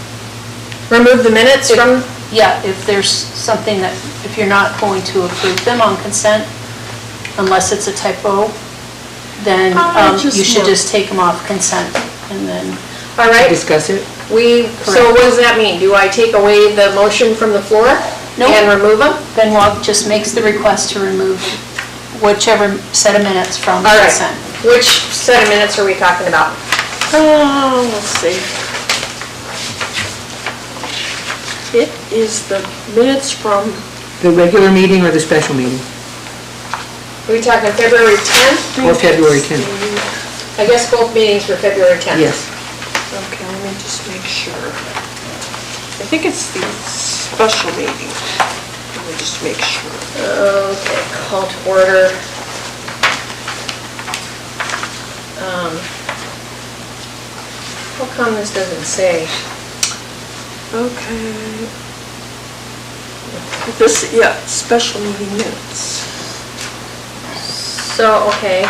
Speaker 2: Remove the minutes from,
Speaker 1: Yeah, if there's something that, if you're not going to approve them on consent, unless it's a typo, then you should just take them off consent and then,
Speaker 2: all right,
Speaker 3: Discuss it?
Speaker 2: so what does that mean? Do I take away the motion from the floor?
Speaker 1: Nope.
Speaker 2: And remove them?
Speaker 1: Benoit just makes the request to remove whichever set of minutes from
Speaker 2: All right.
Speaker 1: consent.
Speaker 2: Which set of minutes are we talking about?
Speaker 5: Let's see. It is the minutes from,
Speaker 3: The regular meeting or the special meeting?
Speaker 2: Are we talking February 10th?
Speaker 3: Or February 10th?
Speaker 2: I guess both meetings were February 10th.
Speaker 3: Yes.
Speaker 5: okay, let me just make sure. I think it's the special meeting. Let me just make sure.
Speaker 2: Okay, call to order. How come this doesn't say?
Speaker 5: Okay. This, yeah, special meeting minutes.
Speaker 2: So, okay.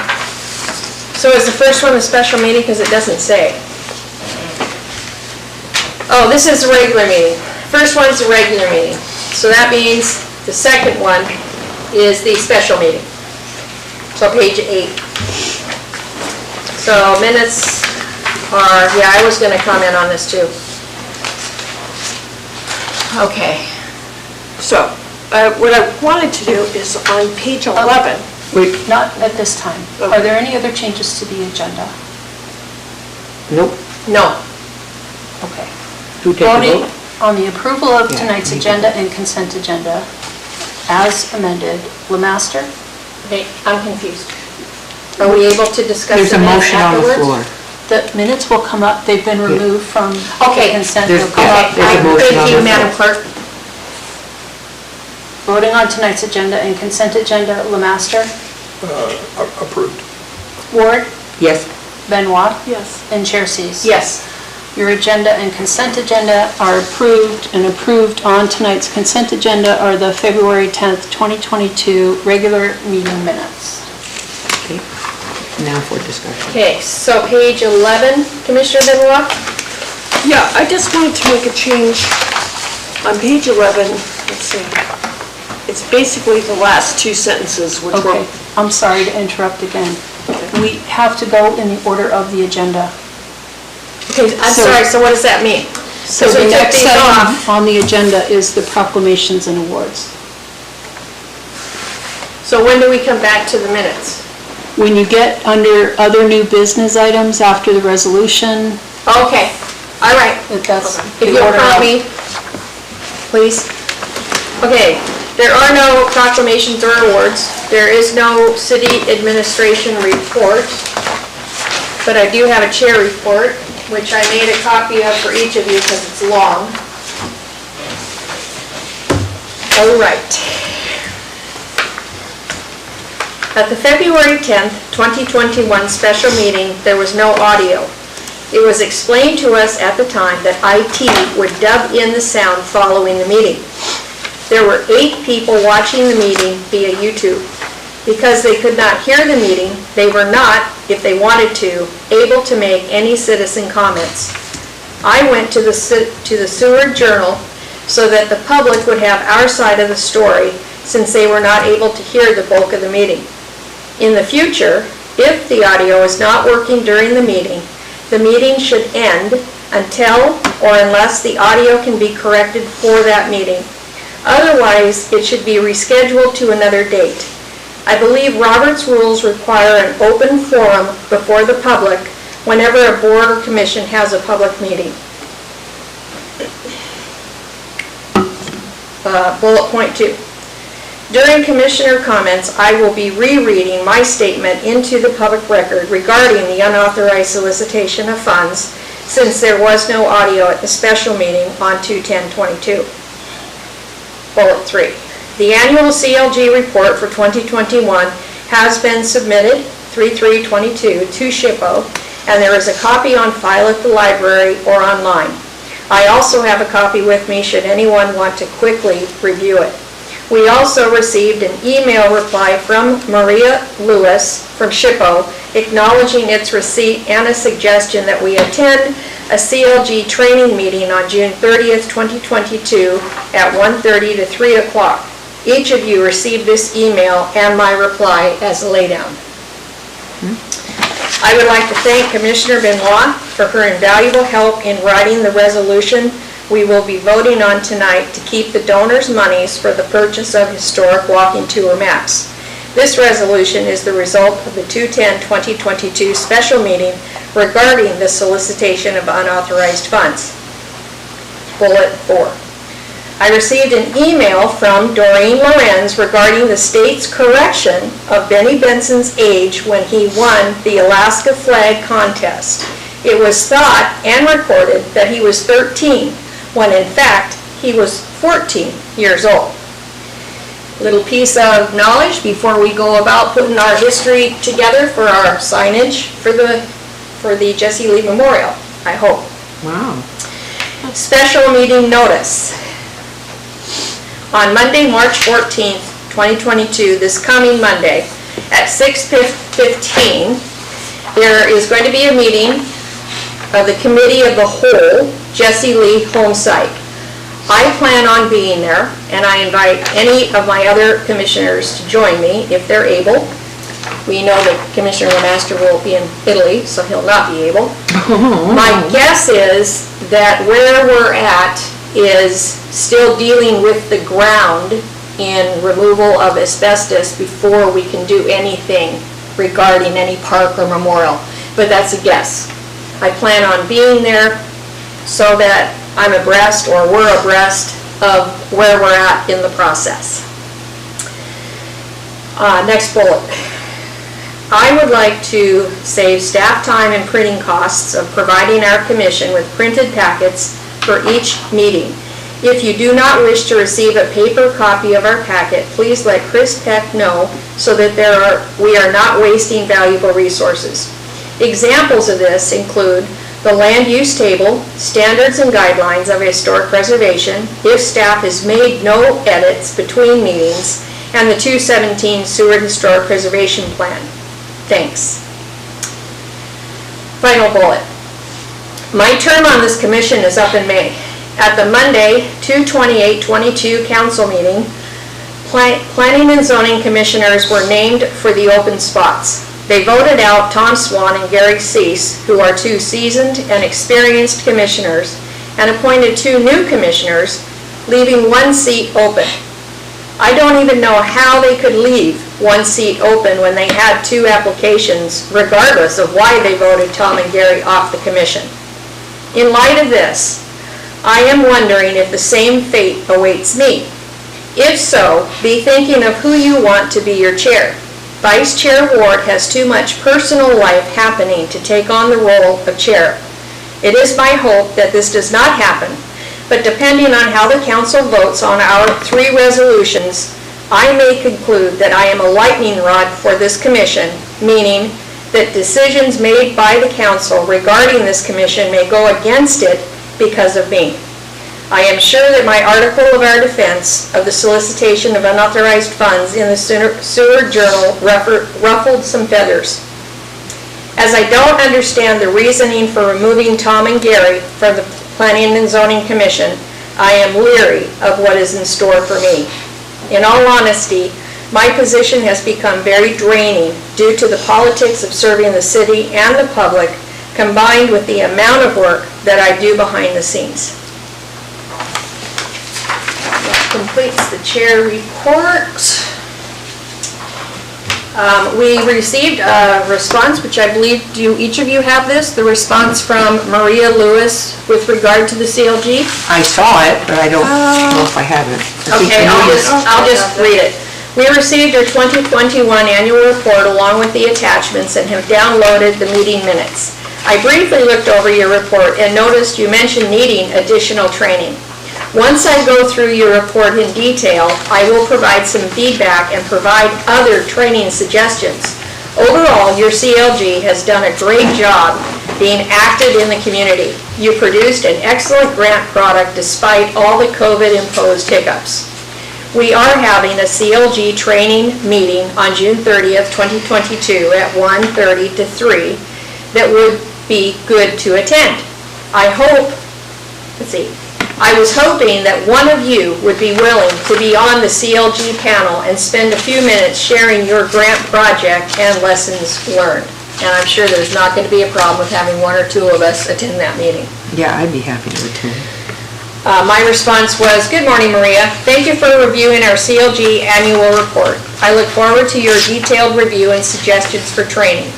Speaker 2: So is the first one a special meeting because it doesn't say? Oh, this is a regular meeting. First one's a regular meeting. So that means the second one is the special meeting. So page 8. So minutes are, yeah, I was going to comment on this too. Okay.
Speaker 5: So, what I wanted to do is on page 11,
Speaker 3: Wait,
Speaker 1: Not at this time. Are there any other changes to the agenda?
Speaker 3: nope.
Speaker 2: No.
Speaker 1: Okay.
Speaker 3: Who take the
Speaker 1: Voting
Speaker 3: vote?
Speaker 1: on the approval of
Speaker 3: Yeah,
Speaker 1: tonight's
Speaker 3: you
Speaker 1: agenda and consent agenda as amended. Lemaster?
Speaker 2: Okay, I'm confused. Are we able to discuss
Speaker 3: There's
Speaker 2: the
Speaker 3: a
Speaker 2: minutes
Speaker 3: motion on the
Speaker 2: afterwards?
Speaker 3: floor.
Speaker 1: The minutes will come up, they've been removed from
Speaker 2: Okay.
Speaker 1: the consent.
Speaker 3: There's-
Speaker 1: They'll come
Speaker 3: yeah,
Speaker 1: up.
Speaker 3: there's a motion
Speaker 2: Thank
Speaker 3: on
Speaker 2: you,
Speaker 3: the
Speaker 2: Madam
Speaker 3: floor.
Speaker 2: Clerk.
Speaker 1: Voting on tonight's agenda and consent agenda. Lemaster?
Speaker 4: Approved.
Speaker 1: Ward?
Speaker 3: Yes.
Speaker 1: Benoit?
Speaker 5: yes.
Speaker 1: And Chair Sees.
Speaker 2: Yes.
Speaker 1: Your agenda and consent agenda are approved, and approved on tonight's consent agenda are the February 10th, 2022 regular meeting minutes.
Speaker 3: Okay. Now for discussion.
Speaker 2: Okay, so page 11, Commissioner Benoit?
Speaker 5: Yeah, I just wanted to make a change on page 11, let's see. It's basically the last two sentences, which were,
Speaker 1: Okay, I'm sorry to interrupt again. We have to go in the order of the agenda.
Speaker 2: Okay, I'm
Speaker 1: So-
Speaker 2: sorry, so what does that mean?
Speaker 1: So
Speaker 2: Because
Speaker 1: the
Speaker 2: we took
Speaker 1: next
Speaker 2: these
Speaker 1: item
Speaker 2: off.
Speaker 1: on the agenda is the proclamations and awards.
Speaker 2: So when do we come back to the minutes?
Speaker 1: When you get under other new business items after the resolution,
Speaker 2: Okay, all right.
Speaker 1: that's
Speaker 2: If
Speaker 1: the
Speaker 2: you'll
Speaker 1: order
Speaker 2: prompt
Speaker 1: of.
Speaker 2: me, please. Okay, there are no proclamations or awards. There is no city administration report, but I do have a chair report, which I made a copy of for each of you because it's long. All right. At the February 10th, 2021 special meeting, there was no audio. It was explained to us at the time that IT would dub in the sound following the meeting. There were 8 people watching the meeting via YouTube. Because they could not hear the meeting, they were not, if they wanted to, able to make any citizen comments. I went to the Seward Journal so that the public would have our side of the story, since they were not able to hear the bulk of the meeting. In the future, if the audio is not working during the meeting should end until or unless the audio can be corrected for that meeting. Otherwise, it should be rescheduled to another date. I believe Robert's rules require an open forum before the public whenever a board or commission has a public meeting. Bullet point 2. During commissioner comments, I will be rereading my statement into the public record regarding the unauthorized solicitation of funds, since there was no audio at the special meeting on 2/10/22. Bullet 3. The annual CLG report for 2021 has been submitted 3/3/22 to SHPO, and there is a copy on file at the library or online. I also have a copy with me should anyone want to quickly review it. We also received an email reply from Maria Lewis from SHPO acknowledging its receipt and a suggestion that we attend a CLG training meeting on June 30th, 2022 at 1:30 to 3 o'clock. Each of you received this email and my reply as a laydown. I would like to thank Commissioner Benoit for her invaluable help in writing the resolution we will be voting on tonight to keep the donors' monies for the purchase of historic walking tour maps. This resolution is the result of the 2/10/2022 special meeting regarding the solicitation of unauthorized funds. Bullet 4. I received an email from Doreen Lorenz regarding the state's correction of Benny Benson's age when he won the Alaska Flag Contest. It was thought and reported that he was 13, when in fact he was 14 years old. Little piece of knowledge before we go about putting our history together for our signage for the Jesse Lee Memorial, I hope.
Speaker 3: Wow.
Speaker 2: Special meeting notice. On Monday, March 14th, 2022, this coming Monday, at 6:15, there is going to be a meeting of the Committee of the Whole, Jesse Lee Home Site. I plan on being there, and I invite any of my other commissioners to join me if they're able. We know that Commissioner Lemaster will be in Italy, so he'll not be able. My guess is that where we're at is still dealing with the ground in removal of asbestos before we can do anything regarding any park or memorial, but that's a guess. I plan on being there so that I'm abreast, or we're abreast, of where we're at in the process. Next bullet. I would like to save staff time and printing costs of providing our commission with printed packets for each meeting. If you do not wish to receive a paper copy of our packet, please let Chris Peck know so that we are not wasting valuable resources. Examples of this include the land use table, standards and guidelines of historic preservation, if staff has made no edits between meetings, and the 2017 Seward Historic Preservation Plan. Thanks. Final bullet. My term on this commission is up in May. At the Monday, 2/28/22 council meeting, Planning and Zoning Commissioners were named for the open spots. They voted out Tom Swan and Gary Cease, who are two seasoned and experienced commissioners, and appointed two new commissioners, leaving one seat open. I don't even know how they could leave one seat open when they had two applications, regardless of why they voted Tom and Gary off the commission. In light of this, I am wondering if the same fate awaits me. If so, be thinking of who you want to be your chair. Vice Chair Ward has too much personal life happening to take on the role of chair. It is my hope that this does not happen, but depending on how the council votes on our 3 resolutions, I may conclude that I am a lightning rod for this commission, meaning that decisions made by the council regarding this commission may go against it because of me. I am sure that my article of our defense of the solicitation of unauthorized funds in the Seward Journal ruffled some feathers. As I don't understand the reasoning for removing Tom and Gary from the Planning and Zoning Commission, I am leery of what is in store for me. In all honesty, my position has become very draining due to the politics of serving the city and the public, combined with the amount of work that I do behind the scenes. That completes the chair report. We received a response, which I believe, do each of you have this? The response from Maria Lewis with regard to the CLG?
Speaker 3: I saw it, but I don't know if I have it.
Speaker 2: Okay, I'll just read it. We received your 2021 annual report along with the attachments and have downloaded the meeting minutes. I briefly looked over your report and noticed you mentioned needing additional training. Once I go through your report in detail, I will provide some feedback and provide other training suggestions. Overall, your CLG has done a great job being active in the community. You produced an excellent grant product despite all the COVID-imposed hiccups. We are having a CLG training meeting on June 30th, 2022 at 1:30 to 3 that would be good to attend. I was hoping that one of you would be willing to be on the CLG panel and spend a few minutes sharing your grant project and lessons learned. And I'm sure there's not going to be a problem with having one or two of us attend that meeting.
Speaker 3: Yeah, I'd be happy to attend.
Speaker 2: My response was, "Good morning, Maria. Thank you for reviewing our CLG annual report. I look forward to your detailed review and suggestions for training.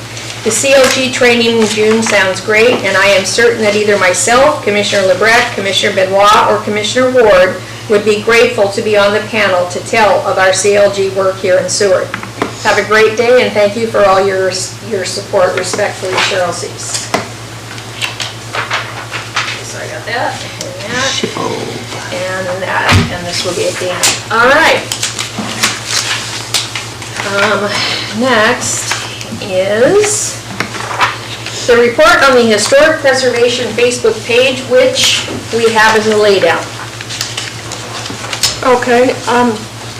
Speaker 2: The CLG training in June sounds great, and I am certain that either myself, Commissioner LeBrecq, Commissioner Benoit, or Commissioner Ward would be grateful to be on the panel to tell of our CLG work here in Seward. Have a great day, and thank you for all your support. Respectfully, Cheryl Cease." So I got that, and that, and this will be at the end. All right. Next is the report on the Historic Preservation Facebook page, which we have as a laydown.
Speaker 5: Okay,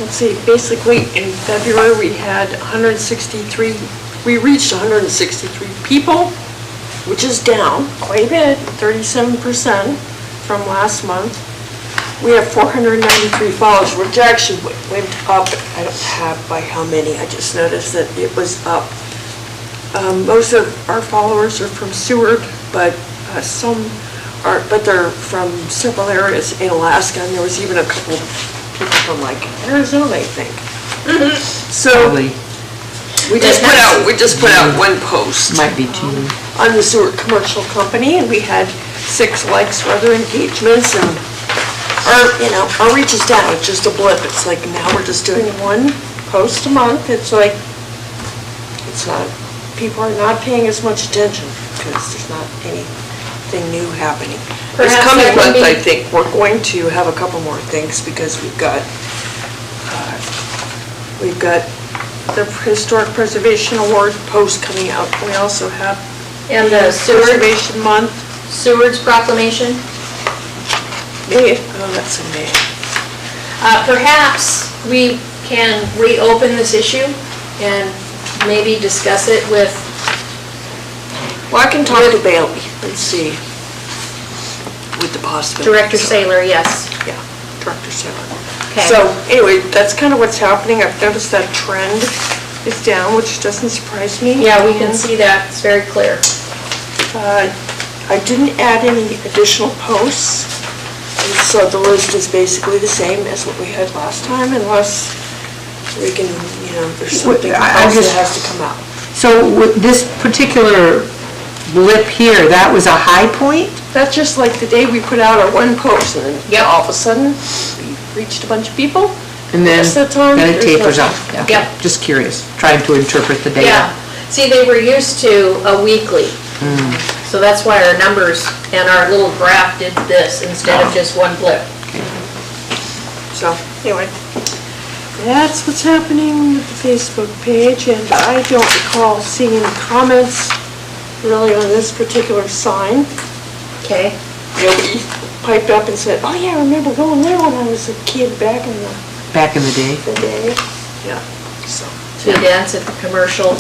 Speaker 5: let's see, basically in February, we had 163, we reached 163 people, which is down quite a bit, 37% from last month. We have 493 followers, which actually went up. I don't have by how many, I just noticed that it was up. Most of our followers are from Seward, but some are, but they're from several areas in Alaska, and there was even a couple people from like Arizona, I think. So
Speaker 3: Probably,
Speaker 5: we just put out one post
Speaker 3: might be two.
Speaker 5: on the Seward Commercial Company, and we had 6 likes for other engagements, and our reach is down. It's just a blip. It's like now we're just doing one post a month. It's like, it's not, people are not paying as much attention because there's not anything new happening. This
Speaker 2: Perhaps
Speaker 5: coming
Speaker 2: that can
Speaker 5: month, I
Speaker 2: be-
Speaker 5: think, we're going to have a couple more things because we've got the Historic Preservation Award post coming out. We also have
Speaker 2: And the Seward,
Speaker 5: Preservation Month.
Speaker 2: Seward's proclamation.
Speaker 5: May, oh, that's in May.
Speaker 2: Perhaps we can reopen this issue and maybe discuss it with,
Speaker 5: Well, I can talk to Bailey and see with the possibility.
Speaker 2: Director Saylor, yes.
Speaker 5: Yeah, Director Saylor.
Speaker 2: Okay.
Speaker 5: So anyway, that's kind of what's happening. I've noticed that trend is down, which doesn't surprise me.
Speaker 2: Yeah, we can see that, it's very clear.
Speaker 5: I didn't add any additional posts, and so the list is basically the same as what we had last time, unless we can, there's something
Speaker 3: I
Speaker 5: else
Speaker 3: just-
Speaker 5: that has to come out.
Speaker 3: So with this particular blip here, that was a high point?
Speaker 5: That's just like the day we put out our one post, and then
Speaker 2: Yep.
Speaker 5: all of a sudden, we reached a bunch of people.
Speaker 3: And then,
Speaker 5: Rest of the time,
Speaker 3: then it
Speaker 5: there's
Speaker 3: tapers
Speaker 5: nothing.
Speaker 3: off. Okay.
Speaker 2: Yep.
Speaker 3: Just curious, trying to interpret the data.
Speaker 2: Yeah, see, they were used to a weekly. So that's why our numbers and our little graph did this instead of just one blip.
Speaker 5: So, anyway, that's what's happening with the Facebook page, and I don't recall seeing any comments really on this particular sign.
Speaker 2: Okay.
Speaker 5: Nobody piped up and said, "Oh yeah, I remember going there when I was a kid back in
Speaker 3: Back in the day.
Speaker 5: the day." Yeah, so.
Speaker 2: To dance at the commercial,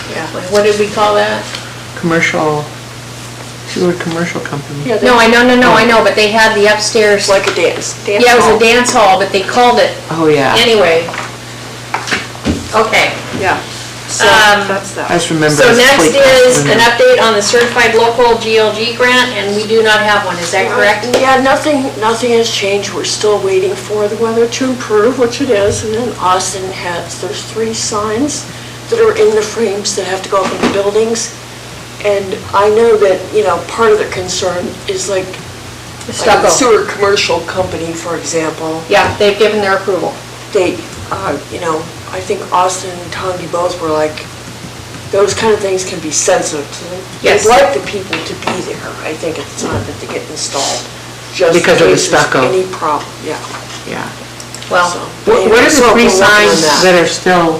Speaker 5: Yeah.
Speaker 2: what did we call that?
Speaker 3: Commercial, Seward Commercial Company.
Speaker 5: Yeah,
Speaker 2: No, I know, but they had the upstairs.
Speaker 5: it's like a dance.
Speaker 2: Yeah, it was
Speaker 5: hall.
Speaker 2: a dance hall, but they called it,
Speaker 3: Oh, yeah.
Speaker 2: anyway. Okay,
Speaker 5: Yeah, so that's
Speaker 3: I
Speaker 5: that.
Speaker 3: just remember.
Speaker 2: so
Speaker 3: this
Speaker 2: next
Speaker 3: plate
Speaker 2: is
Speaker 3: glass
Speaker 2: an update on the certified local GLG grant, and we do not have one, is that correct?
Speaker 5: Yeah, nothing has changed. We're still waiting for the weather to improve, which it is, and then Austin there's 3 signs that are in the frames that have to go up in the buildings. And I know that, part of the concern is like the
Speaker 2: Stucco.
Speaker 5: Seward Commercial Company, for example,
Speaker 2: Yeah, they've given their approval.
Speaker 5: they, I think Austin and Tongi both were like, those kind of things can be sensitive to them.
Speaker 2: Yes.
Speaker 5: They'd like the people to be there, I think, at the time that they get installed. Just in
Speaker 3: Because of the
Speaker 5: case there's
Speaker 3: stucco.
Speaker 5: any problem, yeah.
Speaker 3: Yeah.
Speaker 2: Well,
Speaker 5: So,
Speaker 3: What are
Speaker 5: so
Speaker 3: the 3
Speaker 5: we're working on
Speaker 3: signs that are still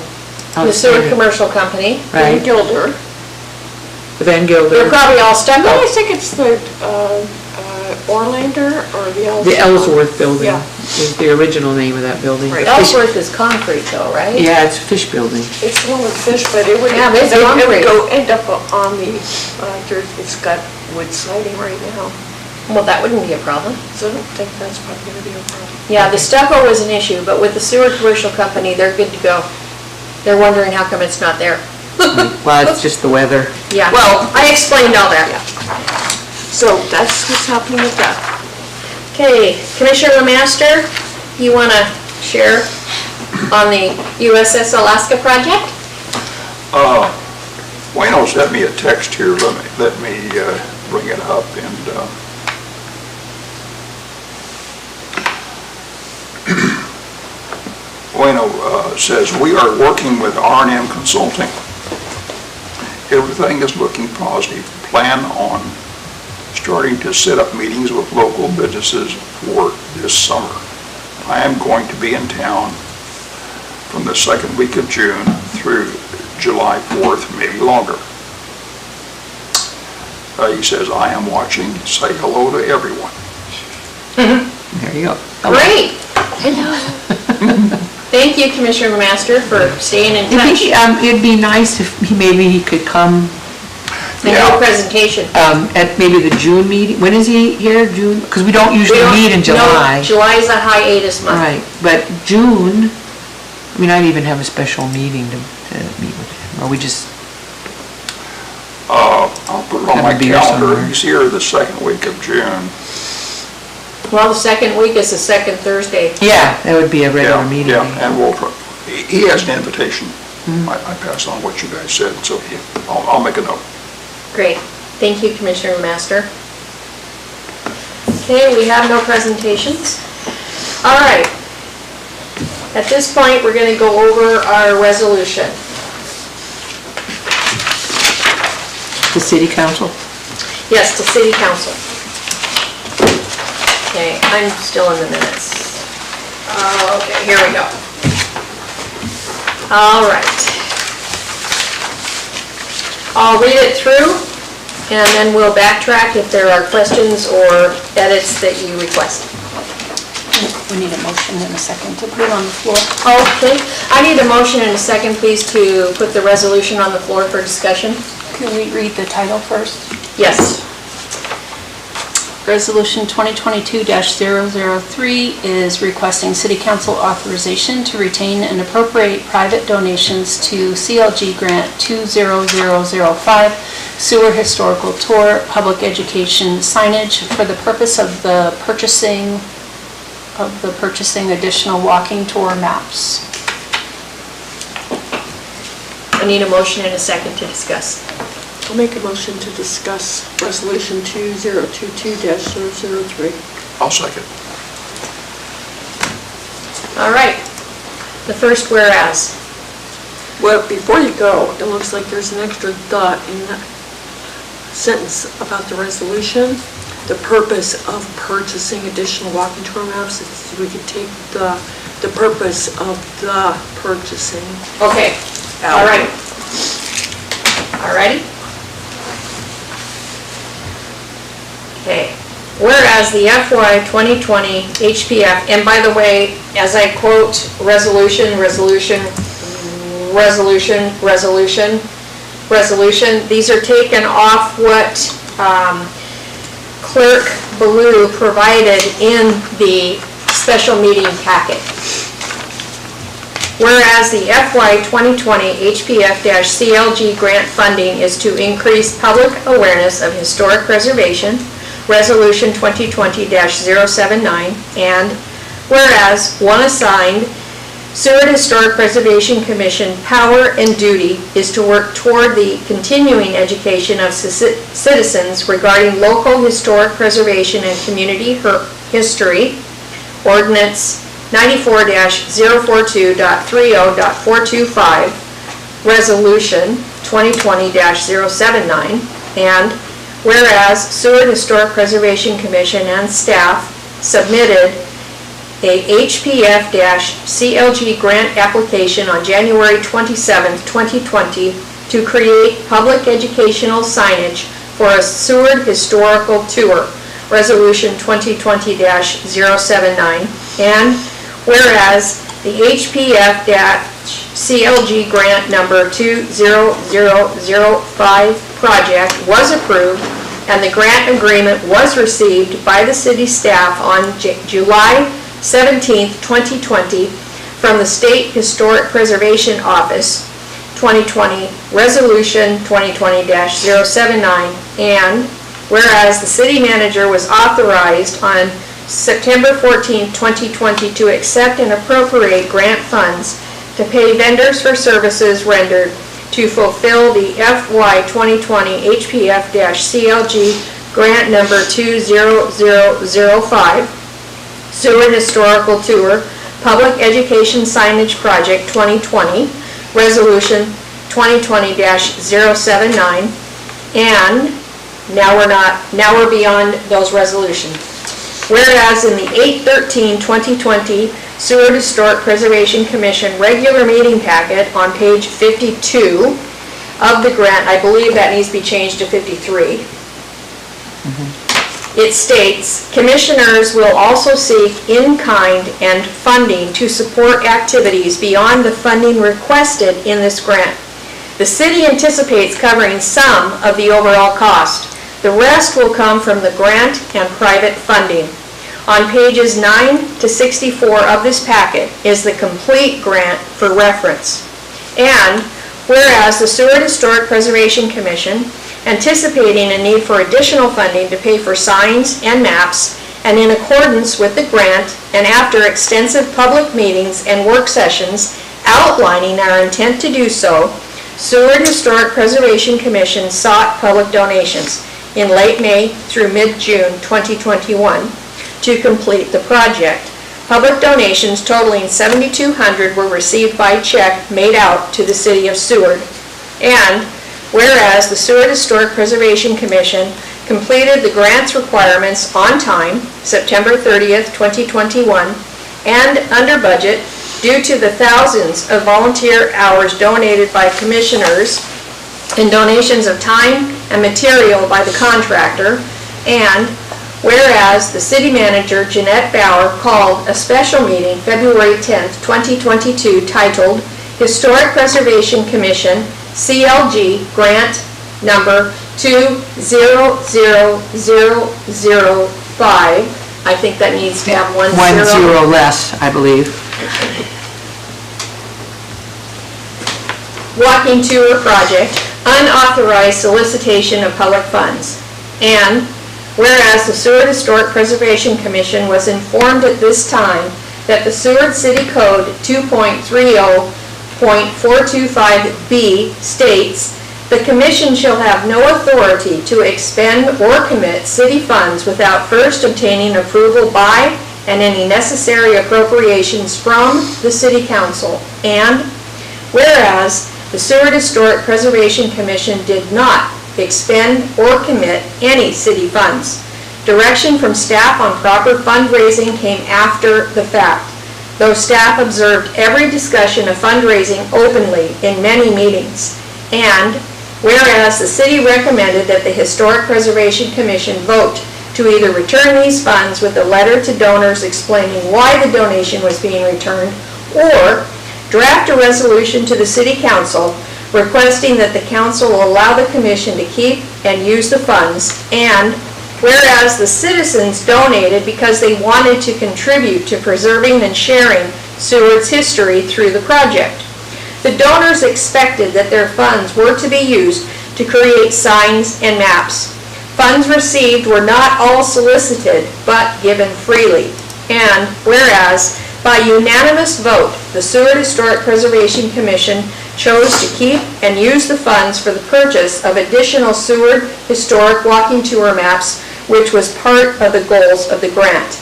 Speaker 2: the Seward
Speaker 3: outstanding?
Speaker 2: Commercial Company,
Speaker 5: Van
Speaker 3: Right,
Speaker 5: Gilder.
Speaker 3: Van
Speaker 2: they're
Speaker 3: Gilder,
Speaker 2: probably all
Speaker 5: No, I
Speaker 2: stucco.
Speaker 5: think it's the Orlander or the Ellsworth.
Speaker 3: the Ellsworth building.
Speaker 5: Yeah,
Speaker 3: is the original name of that building.
Speaker 5: Right.
Speaker 3: Fish-
Speaker 1: Ellsworth is concrete though, right?
Speaker 3: Yeah, it's a fish building.
Speaker 5: It's the one with fish, but it would,
Speaker 1: Yeah, but it's
Speaker 5: it
Speaker 1: concrete.
Speaker 5: would end up on the, it's got wood siding right now,
Speaker 1: Well, that wouldn't be a problem.
Speaker 5: so I don't think that's probably gonna be a problem.
Speaker 1: Yeah, the stucco was an issue, but with the Seward Commercial Company, they're good to go. They're wondering how come it's not there.
Speaker 3: Well, it's just the weather.
Speaker 1: Yeah, well, I explained all that.
Speaker 5: So that's what's happening with that.
Speaker 1: Okay, Commissioner Lemaster, you want to share on the USS Alaska Project?
Speaker 4: Wayno sent me a text here, let me bring it up, and Wayno says, "We are working with R&M Consulting. Everything is looking positive. Plan on starting to set up meetings with local businesses for this summer. I am going to be in town from the second week of June through July 4th, maybe longer." He says, "I am watching. Say hello to everyone."
Speaker 3: There you go.
Speaker 1: Great. Thank you, Commissioner Lemaster, for staying in touch
Speaker 3: It'd be nice if maybe he could come
Speaker 1: and do a presentation.
Speaker 3: at maybe the June meeting. When is he here? June? Because we don't usually meet in July.
Speaker 1: No, July is a hiatus month.
Speaker 3: Right, but June, I mean, I'd even have a special meeting to meet with him, or we just,
Speaker 4: I'll put it on
Speaker 3: Have
Speaker 4: my
Speaker 3: a beer
Speaker 4: calendar.
Speaker 3: somewhere.
Speaker 4: He's here the second week of June.
Speaker 1: Well, the second week is the second Thursday.
Speaker 3: yeah, that would be a regular
Speaker 4: Yeah,
Speaker 3: meeting.
Speaker 4: yeah, and we'll, he has an invitation. I pass on what you guys said, so I'll make a note.
Speaker 1: Great. Thank you, Commissioner Lemaster. Okay, we have no presentations. All right. At this point, we're going to go over our resolution.
Speaker 3: The city council?
Speaker 1: Yes, to City Council. Okay, I'm still in the minutes. Okay, here we go. All right. I'll read it through, and then we'll backtrack if there are questions or edits that you request.
Speaker 7: We need a motion and a second to put it on the floor.
Speaker 1: Okay, I need a motion and a second, please, to put the resolution on the floor for discussion.
Speaker 7: Can we read the title first?
Speaker 1: Yes.
Speaker 7: Resolution 2022-003 is requesting City Council authorization to retain and appropriate private donations to CLG Grant 20005 Seward Historical Tour Public Education Signage for the purpose of the purchasing additional walking tour maps.
Speaker 1: I need a motion and a second to discuss.
Speaker 5: I'll make a motion to discuss Resolution 2022-003.
Speaker 4: I'll second.
Speaker 1: All right. The first whereas.
Speaker 5: Well, before you go, it looks like there's an extra dot in that sentence about the resolution. The purpose of purchasing additional walking tour maps, we could take the purpose of the purchasing.
Speaker 1: Okay. All right. All righty. Okay. Whereas the FY 2020 HPF, and by the way, as I quote resolution, these are taken off what Clerk Ballou provided in the special meeting packet. Whereas the FY 2020 HPF-CLG grant funding is to increase public awareness of historic preservation, Resolution 2020-079, and whereas one assigned Seward Historic Preservation Commission power and duty is to work toward the continuing education of citizens regarding local historic preservation and community history, Ordinance 94-042.30.425, Resolution 2020-079, and whereas Seward Historic Preservation Commission and staff submitted a HPF-CLG grant application on January 27, 2020 to create public educational signage for a Seward Historical Tour, Resolution 2020-079,
Speaker 2: And whereas the HPF-CLG grant number 20005 project was approved and the grant agreement was received by the city staff on July 17, 2020 from the State Historic Preservation Office, 2020, Resolution 2020-079, and whereas the city manager was authorized on September 14, 2020 to accept and appropriate grant funds to pay vendors for services rendered to fulfill the FY 2020 HPF-CLG grant number 20005, Seward Historical Tour, Public Education Signage Project 2020, Resolution 2020-079, and now we're beyond those resolutions. Whereas in the 8/13/2020 Seward Historic Preservation Commission regular meeting packet on page 52 of the grant, I believe that needs to be changed to 53. It states, commissioners will also seek in-kind and funding to support activities beyond the funding requested in this grant. The city anticipates covering some of the overall cost. The rest will come from the grant and private funding. On pages 9 to 64 of this packet is the complete grant for reference. And whereas the Seward Historic Preservation Commission, anticipating a need for additional funding to pay for signs and maps, and in accordance with the grant, and after extensive public meetings and work sessions outlining our intent to do so, Seward Historic Preservation Commission sought public donations in late May through mid-June 2021 to complete the project. Public donations totaling $7,200 were received by check made out to the city of Seward. And whereas the Seward Historic Preservation Commission completed the grant's requirements on time, September 30th, 2021, and under budget due to the thousands of volunteer hours donated by commissioners and donations of time and material by the contractor, and whereas the city manager, Jeanette Bauer, called a special meeting February 10th, 2022 titled Historic Preservation Commission CLG Grant Number 20005. I think that needs to have 10.
Speaker 3: 1 0 less, I believe.
Speaker 2: Walking Tour Project, unauthorized solicitation of public funds. And whereas the Seward Historic Preservation Commission was informed at this time that the Seward City Code 2.30.425B states, the commission shall have no authority to expend or commit city funds without first obtaining approval by and any necessary appropriations from the city council. And whereas the Seward Historic Preservation Commission did not expend or commit any city funds. Direction from staff on proper fundraising came after the fact, though staff observed every discussion of fundraising openly in many meetings. And whereas the city recommended that the Historic Preservation Commission vote to either return these funds with a letter to donors explaining why the donation was being returned, or draft a resolution to the city council requesting that the council will allow the commission to keep and use the funds, and whereas the citizens donated because they wanted to contribute to preserving and sharing Seward's history through the project. The donors expected that their funds were to be used to create signs and maps. Funds received were not all solicited, but given freely. And whereas by unanimous vote, the Seward Historic Preservation Commission chose to keep and use the funds for the purchase of additional Seward Historic Walking Tour maps, which was part of the goals of the grant.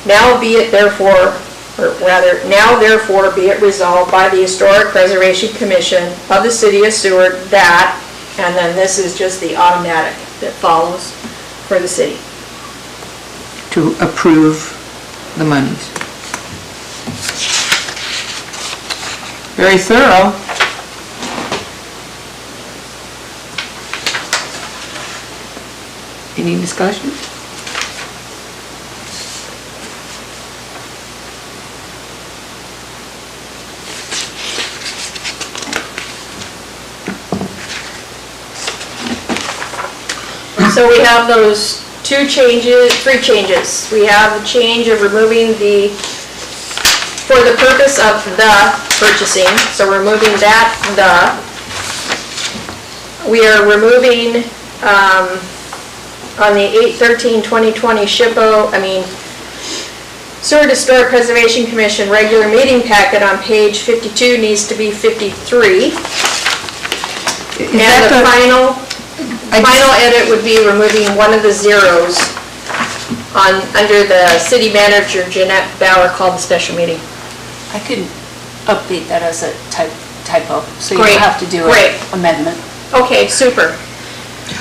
Speaker 2: Now be it therefore, or rather, now therefore be it resolved by the Historic Preservation Commission of the City of Seward that, and then this is just the automatic that follows for the city.
Speaker 3: To approve the monies. Very thorough. Any discussion?
Speaker 2: So we have those three changes. We have the change of removing for the purpose of the purchasing, so removing that, We are removing, on the 8/13/2020 Seward Historic Preservation Commission regular meeting packet on page 52 needs to be 53. And the final edit would be removing one of the zeros under the city manager, Jeanette Bauer, called the special meeting.
Speaker 7: I could update that as a typo, so you
Speaker 2: Great,
Speaker 7: don't have to do
Speaker 2: great.
Speaker 7: an amendment.
Speaker 2: Okay, super.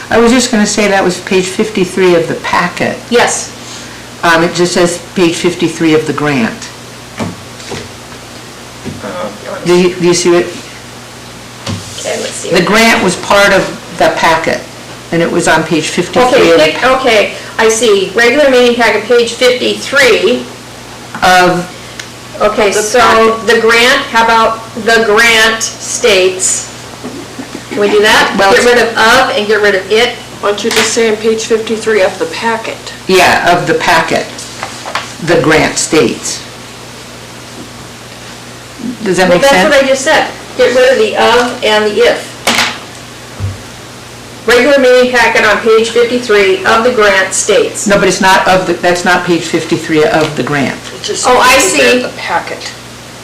Speaker 3: I was just gonna say that was page 53 of the packet.
Speaker 2: Yes.
Speaker 3: It just says page 53 of the grant. Do you see it?
Speaker 2: Okay, let's see.
Speaker 3: The grant was part of the packet, and it was on page 53 of
Speaker 2: Okay, I see. Regular meeting packet, page 53. Okay, so the grant, how about the grant states? Can we do that?
Speaker 3: Well,
Speaker 2: Get rid of and get rid of it?
Speaker 5: Why don't you just say on page 53 of the packet?
Speaker 3: Yeah, of the packet, the grant states. Does that make
Speaker 2: That's what
Speaker 3: sense?
Speaker 2: I just said. Get rid of the and the if. Regular meeting packet on page 53 of the grant states.
Speaker 3: No, but it's not that's not page 53 of the grant.
Speaker 2: Oh, I see.
Speaker 5: The packet.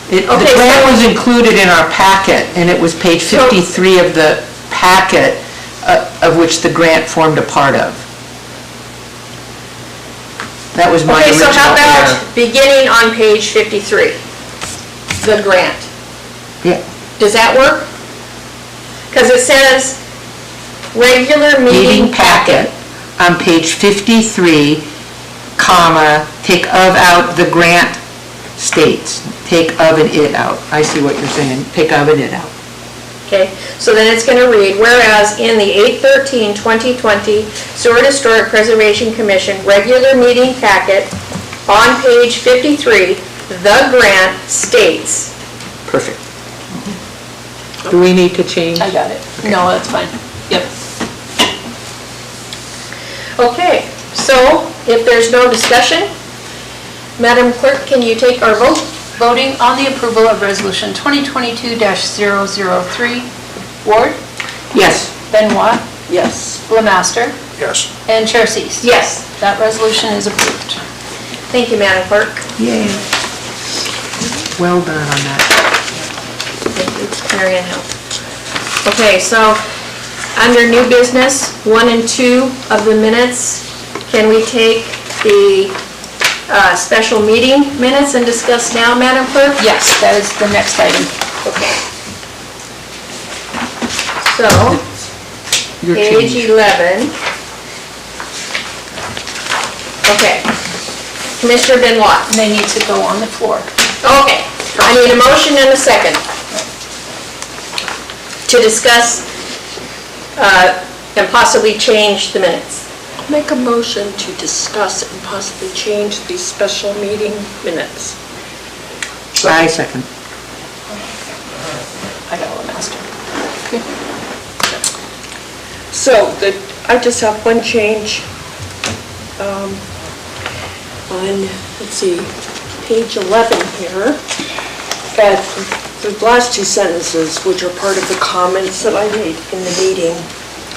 Speaker 3: The
Speaker 2: Okay,
Speaker 3: grant
Speaker 2: so-
Speaker 3: was included in our packet, and it was page 53 of the packet of which the grant formed a part of. That was my
Speaker 2: Okay,
Speaker 3: original
Speaker 2: so how
Speaker 3: error.
Speaker 2: about beginning on page 53? The grant.
Speaker 3: Yeah.
Speaker 2: Does that work? Because it says regular meeting packet.
Speaker 3: On page 53, comma, take of out the grant states. Take of and it out. I see what you're saying. Take of and it out.
Speaker 2: Okay, so then it's going to read, whereas in the 8/13/2020 Seward Historic Preservation Commission regular meeting packet on page 53, the grant states.
Speaker 3: Perfect. Do we need to change?
Speaker 7: I got it. No, that's fine. Yep.
Speaker 2: Okay, so if there's no discussion, Madam Clerk, can you take our vote?
Speaker 7: Voting on the approval of Resolution 2022-003, Ward,
Speaker 3: Yes.
Speaker 7: Benoit,
Speaker 5: Yes.
Speaker 7: Lemaster,
Speaker 4: Yes.
Speaker 7: and Chair Cease.
Speaker 2: Yes.
Speaker 7: That resolution is approved.
Speaker 2: Thank you, Madam Clerk.
Speaker 3: Yay. Well done on that.
Speaker 2: Thank you, Mary Ann Hill. Okay, so under new business, 1 and 2 of the minutes, can we take the special meeting minutes and discuss now, Madam Clerk?
Speaker 7: Yes, that is the next item.
Speaker 2: Okay. So,
Speaker 3: Your
Speaker 2: page
Speaker 3: change.
Speaker 2: 11. Okay. Commissioner Benoit.
Speaker 7: They need to go on the floor.
Speaker 2: Okay, I need a motion and a second to discuss and possibly change the minutes.
Speaker 5: Make a motion to discuss and possibly change the special meeting minutes.
Speaker 3: I second.
Speaker 7: I got Lemaster.
Speaker 5: So, I just have one change on, let's see, page 11 here, at the last two sentences, which are part of the comments that I made in the meeting.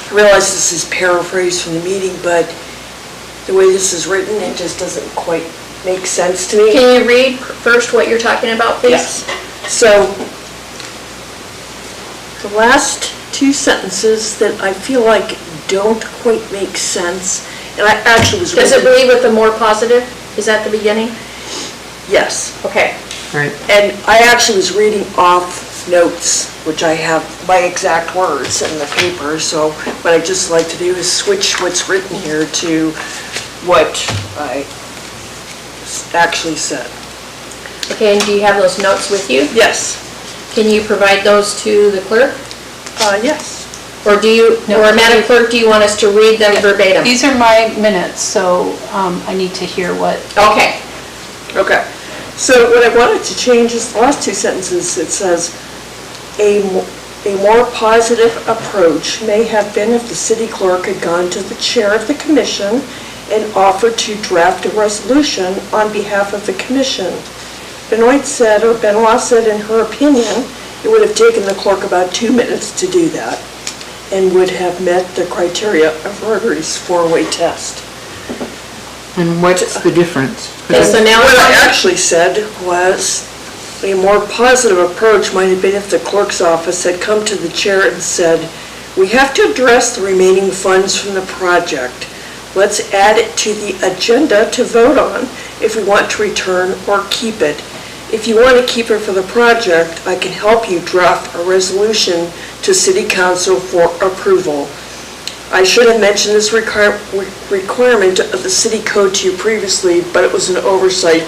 Speaker 5: I realize this is paraphrased from the meeting, but the way this is written, it just doesn't quite make sense to me.
Speaker 2: Can you read first what you're talking about, please?
Speaker 5: Yes. So, the last two sentences that I feel like don't quite make sense, and I actually was
Speaker 2: Does it
Speaker 5: reading.
Speaker 2: believe with the more positive? Is that the beginning?
Speaker 5: Yes.
Speaker 2: Okay.
Speaker 3: Right.
Speaker 5: And I actually was reading off notes, which I have my exact words in the paper, so what I'd just like to do is switch what's written here to what I actually said.
Speaker 2: Okay, and do you have those notes with you?
Speaker 5: Yes.
Speaker 2: Can you provide those to the clerk?
Speaker 5: Yes.
Speaker 2: Or do you,
Speaker 7: No.
Speaker 2: or Madam Clerk, do you want us to read them verbatim?
Speaker 7: These are my minutes, so I need to hear what,
Speaker 2: Okay.
Speaker 5: Okay. So what I wanted to change is the last two sentences. It says, A more positive approach may have been if the city clerk had gone to the chair of the commission and offered to draft a resolution on behalf of the commission. Benoit said in her opinion, it would have taken the clerk about 2 minutes to do that and would have met the criteria of Rotary's four-way test.
Speaker 3: And what's the difference?
Speaker 2: Okay, so now
Speaker 5: What I actually said was, a more positive approach might have been if the clerk's office had come to the chair and said, we have to address the remaining funds from the project. Let's add it to the agenda to vote on if we want to return or keep it. If you want to keep it for the project, I can help you draft a resolution to City Council for approval. I should have mentioned this requirement of the city code to you previously, but it was an oversight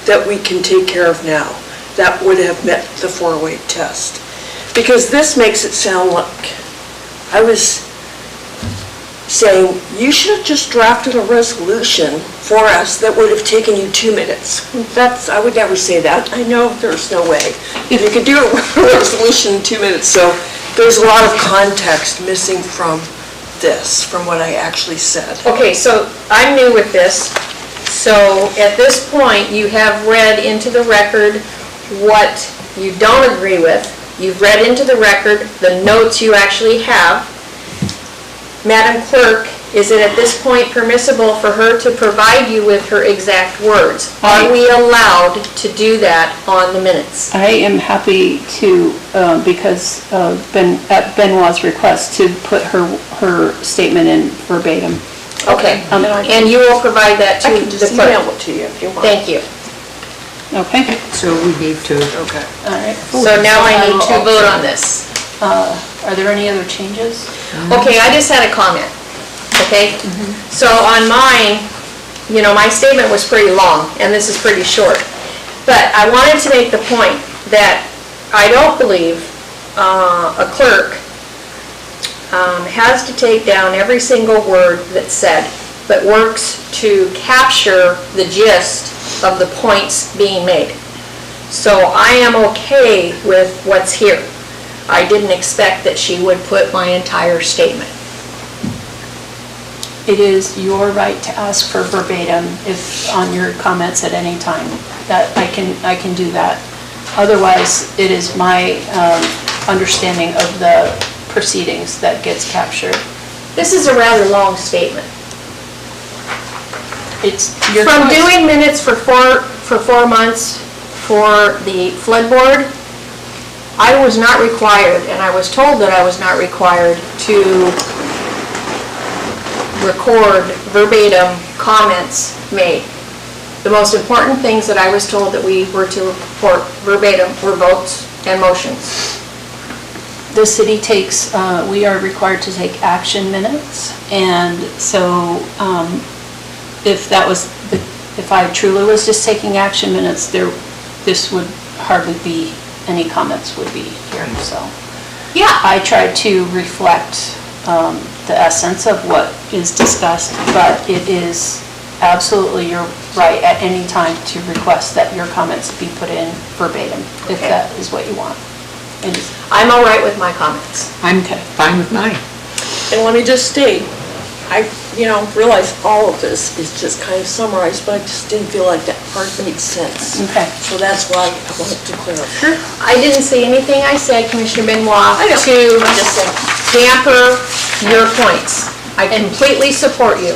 Speaker 5: that we can take care of now. That would have met the four-way test. Because this makes it sound like I was saying, you should have just drafted a resolution for us that would have taken you 2 minutes. I would never say that. I know there's no way. If you could do a resolution in 2 minutes, so there's a lot of context missing from this, from what I actually said.
Speaker 2: Okay, so I'm new with this. So at this point, you have read into the record what you don't agree with. You've read into the record the notes you actually have. Madam Clerk, is it at this point permissible for her to provide you with her exact words? Are we allowed to do that on the minutes?
Speaker 7: I am happy to, because at Benoit's request, to put her statement in verbatim.
Speaker 2: Okay, and you will provide that to
Speaker 5: I can
Speaker 2: the
Speaker 5: just email
Speaker 2: clerk?
Speaker 5: it to you if you want.
Speaker 2: Thank you.
Speaker 7: Okay,
Speaker 3: So we need to,
Speaker 5: Okay.
Speaker 7: all right.
Speaker 2: So now I need to vote on this.
Speaker 7: Are there any other changes?
Speaker 2: Okay, I just had a comment, okay? So on mine, you know, my statement was pretty long, and this is pretty short. But I wanted to make the point that I don't believe a clerk has to take down every single word that's said, but works to capture the gist of the points being made. So I am okay with what's here. I didn't expect that she would put my entire statement.
Speaker 7: It is your right to ask for verbatim if, on your comments at any time, that I can do that. Otherwise, it is my understanding of the proceedings that gets captured.
Speaker 2: This is a rather long statement.
Speaker 7: It's your
Speaker 2: From
Speaker 7: choice.
Speaker 2: doing minutes for 4 months for the flood board, I was not required, and I was told that I was not required to record verbatim comments made. The most important things that I was told that we were to report verbatim were votes and motions.
Speaker 7: The city takes, we are required to take action minutes, and so if I truly was just taking action minutes, this would hardly be, any comments would be here, so.
Speaker 2: Yeah.
Speaker 7: I tried to reflect the essence of what is discussed, but it is absolutely your right at any time to request that your comments be put in verbatim, if
Speaker 2: Okay.
Speaker 7: that is what you want. And
Speaker 2: I'm all right with my comments.
Speaker 3: I'm fine with mine.
Speaker 5: And let me just state, I, realize all of this is just kind of summarized, but I just didn't feel like that part made sense.
Speaker 7: Okay.
Speaker 5: So that's why I wanted to clarify.
Speaker 2: I didn't say anything I said, Commissioner Benoit,
Speaker 5: I know.
Speaker 2: to
Speaker 5: I'm just saying.
Speaker 2: damper your points. I completely support you.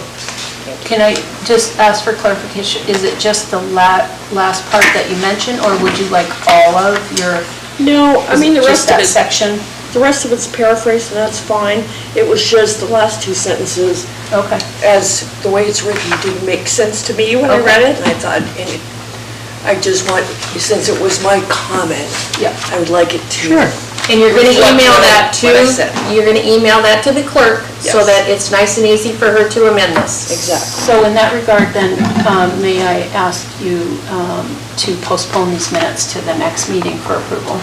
Speaker 7: Can I just ask for clarification? Is it just the last part that you mentioned, or would you like all of your?
Speaker 5: No, I mean, the
Speaker 7: just
Speaker 5: rest of
Speaker 7: that
Speaker 5: it,
Speaker 7: section?
Speaker 5: the rest of it's paraphrased, and that's fine. It was just the last two sentences,
Speaker 7: Okay.
Speaker 5: as the way it's written, didn't make sense to me when I read it, and I thought, I just want, since it was my comment,
Speaker 7: Yeah.
Speaker 5: I would like it to.
Speaker 3: Sure.
Speaker 2: And you're gonna
Speaker 5: Reflect
Speaker 2: email
Speaker 5: what
Speaker 2: that
Speaker 5: I said.
Speaker 2: you're gonna email that to the clerk, so
Speaker 5: Yes.
Speaker 2: that it's nice and easy for her to amend this.
Speaker 5: Exactly.
Speaker 7: So in that regard, then, may I ask you to postpone these minutes to the next meeting for approval?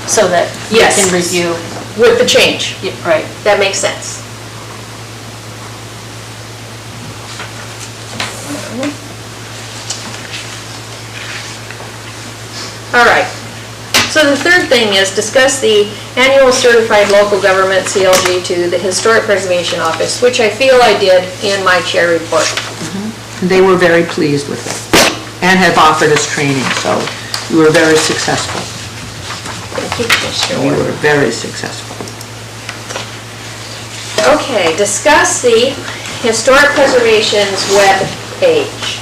Speaker 7: So that you
Speaker 2: Yes.
Speaker 7: can review,
Speaker 2: With the change.
Speaker 7: yeah, right.
Speaker 2: That makes sense. All right. So the third thing is discuss the annual certified local government CLG to the Historic Preservation Office, which I feel I did in my chair report.
Speaker 3: And they were very pleased with it and have offered us training, so you were very successful.
Speaker 2: Thank you, Commissioner
Speaker 3: You
Speaker 2: Ward.
Speaker 3: were very successful.
Speaker 2: Okay, discuss the Historic Preservation's web page.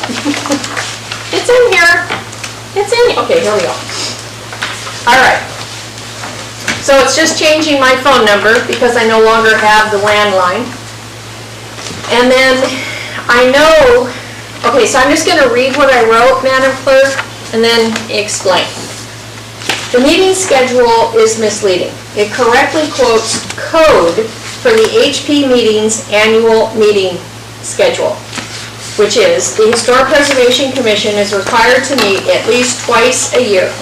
Speaker 2: It's in here. It's in, okay, here we go. All right. So it's just changing my phone number because I no longer have the landline. And then I know, okay, so I'm just going to read what I wrote, Madam Clerk, and then explain. The meeting schedule is misleading. It correctly quotes code for the HP Meetings annual meeting schedule, which is the Historic Preservation Commission is required to meet at least twice a year.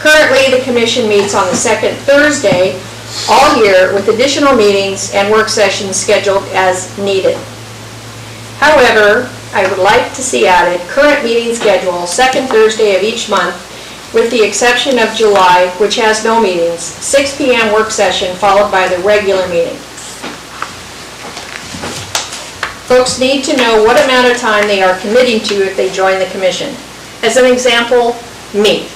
Speaker 2: Currently, the commission meets on the second Thursday all year with additional meetings and work sessions scheduled as needed. However, I would like to see added current meeting schedule, second Thursday of each month, with the exception of July, which has no meetings, 6 p.m. work session followed by the regular meeting. Folks need to know what amount of time they are committing to if they join the commission. As an example, me.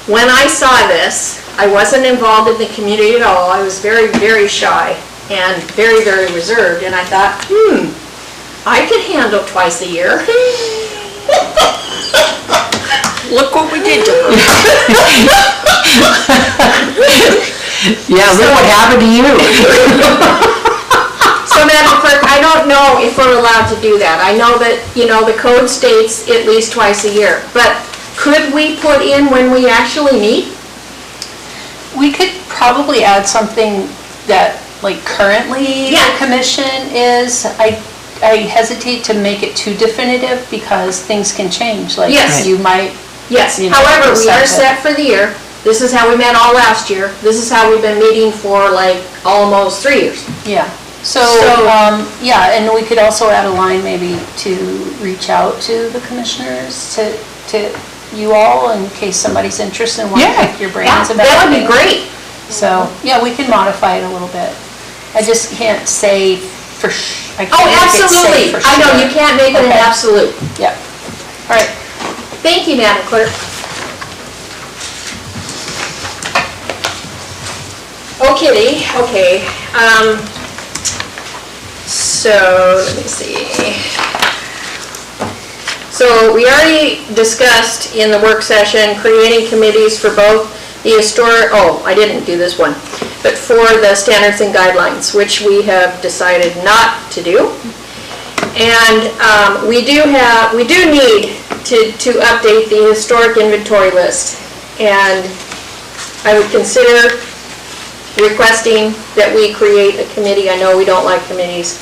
Speaker 2: When I saw this, I wasn't involved in the community at all. I was very, very shy and very, very reserved, and I thought, I could handle twice a year.
Speaker 5: Look what we did to her.
Speaker 3: Yeah, look what happened to you.
Speaker 2: So Madam Clerk, I don't know if we're allowed to do that. I know that, the code states at least twice a year, but could we put in when we actually meet?
Speaker 1: We could probably add something that, like, currently the
Speaker 2: Yeah.
Speaker 1: commission is. I hesitate to make it too definitive because things can change. Like,
Speaker 2: Yes.
Speaker 1: you might,
Speaker 2: Yes,
Speaker 1: You know,
Speaker 2: however, we are
Speaker 1: set.
Speaker 2: set for the year. This is how we met all last year. This is how we've been meeting for like almost 3 years.
Speaker 1: yeah. So,
Speaker 2: So-
Speaker 1: yeah, and we could also add a line maybe to reach out to the commissioners, to you all, in case somebody's interested and want to
Speaker 3: Yeah.
Speaker 1: pick your brains about it.
Speaker 2: That would be great.
Speaker 1: So, yeah, we can modify it a little bit. I just can't say for I can't
Speaker 2: Oh,
Speaker 1: make it say
Speaker 2: absolutely.
Speaker 1: for
Speaker 2: I know,
Speaker 1: sure.
Speaker 2: you can't make it an
Speaker 1: Okay.
Speaker 2: absolute.
Speaker 1: Yeah. All right.
Speaker 2: Thank you, Madam Clerk. Okay, okay. So, let me see. So, we already discussed in the work session, creating committees for both the historic, I didn't do this one, but for the standards and guidelines, which we have decided not to do. And we do need to update the historic inventory list. And I would consider requesting that we create a committee. I know we don't like committees.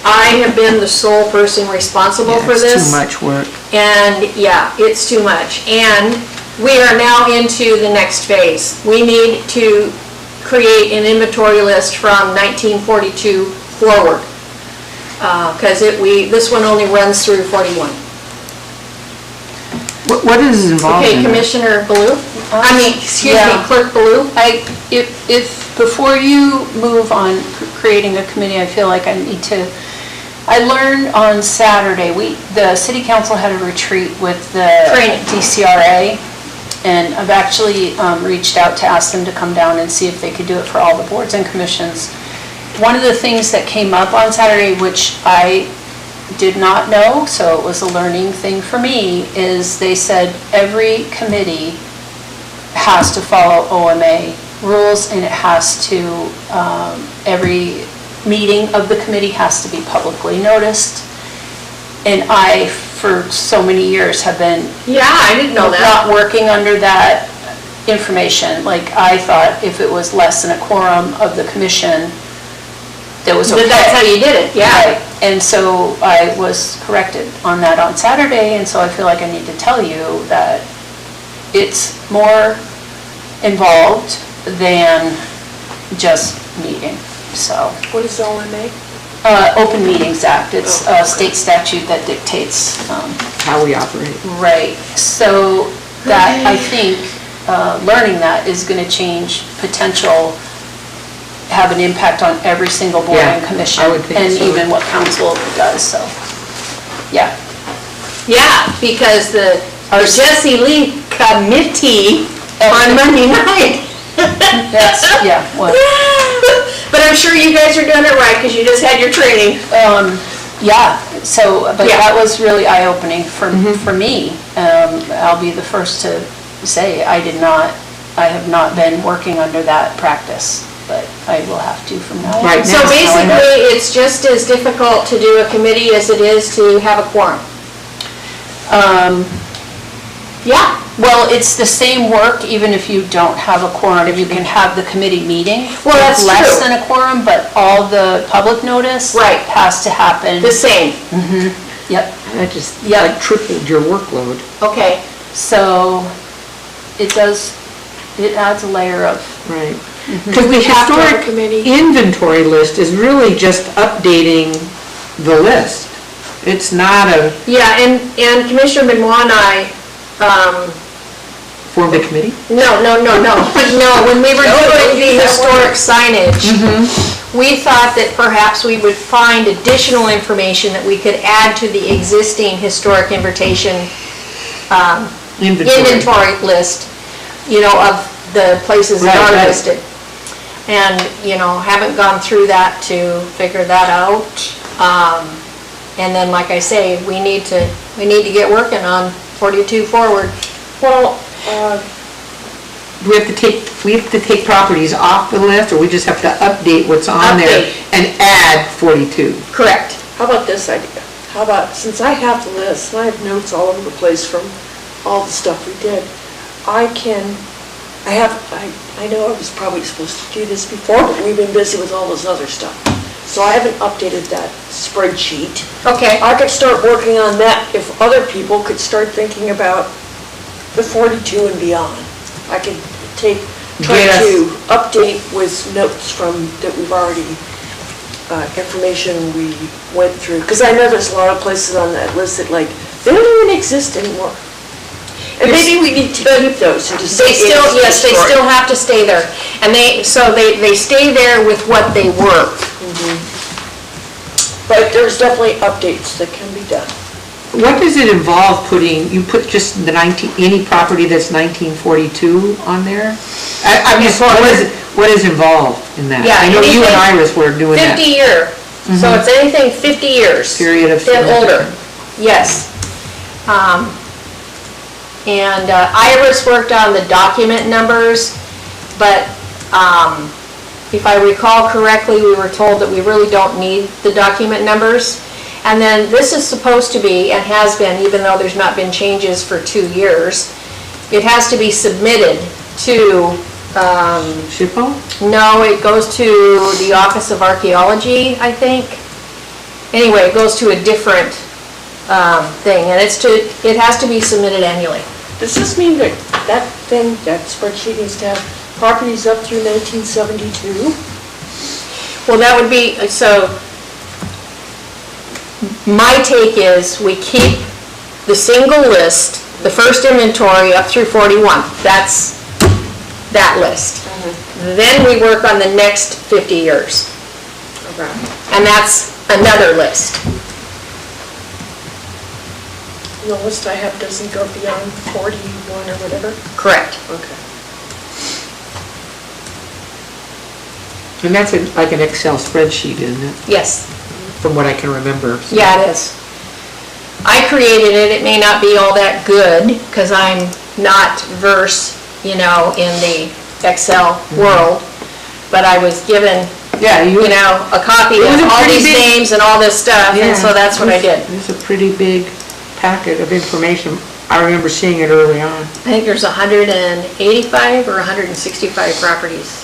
Speaker 2: I have been the sole person responsible for
Speaker 3: It's
Speaker 2: this.
Speaker 3: too much work.
Speaker 2: And yeah, it's too much. And we are now into the next phase. We need to create an inventory list from 1942 forward. Because this one only runs through 41.
Speaker 3: What is involved
Speaker 2: Okay,
Speaker 3: in that?
Speaker 2: Commissioner Baloo? Excuse me,
Speaker 1: Yeah.
Speaker 2: Clerk Baloo?
Speaker 1: If before you move on creating a committee, I feel like I learned on Saturday, the city council had a retreat with the
Speaker 2: Training.
Speaker 1: DCRA, and I've actually reached out to ask them to come down and see if they could do it for all the boards and commissions. One of the things that came up on Saturday, which I did not know, so it was a learning thing for me, is they said every committee has to follow OMA rules, and it has to, every meeting of the committee has to be publicly noticed. And I, for so many years, have been
Speaker 2: Yeah, I didn't know that.
Speaker 1: not working under that information. Like, I thought if it was less than a quorum of the commission, that was okay.
Speaker 2: That's how you did it, yeah.
Speaker 1: Right. And so I was corrected on that on Saturday, and so I feel like I need to tell you that it's more involved than just meeting, so.
Speaker 5: What is OMA?
Speaker 1: Open Meetings Act, it's a state statute that dictates,
Speaker 3: How we operate.
Speaker 1: right. So that, I think, learning that is gonna change have an impact on every single board and
Speaker 3: Yeah,
Speaker 1: commission.
Speaker 3: I would think
Speaker 1: And
Speaker 3: so.
Speaker 1: even what council does, so, yeah.
Speaker 2: Yeah, because the Jesse Lee committee on Monday night.
Speaker 1: That's, yeah, well,
Speaker 2: But I'm sure you guys are doing it right, because you just had your training.
Speaker 1: yeah, so, but
Speaker 2: Yeah.
Speaker 1: that was really eye-opening for me. I'll be the first to say, I have not been working under that practice, but I will have to from now on.
Speaker 3: Right
Speaker 2: So
Speaker 3: now.
Speaker 2: basically, it's just as difficult to do a committee as it is to have a quorum.
Speaker 1: Yeah, well, it's the same work, even if you don't have a quorum, you can have the committee meeting.
Speaker 2: Well, that's
Speaker 1: with less
Speaker 2: true.
Speaker 1: than a quorum, but all the public notice.
Speaker 2: Right.
Speaker 1: Has to happen.
Speaker 2: The same.
Speaker 1: Yep,
Speaker 3: That just
Speaker 1: Yeah.
Speaker 3: like tripled your workload.
Speaker 2: Okay.
Speaker 1: so it adds a layer of,
Speaker 3: Right. Because the
Speaker 5: have to have a
Speaker 3: historic
Speaker 5: committee.
Speaker 3: inventory list is really just updating the list. It's not a
Speaker 2: Yeah, and Commissioner Benoit and I,
Speaker 3: formed a committee?
Speaker 2: no, when we were doing the historic signage, we thought that perhaps we would find additional information that we could add to the existing historic invitation inventory list, of the places that
Speaker 3: Right,
Speaker 2: are
Speaker 3: right.
Speaker 2: listed. And, haven't gone through that to figure that out. And then, like I say, we need to get working on 42 forward.
Speaker 5: Well,
Speaker 3: Do we have to take properties off the list, or we just have to update what's on there
Speaker 2: Update.
Speaker 3: and add 42?
Speaker 2: Correct.
Speaker 5: how about this idea? How about, since I have the list, and I have notes all over the place from all the stuff we did, I know I was probably supposed to do this before, but we've been busy with all this other stuff. So I haven't updated that spreadsheet.
Speaker 2: Okay.
Speaker 5: I could start working on that if other people could start thinking about the 42 and beyond. I could try
Speaker 3: Yes.
Speaker 5: to update with notes that we've already, information we went through. Because I know there's a lot of places on that list that they don't even exist anymore. And maybe we need to keep those and just say.
Speaker 2: They still,
Speaker 5: it's
Speaker 2: yes, they
Speaker 5: historic.
Speaker 2: still have to stay there. And they stay there with what they were.
Speaker 5: But there's definitely updates that can be done.
Speaker 3: What does it involve you put just any property that's 1942 on there? I'm just, what is involved in that?
Speaker 2: Yeah,
Speaker 3: I know you and
Speaker 2: anything
Speaker 3: Iris were doing
Speaker 2: 50
Speaker 3: that
Speaker 2: year, so it's anything 50 years.
Speaker 3: period of.
Speaker 2: And older, yes. And Iris worked on the document numbers, but if I recall correctly, we were told that we really don't need the document numbers. And then this is supposed to be, and has been, even though there's not been changes for 2 years, it has to be submitted to,
Speaker 3: SHPO?
Speaker 2: no, it goes to the Office of Archaeology, I think. Anyway, it goes to a different thing, and it has to be submitted annually.
Speaker 5: Does this mean that that spreadsheet needs to have properties up through 1972?
Speaker 2: Well, that would be, so, my take is we keep the single list, the first inventory up through 41. That's that list. Then we work on the next 50 years.
Speaker 5: Okay.
Speaker 2: And that's another list.
Speaker 5: The list I have doesn't go beyond 41 or whatever?
Speaker 2: Correct.
Speaker 5: Okay.
Speaker 3: And that's like an Excel spreadsheet, isn't it?
Speaker 2: Yes.
Speaker 3: From what I can remember. So-
Speaker 2: Yeah, it is. I created it. It may not be all that good because I'm not versed, in the Excel world, but I was given,
Speaker 3: Yeah,
Speaker 2: a copy
Speaker 3: It was
Speaker 2: of
Speaker 3: a
Speaker 2: all
Speaker 3: pretty
Speaker 2: these
Speaker 3: big-
Speaker 2: names and all this stuff, and so that's what I did.
Speaker 3: It's a pretty big packet of information. I remember seeing it early on.
Speaker 2: I think there's 185 or 165 properties.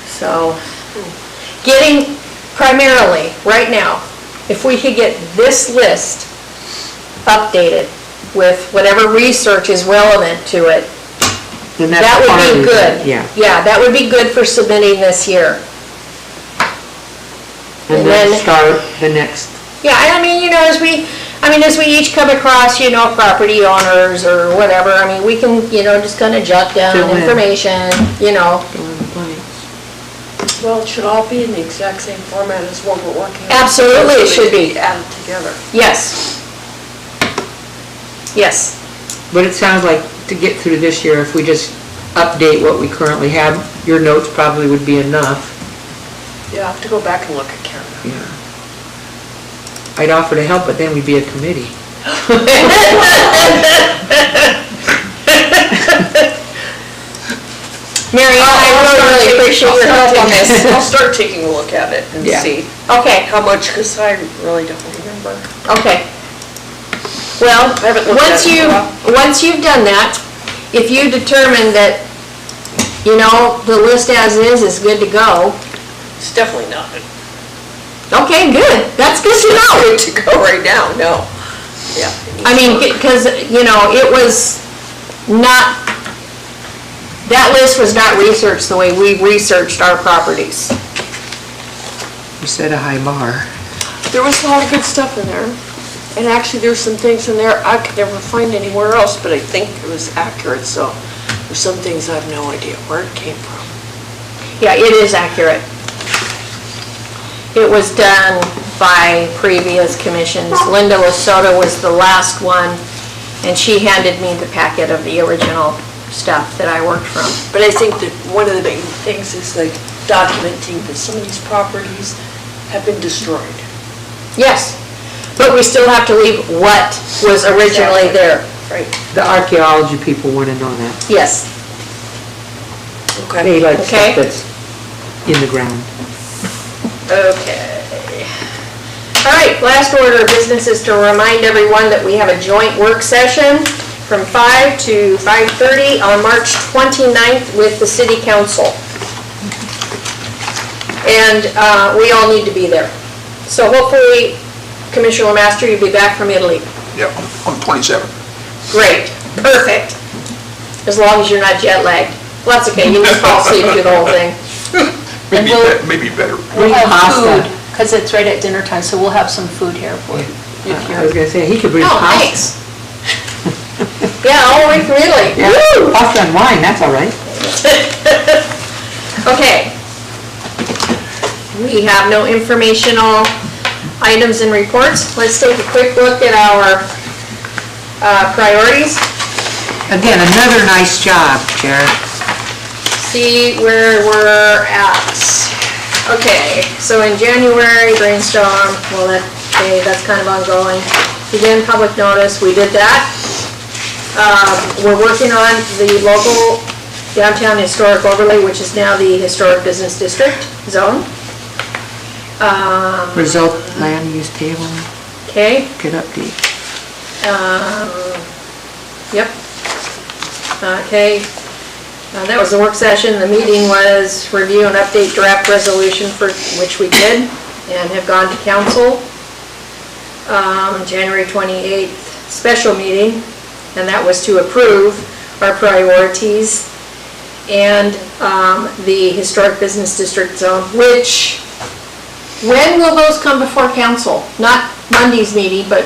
Speaker 2: So, getting primarily, right now, if we could get this list updated with whatever research is relevant to it,
Speaker 3: Then that's
Speaker 2: that would
Speaker 3: part
Speaker 2: be
Speaker 3: of it,
Speaker 2: good.
Speaker 3: Yeah.
Speaker 2: Yeah, that would be good for submitting this year.
Speaker 3: And then start the next,
Speaker 5: Yeah, I mean, as we each come across, property owners or whatever, I mean, we can, just kind of jot down
Speaker 3: Fill in.
Speaker 5: information,
Speaker 3: fill in the blanks.
Speaker 5: Well, it should all be in the exact same format as what we're working on.
Speaker 2: Absolutely, it should be.
Speaker 5: Added together.
Speaker 2: Yes. Yes.
Speaker 3: But it sounds like to get through this year, if we just update what we currently have, your notes probably would be enough.
Speaker 5: Yeah, I have to go back and look at Karen.
Speaker 3: Yeah. I'd offer to help, but then we'd be a committee.
Speaker 2: Mary, I really appreciate your help on this.
Speaker 5: I'll start taking a look at it and
Speaker 3: Yeah.
Speaker 5: see
Speaker 2: Okay,
Speaker 5: how much, because I really don't remember.
Speaker 2: okay. Well,
Speaker 5: I haven't looked at it in a while.
Speaker 2: once you've done that, if you determine that, the list as is good to go,
Speaker 5: It's definitely not
Speaker 2: okay, good. That's good to know.
Speaker 5: good to go right now, no. Yeah.
Speaker 2: I mean, because, it was not, that list was not researched the way we researched our properties.
Speaker 3: We set a high bar.
Speaker 5: There was a lot of good stuff in there. And actually, there's some things in there I could never find anywhere else, but I think it was accurate, so there's some things I have no idea where it came from.
Speaker 2: Yeah, it is accurate. It was done by previous commissions. Linda Lesota was the last one, and she handed me the packet of the original stuff that I worked from.
Speaker 5: But I think that one of the big things is like documenting that some of these properties have been destroyed.
Speaker 2: Yes, but we still have to leave what was originally there.
Speaker 5: Right.
Speaker 3: The archaeology people want to know that.
Speaker 2: Yes.
Speaker 5: Okay.
Speaker 3: They like
Speaker 2: Okay.
Speaker 3: stuff that's in the ground.
Speaker 2: Okay. All right, last order of business is to remind everyone that we have a joint work session from 5 to 5:30 on March 29th with the city council. And we all need to be there. So hopefully, Commissioner Master, you'll be back from Italy.
Speaker 4: Yep, on 27th.
Speaker 2: Great, perfect. As long as you're not jet lagged. Well, that's okay, you can fall asleep through the whole thing.
Speaker 4: Maybe,
Speaker 1: we'll-
Speaker 4: maybe better.
Speaker 1: We'll have
Speaker 3: Pasta.
Speaker 1: food, because it's right at dinner time, so we'll have some food here for you. if
Speaker 3: I was
Speaker 1: you're-
Speaker 3: gonna say, he could bring
Speaker 2: Oh,
Speaker 3: pasta.
Speaker 2: thanks. Yeah, all the way from Italy.
Speaker 3: Yeah,
Speaker 2: Woo!
Speaker 3: pasta and wine, that's all right.
Speaker 2: Okay. We have no informational items and reports. Let's take a quick look at our priorities.
Speaker 3: Again, another nice job, Jared.
Speaker 2: See where we're at. Okay, so in January, brainstorm, well, that's kind of ongoing. Begin public notice, we did that. We're working on the local downtown historic overlay, which is now the historic business district zone.
Speaker 3: Result land use table,
Speaker 2: Okay,
Speaker 3: good update.
Speaker 2: yep. Okay, that was the work session. The meeting was review and update draft resolution, for which we did and have gone to council. January 28th, special meeting, and that was to approve our priorities and the historic business district zone, which, when will those come before council? Not Monday's meeting, but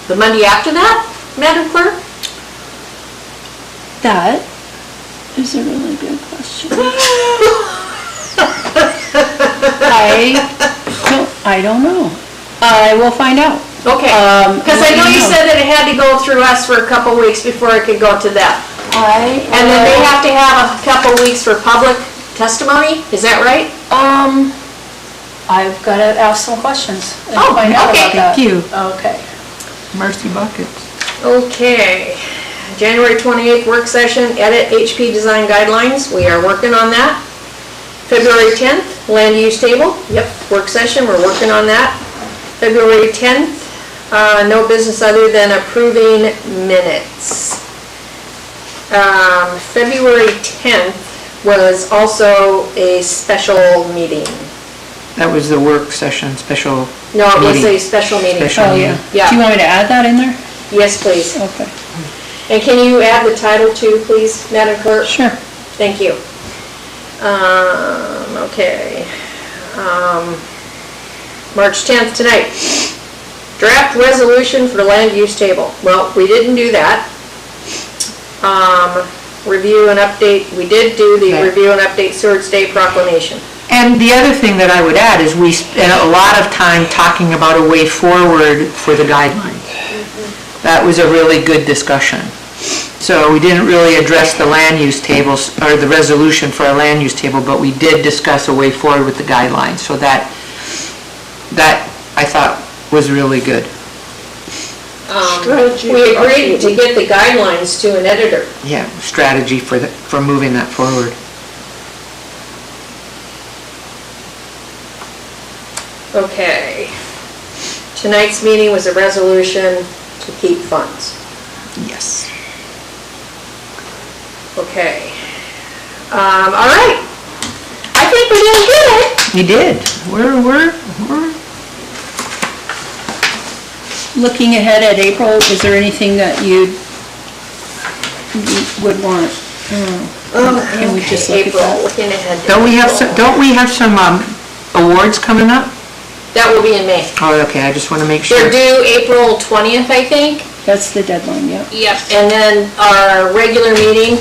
Speaker 2: the Monday after that, Madam Clerk?
Speaker 7: That is a really good question. I don't know. I will find out.
Speaker 2: Okay, because I know you said that it had to go through us for a couple weeks before it could go to them. And then they have to have a couple weeks for public testimony, is that right?
Speaker 1: I've got to ask some questions and
Speaker 2: Oh,
Speaker 1: find out
Speaker 2: okay.
Speaker 1: about that.
Speaker 3: Thank you.
Speaker 1: Okay.
Speaker 3: Mercy buckets.
Speaker 2: Okay, January 28th work session, edit HP design guidelines, we are working on that. February 10th, land use table, yep, work session, we're working on that. February 10th, no business other than approving minutes. February 10th was also a special meeting.
Speaker 3: That was the work session, special
Speaker 2: No, it was a
Speaker 3: meeting.
Speaker 2: special meeting.
Speaker 3: Special
Speaker 1: Oh,
Speaker 3: meeting.
Speaker 1: yeah. Do you want me to add that in there?
Speaker 2: Yes, please.
Speaker 1: Okay.
Speaker 2: And can you add the title too, please, Madam Clerk?
Speaker 1: Sure.
Speaker 2: Thank you. Okay. March 10th tonight. Draft resolution for land use table. Well, we didn't do that. Review and update, we did do the
Speaker 3: Right.
Speaker 2: review and update Seward State Proclamation.
Speaker 3: And the other thing that I would add is we spent a lot of time talking about a way forward for the guidelines. That was a really good discussion. So we didn't really address the land use tables, or the resolution for a land use table, but we did discuss a way forward with the guidelines. So that I thought was really good.
Speaker 5: Strategy.
Speaker 2: We agreed to get the guidelines to an editor.
Speaker 3: Yeah, strategy for moving that forward.
Speaker 2: Okay. Tonight's meeting was a resolution to keep funds.
Speaker 3: Yes.
Speaker 2: Okay. All right. I think we did good.
Speaker 3: We did. We're
Speaker 7: Looking ahead at April, is there anything that you would want? Can we just look at
Speaker 2: April,
Speaker 7: that?
Speaker 2: looking ahead. to
Speaker 3: don't we have some awards coming up?
Speaker 2: That will be in May.
Speaker 3: Oh, okay, I just want to make
Speaker 2: They're
Speaker 3: sure.
Speaker 2: due April 20th, I think.
Speaker 7: That's the deadline, yeah.
Speaker 2: Yep. And then our regular meeting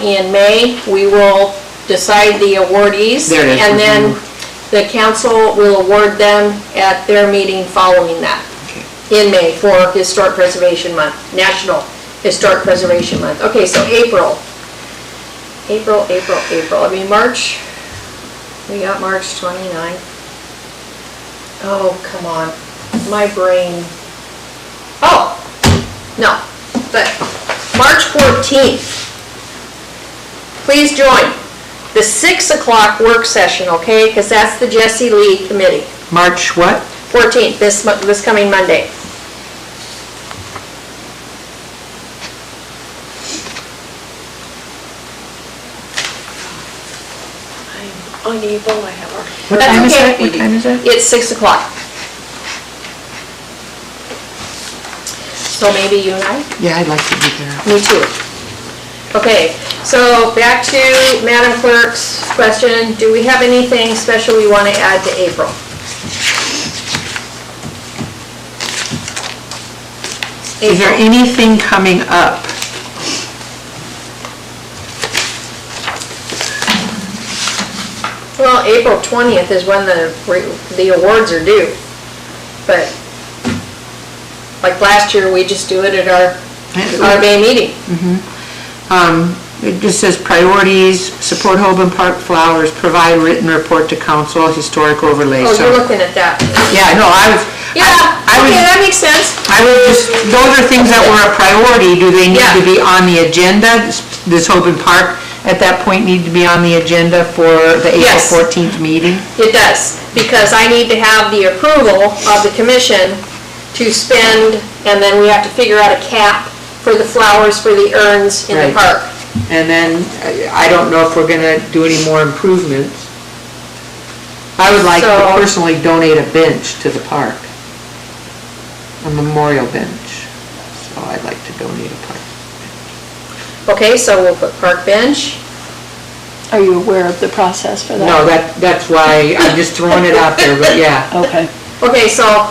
Speaker 2: in May, we will decide the awardees.
Speaker 3: There it is.
Speaker 2: And then the council will award them at their meeting following that.
Speaker 3: Okay.
Speaker 2: In May for Historic Preservation Month, National Historic Preservation Month. Okay, so April. I mean, March, we got March 29th. Oh, come on, my brain. Oh, no, but March 14th. Please join the 6 o'clock work session, okay? Because that's the Jesse Lee Committee.
Speaker 3: March what?
Speaker 2: 14th, this coming Monday.
Speaker 5: I'm unable, I have a
Speaker 3: What
Speaker 2: That's
Speaker 3: time is
Speaker 2: okay.
Speaker 3: that? What time is that?
Speaker 2: It's 6 o'clock. So maybe you and I?
Speaker 3: Yeah, I'd like to be there.
Speaker 2: Me too. Okay, so back to Madam Clerk's question. Do we have anything special we want to add to April?
Speaker 3: Is there anything coming up?
Speaker 2: Well, April 20th is when the awards are due. But like last year, we just do it at our May meeting.
Speaker 3: It just says priorities, support Holborn Park flowers, provide written report to council, historic overlay.
Speaker 2: Oh,
Speaker 3: So,
Speaker 2: you're looking at that.
Speaker 3: yeah, no, I was,
Speaker 2: Yeah,
Speaker 3: I
Speaker 2: okay,
Speaker 3: was,
Speaker 2: that makes sense.
Speaker 3: I was just, those are things that were a priority. Do they need
Speaker 2: Yeah.
Speaker 3: to be on the agenda? Does Holborn Park at that point need to be on the agenda for the April
Speaker 2: Yes.
Speaker 3: 14th meeting?
Speaker 2: It does, because I need to have the approval of the commission to spend, and then we have to figure out a cap for the flowers for the urns in the
Speaker 3: Right.
Speaker 2: park.
Speaker 3: And then, I don't know if we're gonna do any more improvements. I would like to
Speaker 2: So-
Speaker 3: personally donate a bench to the park. A memorial bench. So I'd like to donate a park.
Speaker 2: Okay, so we'll put park bench.
Speaker 7: Are you aware of the process for that?
Speaker 3: No, that's why, I'm just throwing it out there, but yeah.
Speaker 7: Okay.
Speaker 2: Okay, so,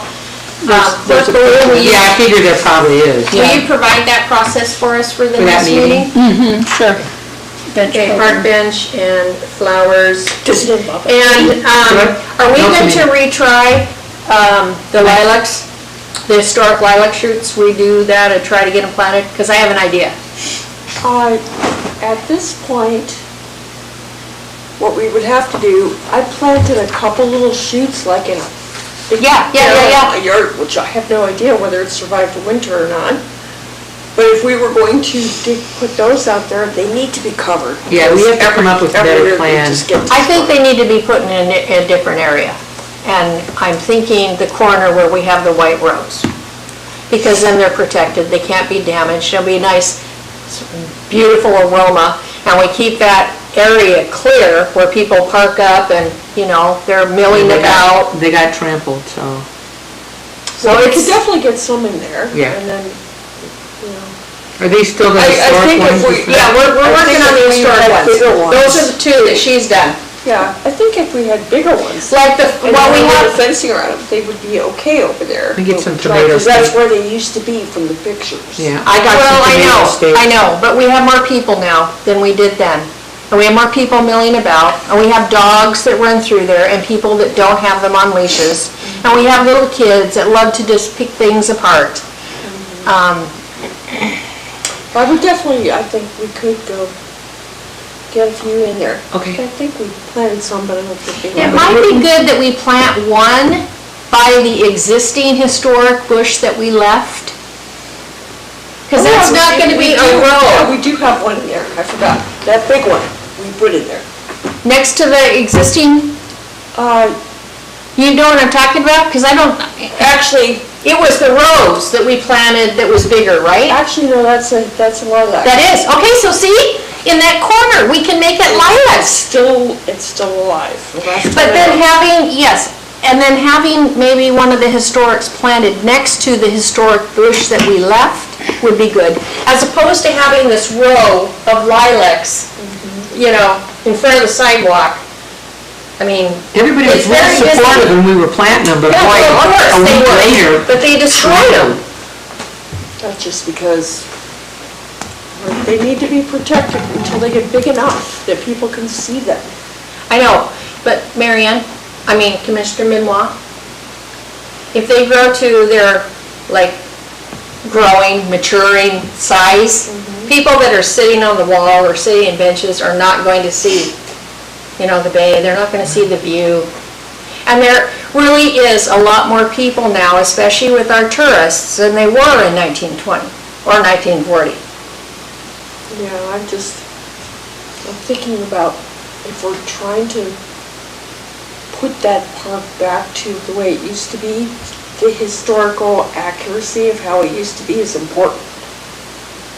Speaker 7: there's
Speaker 2: Clerk
Speaker 7: a
Speaker 2: Baloo, will you,
Speaker 3: Yeah, I figured there probably is.
Speaker 2: will you provide that process for us for the
Speaker 3: For that
Speaker 2: next
Speaker 3: meeting?
Speaker 2: meeting?
Speaker 7: Sure. Bench
Speaker 2: Okay,
Speaker 7: program.
Speaker 2: park bench and flowers.
Speaker 5: Just love it.
Speaker 2: And, are we
Speaker 3: No
Speaker 2: going to
Speaker 3: committee.
Speaker 2: retry, the lilacs, the historic lilac shoots, redo that and try to get them planted? Because I have an idea.
Speaker 5: At this point, what we would have to do, I planted a couple little shoots like in a big
Speaker 2: Yeah.
Speaker 5: a yard, which I have no idea whether it survived the winter or not. But if we were going to put those out there, they need to be covered.
Speaker 3: Yeah, we have to come up with a
Speaker 5: Every
Speaker 3: better
Speaker 5: year they
Speaker 3: plan.
Speaker 5: just get
Speaker 2: I think they need to be put in a different area. And I'm thinking the corner where we have the white rose. Because then they're protected, they can't be damaged, it'll be a nice, beautiful aroma. And we keep that area clear where people park up and, they're milling about.
Speaker 3: They got trampled, so.
Speaker 2: So
Speaker 5: We could
Speaker 2: it's,
Speaker 5: definitely get some in there.
Speaker 3: Yeah.
Speaker 5: And then,
Speaker 3: Are they still the
Speaker 5: I
Speaker 3: historic
Speaker 5: think if
Speaker 3: ones?
Speaker 5: we-
Speaker 2: yeah, we're
Speaker 5: I
Speaker 2: working
Speaker 5: think
Speaker 2: on the
Speaker 5: if we
Speaker 2: historic
Speaker 5: had
Speaker 2: ones.
Speaker 5: bigger ones.
Speaker 2: Those are the two that she's done.
Speaker 5: Yeah, I think if we had bigger ones.
Speaker 2: Like
Speaker 5: And
Speaker 2: well, we
Speaker 5: we had
Speaker 2: have,
Speaker 5: the fencing around them, they would be okay over there.
Speaker 3: We get some
Speaker 5: Right,
Speaker 3: tomato
Speaker 5: 'cause that's
Speaker 3: steak.
Speaker 5: where they used to be from the pictures.
Speaker 3: Yeah, I got
Speaker 2: well,
Speaker 3: some tomato steak.
Speaker 2: I know, but we have more people now than we did then. And we have more people milling about, and we have dogs that run through there, and people that don't have them on leashes. And we have little kids that love to just pick things apart.
Speaker 5: I would definitely, I think we could go get a few in there.
Speaker 3: Okay.
Speaker 5: I think we planted some, but I don't think they
Speaker 2: It
Speaker 5: were.
Speaker 2: might be good that we plant one by the existing historic bush that we left. Because
Speaker 5: Oh,
Speaker 2: that's
Speaker 5: yeah,
Speaker 2: not gonna be a
Speaker 5: Yeah,
Speaker 2: row
Speaker 5: we do have one in there, I forgot. That big one, we put in there.
Speaker 2: next to the existing,
Speaker 5: Uh,
Speaker 2: you know what I'm talking about? Because I don't,
Speaker 5: actually,
Speaker 2: it was the rows that we planted that was bigger, right?
Speaker 5: no, that's a lilac.
Speaker 2: That is, okay, so see, in that corner, we can make it lilacs.
Speaker 5: It's still alive. The last time
Speaker 2: But
Speaker 5: I
Speaker 2: then
Speaker 5: looked.
Speaker 2: having, yes, and then having maybe one of the historics planted next to the historic bush that we left would be good, as opposed to having this row of lilacs, you know, in front of the sidewalk. I mean,
Speaker 3: Everybody was
Speaker 2: it's
Speaker 3: real
Speaker 2: very busy.
Speaker 3: supportive when we were planting them, but
Speaker 2: Yeah,
Speaker 3: boy,
Speaker 2: well, of
Speaker 3: a
Speaker 2: course they
Speaker 3: week
Speaker 2: were,
Speaker 3: later.
Speaker 2: but they destroyed them.
Speaker 5: That's just because they need to be protected until they get big enough that people can see them.
Speaker 2: I know, but Commissioner Minois, if they grow to their, like, growing, maturing size, people that are sitting on the wall or sitting in benches are not going to see, the bay, they're not gonna see the view. And there really is a lot more people now, especially with our tourists, than they were in 1920 or 1940.
Speaker 5: Yeah, I'm thinking about if we're trying to put that park back to the way it used to be, the historical accuracy of how it used to be is important.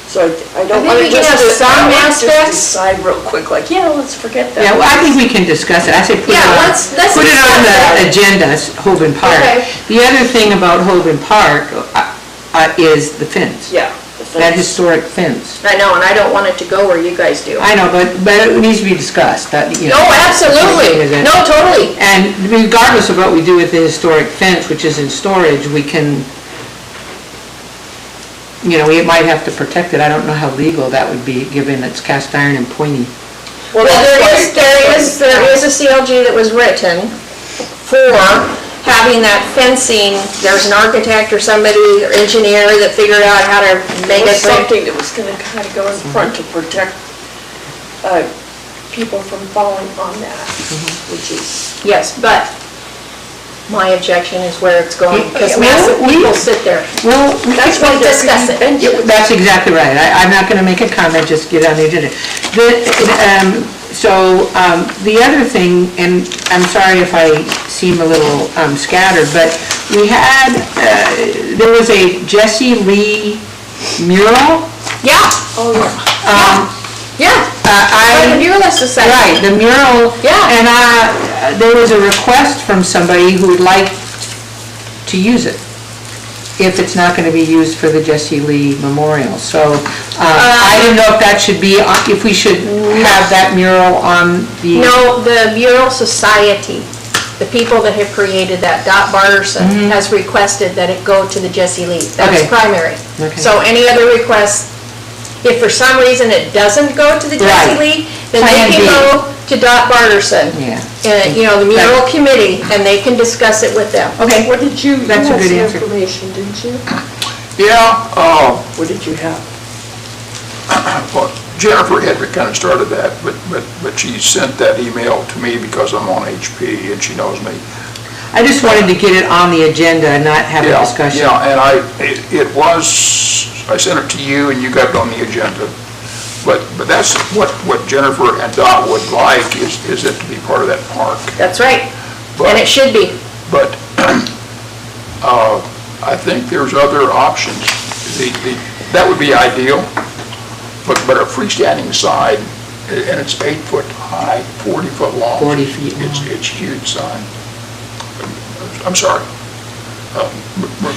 Speaker 5: So I don't
Speaker 2: I think
Speaker 5: want
Speaker 2: we
Speaker 5: to
Speaker 2: can
Speaker 5: just,
Speaker 2: have some
Speaker 5: I don't wanna
Speaker 2: aspects.
Speaker 5: just decide real quick, like, yeah, let's forget that.
Speaker 3: Yeah, well, I think we can discuss it. I say put it
Speaker 2: Yeah,
Speaker 3: on,
Speaker 2: let's
Speaker 3: put it on
Speaker 2: discuss
Speaker 3: the
Speaker 2: that.
Speaker 3: agenda, Hoban Park.
Speaker 2: Okay.
Speaker 3: The other thing about Hoban Park is the fence.
Speaker 5: Yeah. the
Speaker 3: That
Speaker 5: fence.
Speaker 3: historic fence.
Speaker 2: I know, and I don't want it to go where you guys do.
Speaker 3: I know, but it needs to be discussed, that, you know.
Speaker 2: No, absolutely, no, totally.
Speaker 3: And regardless of what we do with the historic fence, which is in storage, we can, we might have to protect it. I don't know how legal that would be, given it's cast iron and pointy.
Speaker 2: Well, there is a CLG that was written for having that fencing. There's an architect or somebody, or engineer that figured out how to make
Speaker 5: Or
Speaker 2: it.
Speaker 5: something that was gonna kind of go in front to protect people from falling on that, which is,
Speaker 2: Yes, but my objection is where it's going, because
Speaker 3: Well,
Speaker 2: massive
Speaker 3: we-
Speaker 2: people sit there.
Speaker 3: Well,
Speaker 5: that's why
Speaker 2: We'll
Speaker 5: there
Speaker 2: discuss
Speaker 5: could
Speaker 2: it.
Speaker 5: be benches.
Speaker 3: that's exactly right. I'm not gonna make a comment, just get on the agenda. The other thing, and I'm sorry if I seem a little scattered, but we had, there was a Jesse Lee mural.
Speaker 2: Yeah,
Speaker 5: Oh, yeah.
Speaker 2: yeah, like the Mural Society.
Speaker 3: Right, the mural.
Speaker 2: Yeah.
Speaker 3: And there was a request from somebody who would like to use it, if it's not gonna be used for the Jesse Lee Memorial. So, I didn't know if that should be, if we should have that mural on the.
Speaker 2: No, the Mural Society, the people that have created that, Dot Barterson, has requested that it go to the Jesse Lee. That's
Speaker 3: Okay.
Speaker 2: primary.
Speaker 3: Okay.
Speaker 2: So any other requests, if for some reason it doesn't go to the Jesse
Speaker 3: Right.
Speaker 2: Lee, then
Speaker 3: Plan
Speaker 2: they can
Speaker 3: B.
Speaker 2: go to Dot Barterson.
Speaker 3: Yeah.
Speaker 2: The mural committee, and they can discuss it with them.
Speaker 3: Okay.
Speaker 5: What did you
Speaker 3: That's a
Speaker 5: had
Speaker 3: good
Speaker 5: some
Speaker 3: answer.
Speaker 5: information, didn't you?
Speaker 4: Yeah,
Speaker 5: What did you have?
Speaker 4: well, Jennifer had kind of started that, but she sent that email to me because I'm on HP and she knows me.
Speaker 3: I just wanted to get it on the agenda and not have a
Speaker 4: Yeah,
Speaker 3: discussion.
Speaker 4: Yeah, and I sent it to you and you got it on the agenda. But that's what Jennifer and Dot would like, is it to be part of that park.
Speaker 2: That's right,
Speaker 4: But-
Speaker 2: and it should be.
Speaker 4: But I think there's other options. That would be ideal, but a freestanding sign, and it's 8 foot high, 40 foot long.
Speaker 3: 40 feet long.
Speaker 4: It's huge sign. I'm sorry.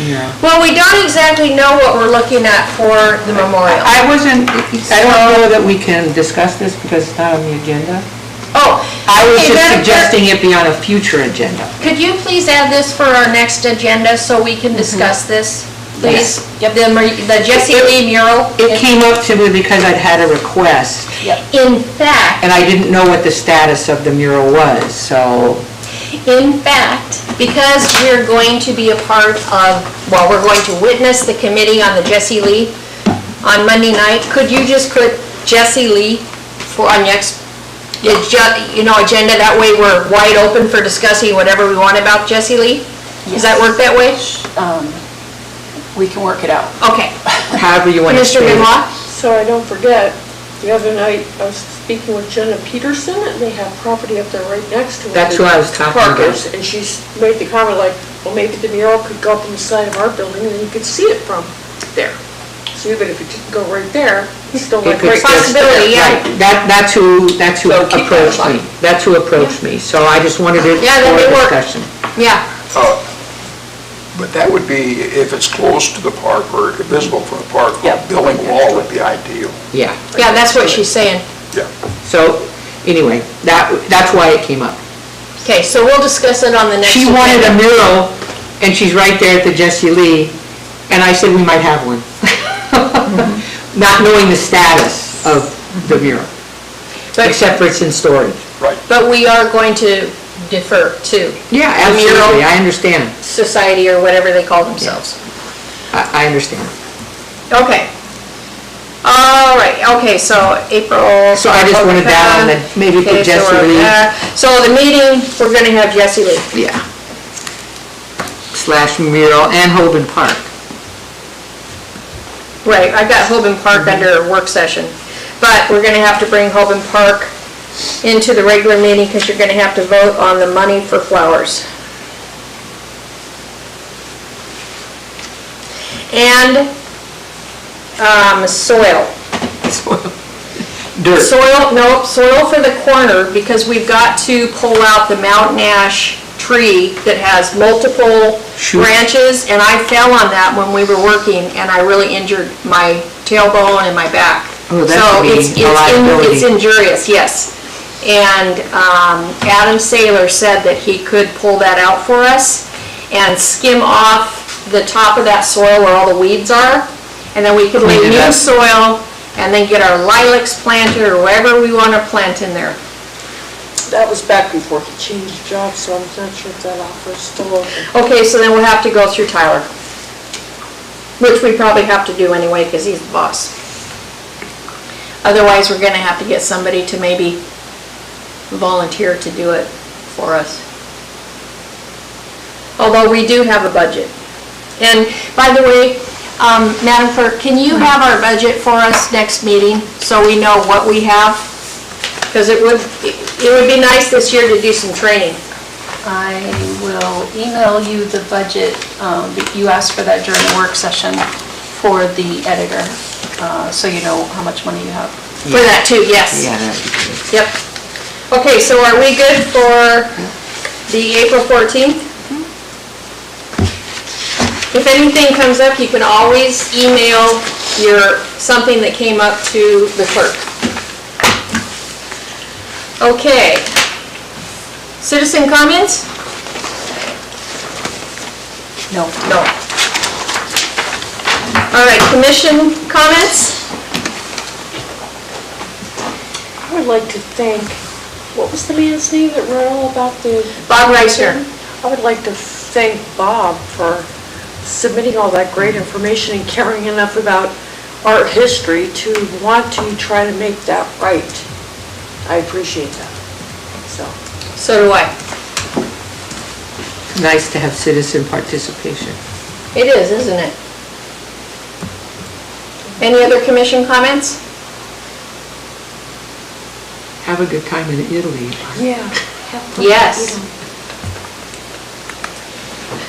Speaker 3: Yeah.
Speaker 2: Well, we don't exactly know what we're looking at for the memorial.
Speaker 3: I don't know that we can discuss this because it's not on the agenda.
Speaker 2: Oh,
Speaker 3: I was
Speaker 2: Hey,
Speaker 3: just
Speaker 2: Madam Clerk.
Speaker 3: suggesting it be on a future agenda.
Speaker 2: Could you please add this for our next agenda so we can discuss this, please? The Jesse Lee mural.
Speaker 3: It came up to me because I'd had a request,
Speaker 2: In fact,
Speaker 3: and I didn't know what the status of the mural was, so,
Speaker 2: because we're going to be a part of, well, we're going to witness the committee on the Jesse Lee on Monday night, could you just put Jesse Lee for our next, agenda? That way we're wide open for discussing whatever we want about Jesse Lee? Does that work that way?
Speaker 1: We can work it out.
Speaker 2: Okay.
Speaker 3: however you want to
Speaker 2: Mr.
Speaker 3: say it.
Speaker 2: Benoit?
Speaker 5: So I don't forget, the other night, I was speaking with Jenna Peterson, and they have property up there right next to it.
Speaker 3: That's who I was talking about.
Speaker 5: Parkers, and she's made the comment like, well, maybe the mural could go up on the side of our building, and then you could see it from there. So even if it didn't go right there, it's still
Speaker 3: It
Speaker 5: like
Speaker 3: could
Speaker 5: right
Speaker 3: still-
Speaker 5: next to
Speaker 2: Possibility,
Speaker 5: it.
Speaker 2: yeah.
Speaker 3: That's who
Speaker 5: So keep that in
Speaker 3: approached me.
Speaker 5: mind.
Speaker 3: That's who approached me, so I just wanted it
Speaker 2: Yeah, that
Speaker 3: for
Speaker 2: may work.
Speaker 3: discussion.
Speaker 2: Yeah.
Speaker 4: But that would be, if it's close to the park or visible from the park, a building wall would be ideal.
Speaker 3: Yeah,
Speaker 2: Yeah, that's what she's saying.
Speaker 4: Yeah.
Speaker 3: so, anyway, that's why it came up.
Speaker 2: Okay, so we'll discuss it on the next.
Speaker 3: She wanted a
Speaker 2: agenda.
Speaker 3: mural, and she's right there at the Jesse Lee, and I said we might have one. Not knowing the status of the mural, except for it's in storage.
Speaker 4: Right.
Speaker 2: But we are going to defer to
Speaker 3: Yeah,
Speaker 2: The mural.
Speaker 3: absolutely, I understand,
Speaker 2: society or whatever they call themselves.
Speaker 3: I understand.
Speaker 2: Okay. All right, okay, so April.
Speaker 3: So I just wanted that on the, maybe
Speaker 2: Okay,
Speaker 3: put
Speaker 2: so
Speaker 3: Jesse
Speaker 2: we're
Speaker 3: Lee,
Speaker 2: there. So the meeting, we're gonna have Jesse Lee.
Speaker 3: yeah. / mural and Hoban Park.
Speaker 2: Right, I got Hoban Park under work session, but we're gonna have to bring Hoban Park into the regular meeting because you're gonna have to vote on the money for flowers. And, soil.
Speaker 3: Dirt.
Speaker 2: Soil for the corner, because we've got to pull out the mountain ash tree that has multiple
Speaker 3: Shoot.
Speaker 2: branches, and I fell on that when we were working, and I really injured my tailbone and my back.
Speaker 3: Oh, that
Speaker 2: So
Speaker 3: could be
Speaker 2: it's
Speaker 3: a liability.
Speaker 2: it's injurious, yes. And Adam Saylor said that he could pull that out for us and skim off the top of that soil where all the weeds are, and then we could lay
Speaker 3: Clean it
Speaker 2: new
Speaker 3: up.
Speaker 2: soil and then get our lilacs planted or whatever we want to plant in there.
Speaker 5: That was back before he changed jobs, so I'm not sure if that offer is still open.
Speaker 2: Okay, so then we'll have to go through Tyler, which we probably have to do anyway because he's the boss. Otherwise, we're gonna have to get somebody to maybe volunteer to do it for us. Although we do have a budget. And by the way, Madam Clerk, can you have our budget for us next meeting so we know what we have? Because it would be nice this year to do some training.
Speaker 1: I will email you the budget, you asked for that during the work session for the editor, so you know how much money you have.
Speaker 2: For that too, yes.
Speaker 3: Yeah, that'd be good.
Speaker 2: Yep. Okay, so are we good for the April 14th? If anything comes up, you can always email something that came up to the clerk. Okay. Citizen comments?
Speaker 1: No.
Speaker 2: No. All right, commission comments?
Speaker 5: I would like to thank, what was the man's name that wrote all about the...
Speaker 2: Bob Reisner.
Speaker 5: I would like to thank Bob for submitting all that great information and caring enough about art history to want to try to make that right. I appreciate that, so.
Speaker 2: So do I.
Speaker 3: Nice to have citizen participation.
Speaker 2: It is, isn't it? Any other commission comments?
Speaker 3: Have a good time in Italy.
Speaker 5: Yeah.
Speaker 2: Yes.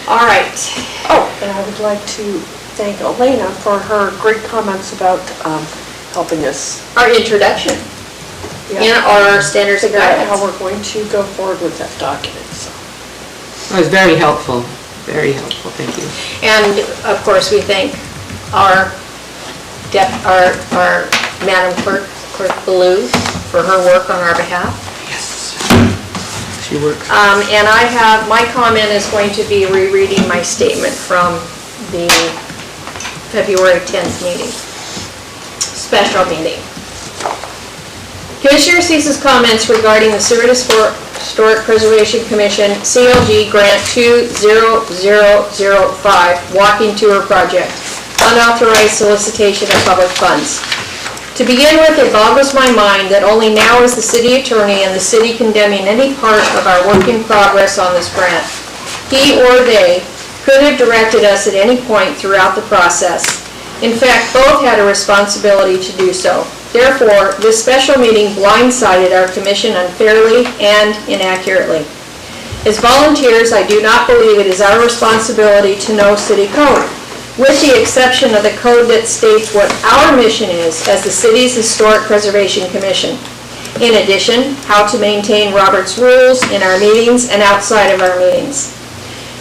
Speaker 2: All right.
Speaker 5: Oh, and I would like to thank Elena for her great comments about helping us
Speaker 2: Our introduction, in our standards and
Speaker 5: figure out how
Speaker 2: guidelines.
Speaker 5: we're going to go forward with that document, so.
Speaker 3: It was very helpful, thank you.
Speaker 2: And of course, we thank our Madam Clerk, Clerk Ballou, for her work on our behalf.
Speaker 3: Yes. She works.
Speaker 2: And my comment is going to be rereading my statement from the February 10th meeting, special meeting. Commissioner Cease's comments regarding the Seward Historic Preservation Commission CLG Grant 20005 Walking Tour Project, unauthorized solicitation of public funds. To begin with, it boggles my mind that only now is the city attorney and the city condemning any part of our work in progress on this grant. He or they could have directed us at any point throughout the process. In fact, both had a responsibility to do so. Therefore, this special meeting blindsided our commission unfairly and inaccurately. As volunteers, I do not believe it is our responsibility to know city code, with the exception of the code that states what our mission is as the city's Historic Preservation Commission. In addition, how to maintain Robert's rules in our meetings and outside of our meetings.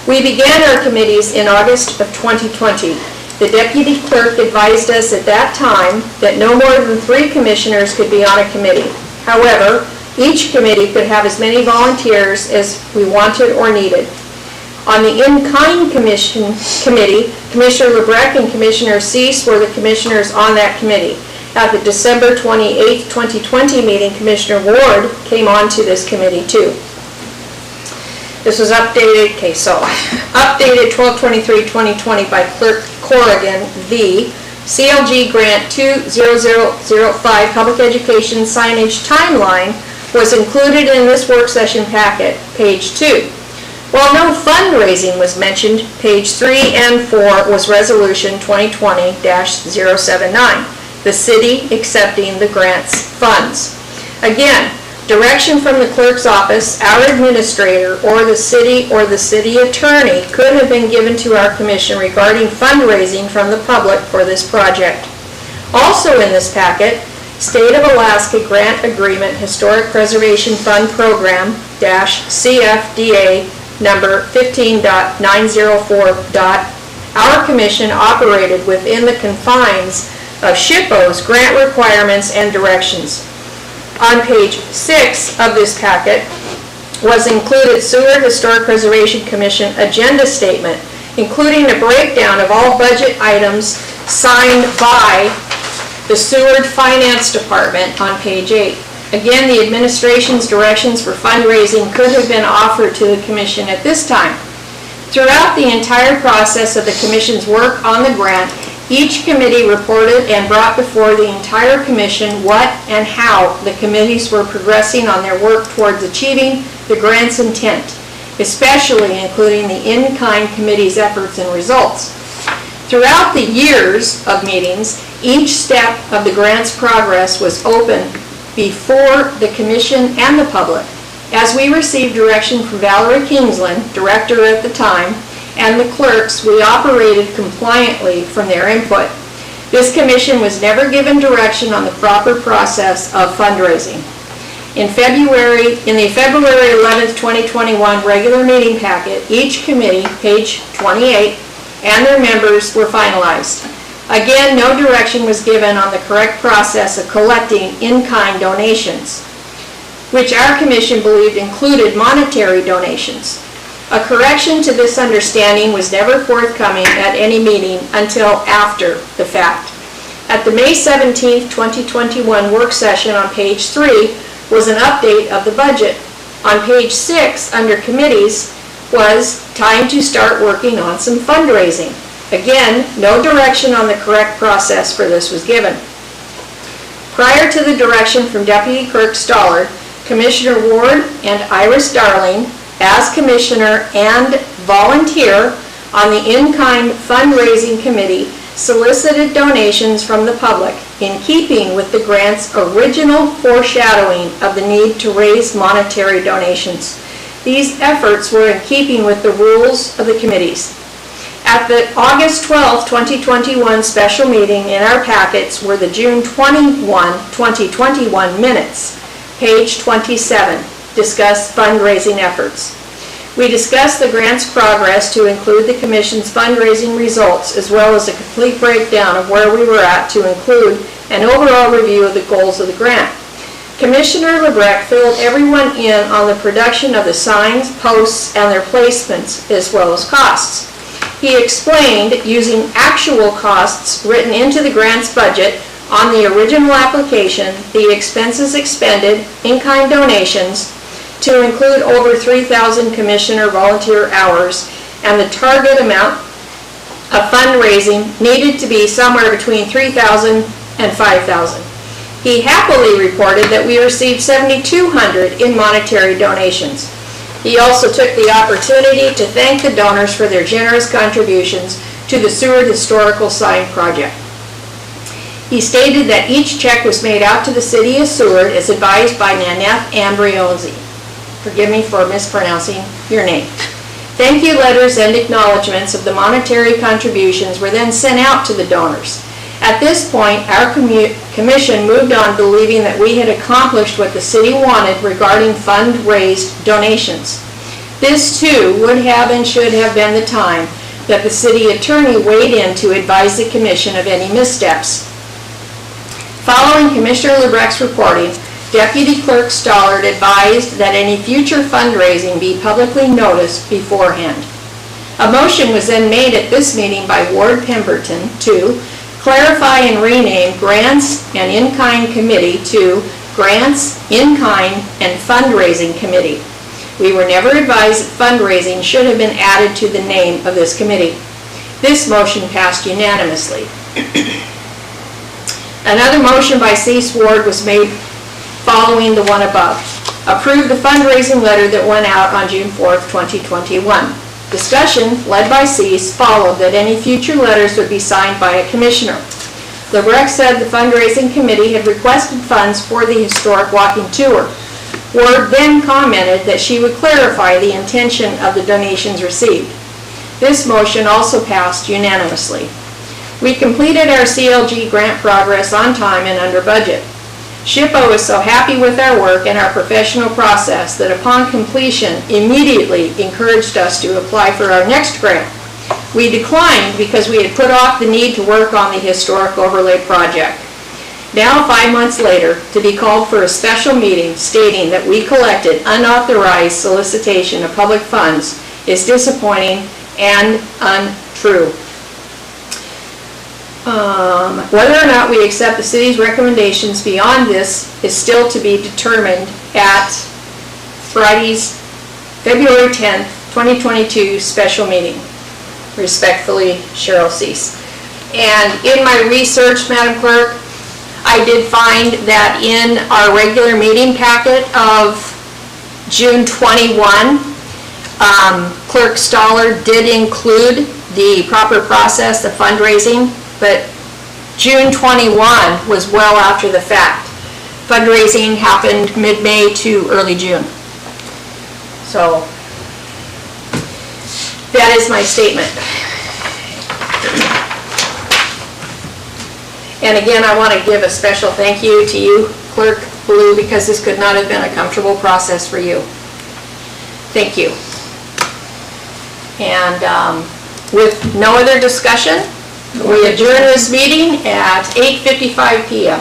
Speaker 2: We began our committees in August of 2020. The deputy clerk advised us at that time that no more than 3 commissioners could be on a committee. However, each committee could have as many volunteers as we wanted or needed. On the in-kind committee, Commissioner LeBrecq and Commissioner Cease were the commissioners on that committee. At the December 28, 2020 meeting, Commissioner Ward came on to this committee too. This was updated, updated 12/23/2020 by Clerk Corrigan v. CLG Grant 20005 Public Education Signage Timeline was included in this work session packet, page 2. While no fundraising was mentioned, page 3 and 4 was Resolution 2020-079, the city accepting the grant's funds. Again, direction from the clerk's office, our administrator, or the city attorney could have been given to our commission regarding fundraising from the public for this project. Also in this packet, State of Alaska Grant Agreement Historic Preservation Fund Program -CFDA number 15.904. Our commission operated within the confines of SHPO's grant requirements and directions. On page 6 of this packet was included Seward Historic Preservation Commission agenda statement, including a breakdown of all budget items signed by the Seward Finance Department on page 8. Again, the administration's directions for fundraising could have been offered to the commission at this time. Throughout the entire process of the commission's work on the grant, each committee reported and brought before the entire commission what and how the committees were progressing on their work towards achieving the grant's intent, especially including the in-kind committee's efforts and results. Throughout the years of meetings, each step of the grant's progress was open before the commission and the public. As we received direction from Valerie Kingsland, director at the time, and the clerks, we operated compliantly from their input. This commission was never given direction on the proper process of fundraising. In the February 11th, 2021 regular meeting packet, each committee, page 28, and their members were finalized. Again, no direction was given on the correct process of collecting in-kind donations, which our commission believed included monetary donations. A correction to this understanding was never forthcoming at any meeting until after the fact. At the May 17, 2021 work session on page 3 was an update of the budget. On page 6, under committees, was time to start working on some fundraising. Again, no direction on the correct process for this was given. Prior to the direction from Deputy Clerk Stollard, Commissioner Ward and Iris Darling, as commissioner and volunteer on the in-kind fundraising committee, solicited donations from the public in keeping with the grant's original foreshadowing of the need to raise monetary donations. These efforts were in keeping with the rules of the committees. At the August 12, 2021 special meeting, in our packets were the June 21, 2021 minutes, page 27, discuss fundraising efforts. We discussed the grant's progress to include the Commission's fundraising results, as well as a complete breakdown of where we were at to include an overall review of the goals of the grant. Commissioner LeBrecq filled everyone in on the production of the signs, posts, and their placements, as well as costs. He explained using actual costs written into the grant's budget on the original application, the expenses expended, in-kind donations, to include over 3,000 commissioner volunteer hours, and the target amount of fundraising needed to be somewhere between 3,000 and 5,000. He happily reported that we received 7,200 in monetary donations. He also took the opportunity to thank the donors for their generous contributions to the Seward Historical Sign Project. He stated that each check was made out to the city of Seward as advised by Nanette Ambriosi. Forgive me for mispronouncing your name. Thank you letters and acknowledgments of the monetary contributions were then sent out to the donors. At this point, our commission moved on believing that we had accomplished what the city wanted regarding fund-raised donations. This too would have and should have been the time that the city attorney weighed in to advise the commission of any missteps. Following Commissioner LeBrecq's reporting, Deputy Clerk Stollard advised that any future fundraising be publicly noticed beforehand. A motion was then made at this meeting by Ward Pemberton to clarify and rename Grants and In-Kind Committee to Grants, In-Kind, and Fundraising Committee. We were never advised that fundraising should have been added to the name of this committee. This motion passed unanimously. Another motion by C. Ward was made following the one above. Approve the fundraising letter that went out on June 4th, 2021. Discussion, led by Cease, followed that any future letters would be signed by a commissioner. LeBrecq said the fundraising committee had requested funds for the historic walking tour. Ward then commented that she would clarify the intention of the donations received. This motion also passed unanimously. We completed our CLG grant progress on time and under budget. SHPO is so happy with our work and our professional process that upon completion immediately encouraged us to apply for our next grant. We declined because we had put off the need to work on the historic overlay project. Now, 5 months later, to be called for a special meeting stating that we collected unauthorized solicitation of public funds is disappointing and untrue. Whether or not we accept the city's recommendations beyond this is still to be determined at Friday's February 10th, 2022 special meeting. Respectfully, Cheryl Cease. And in my research, Madam Clerk, I did find that in our regular meeting packet of June 21, Clerk Stollard did include the proper process of fundraising, but June 21 was well after the fact. Fundraising happened mid-May to early June. So that is my statement. And again, I want to give a special thank you to you, Clerk Blue, because this could not have been a comfortable process for you. Thank you. And with no other discussion, we adjourn this meeting at 8:55 p.m.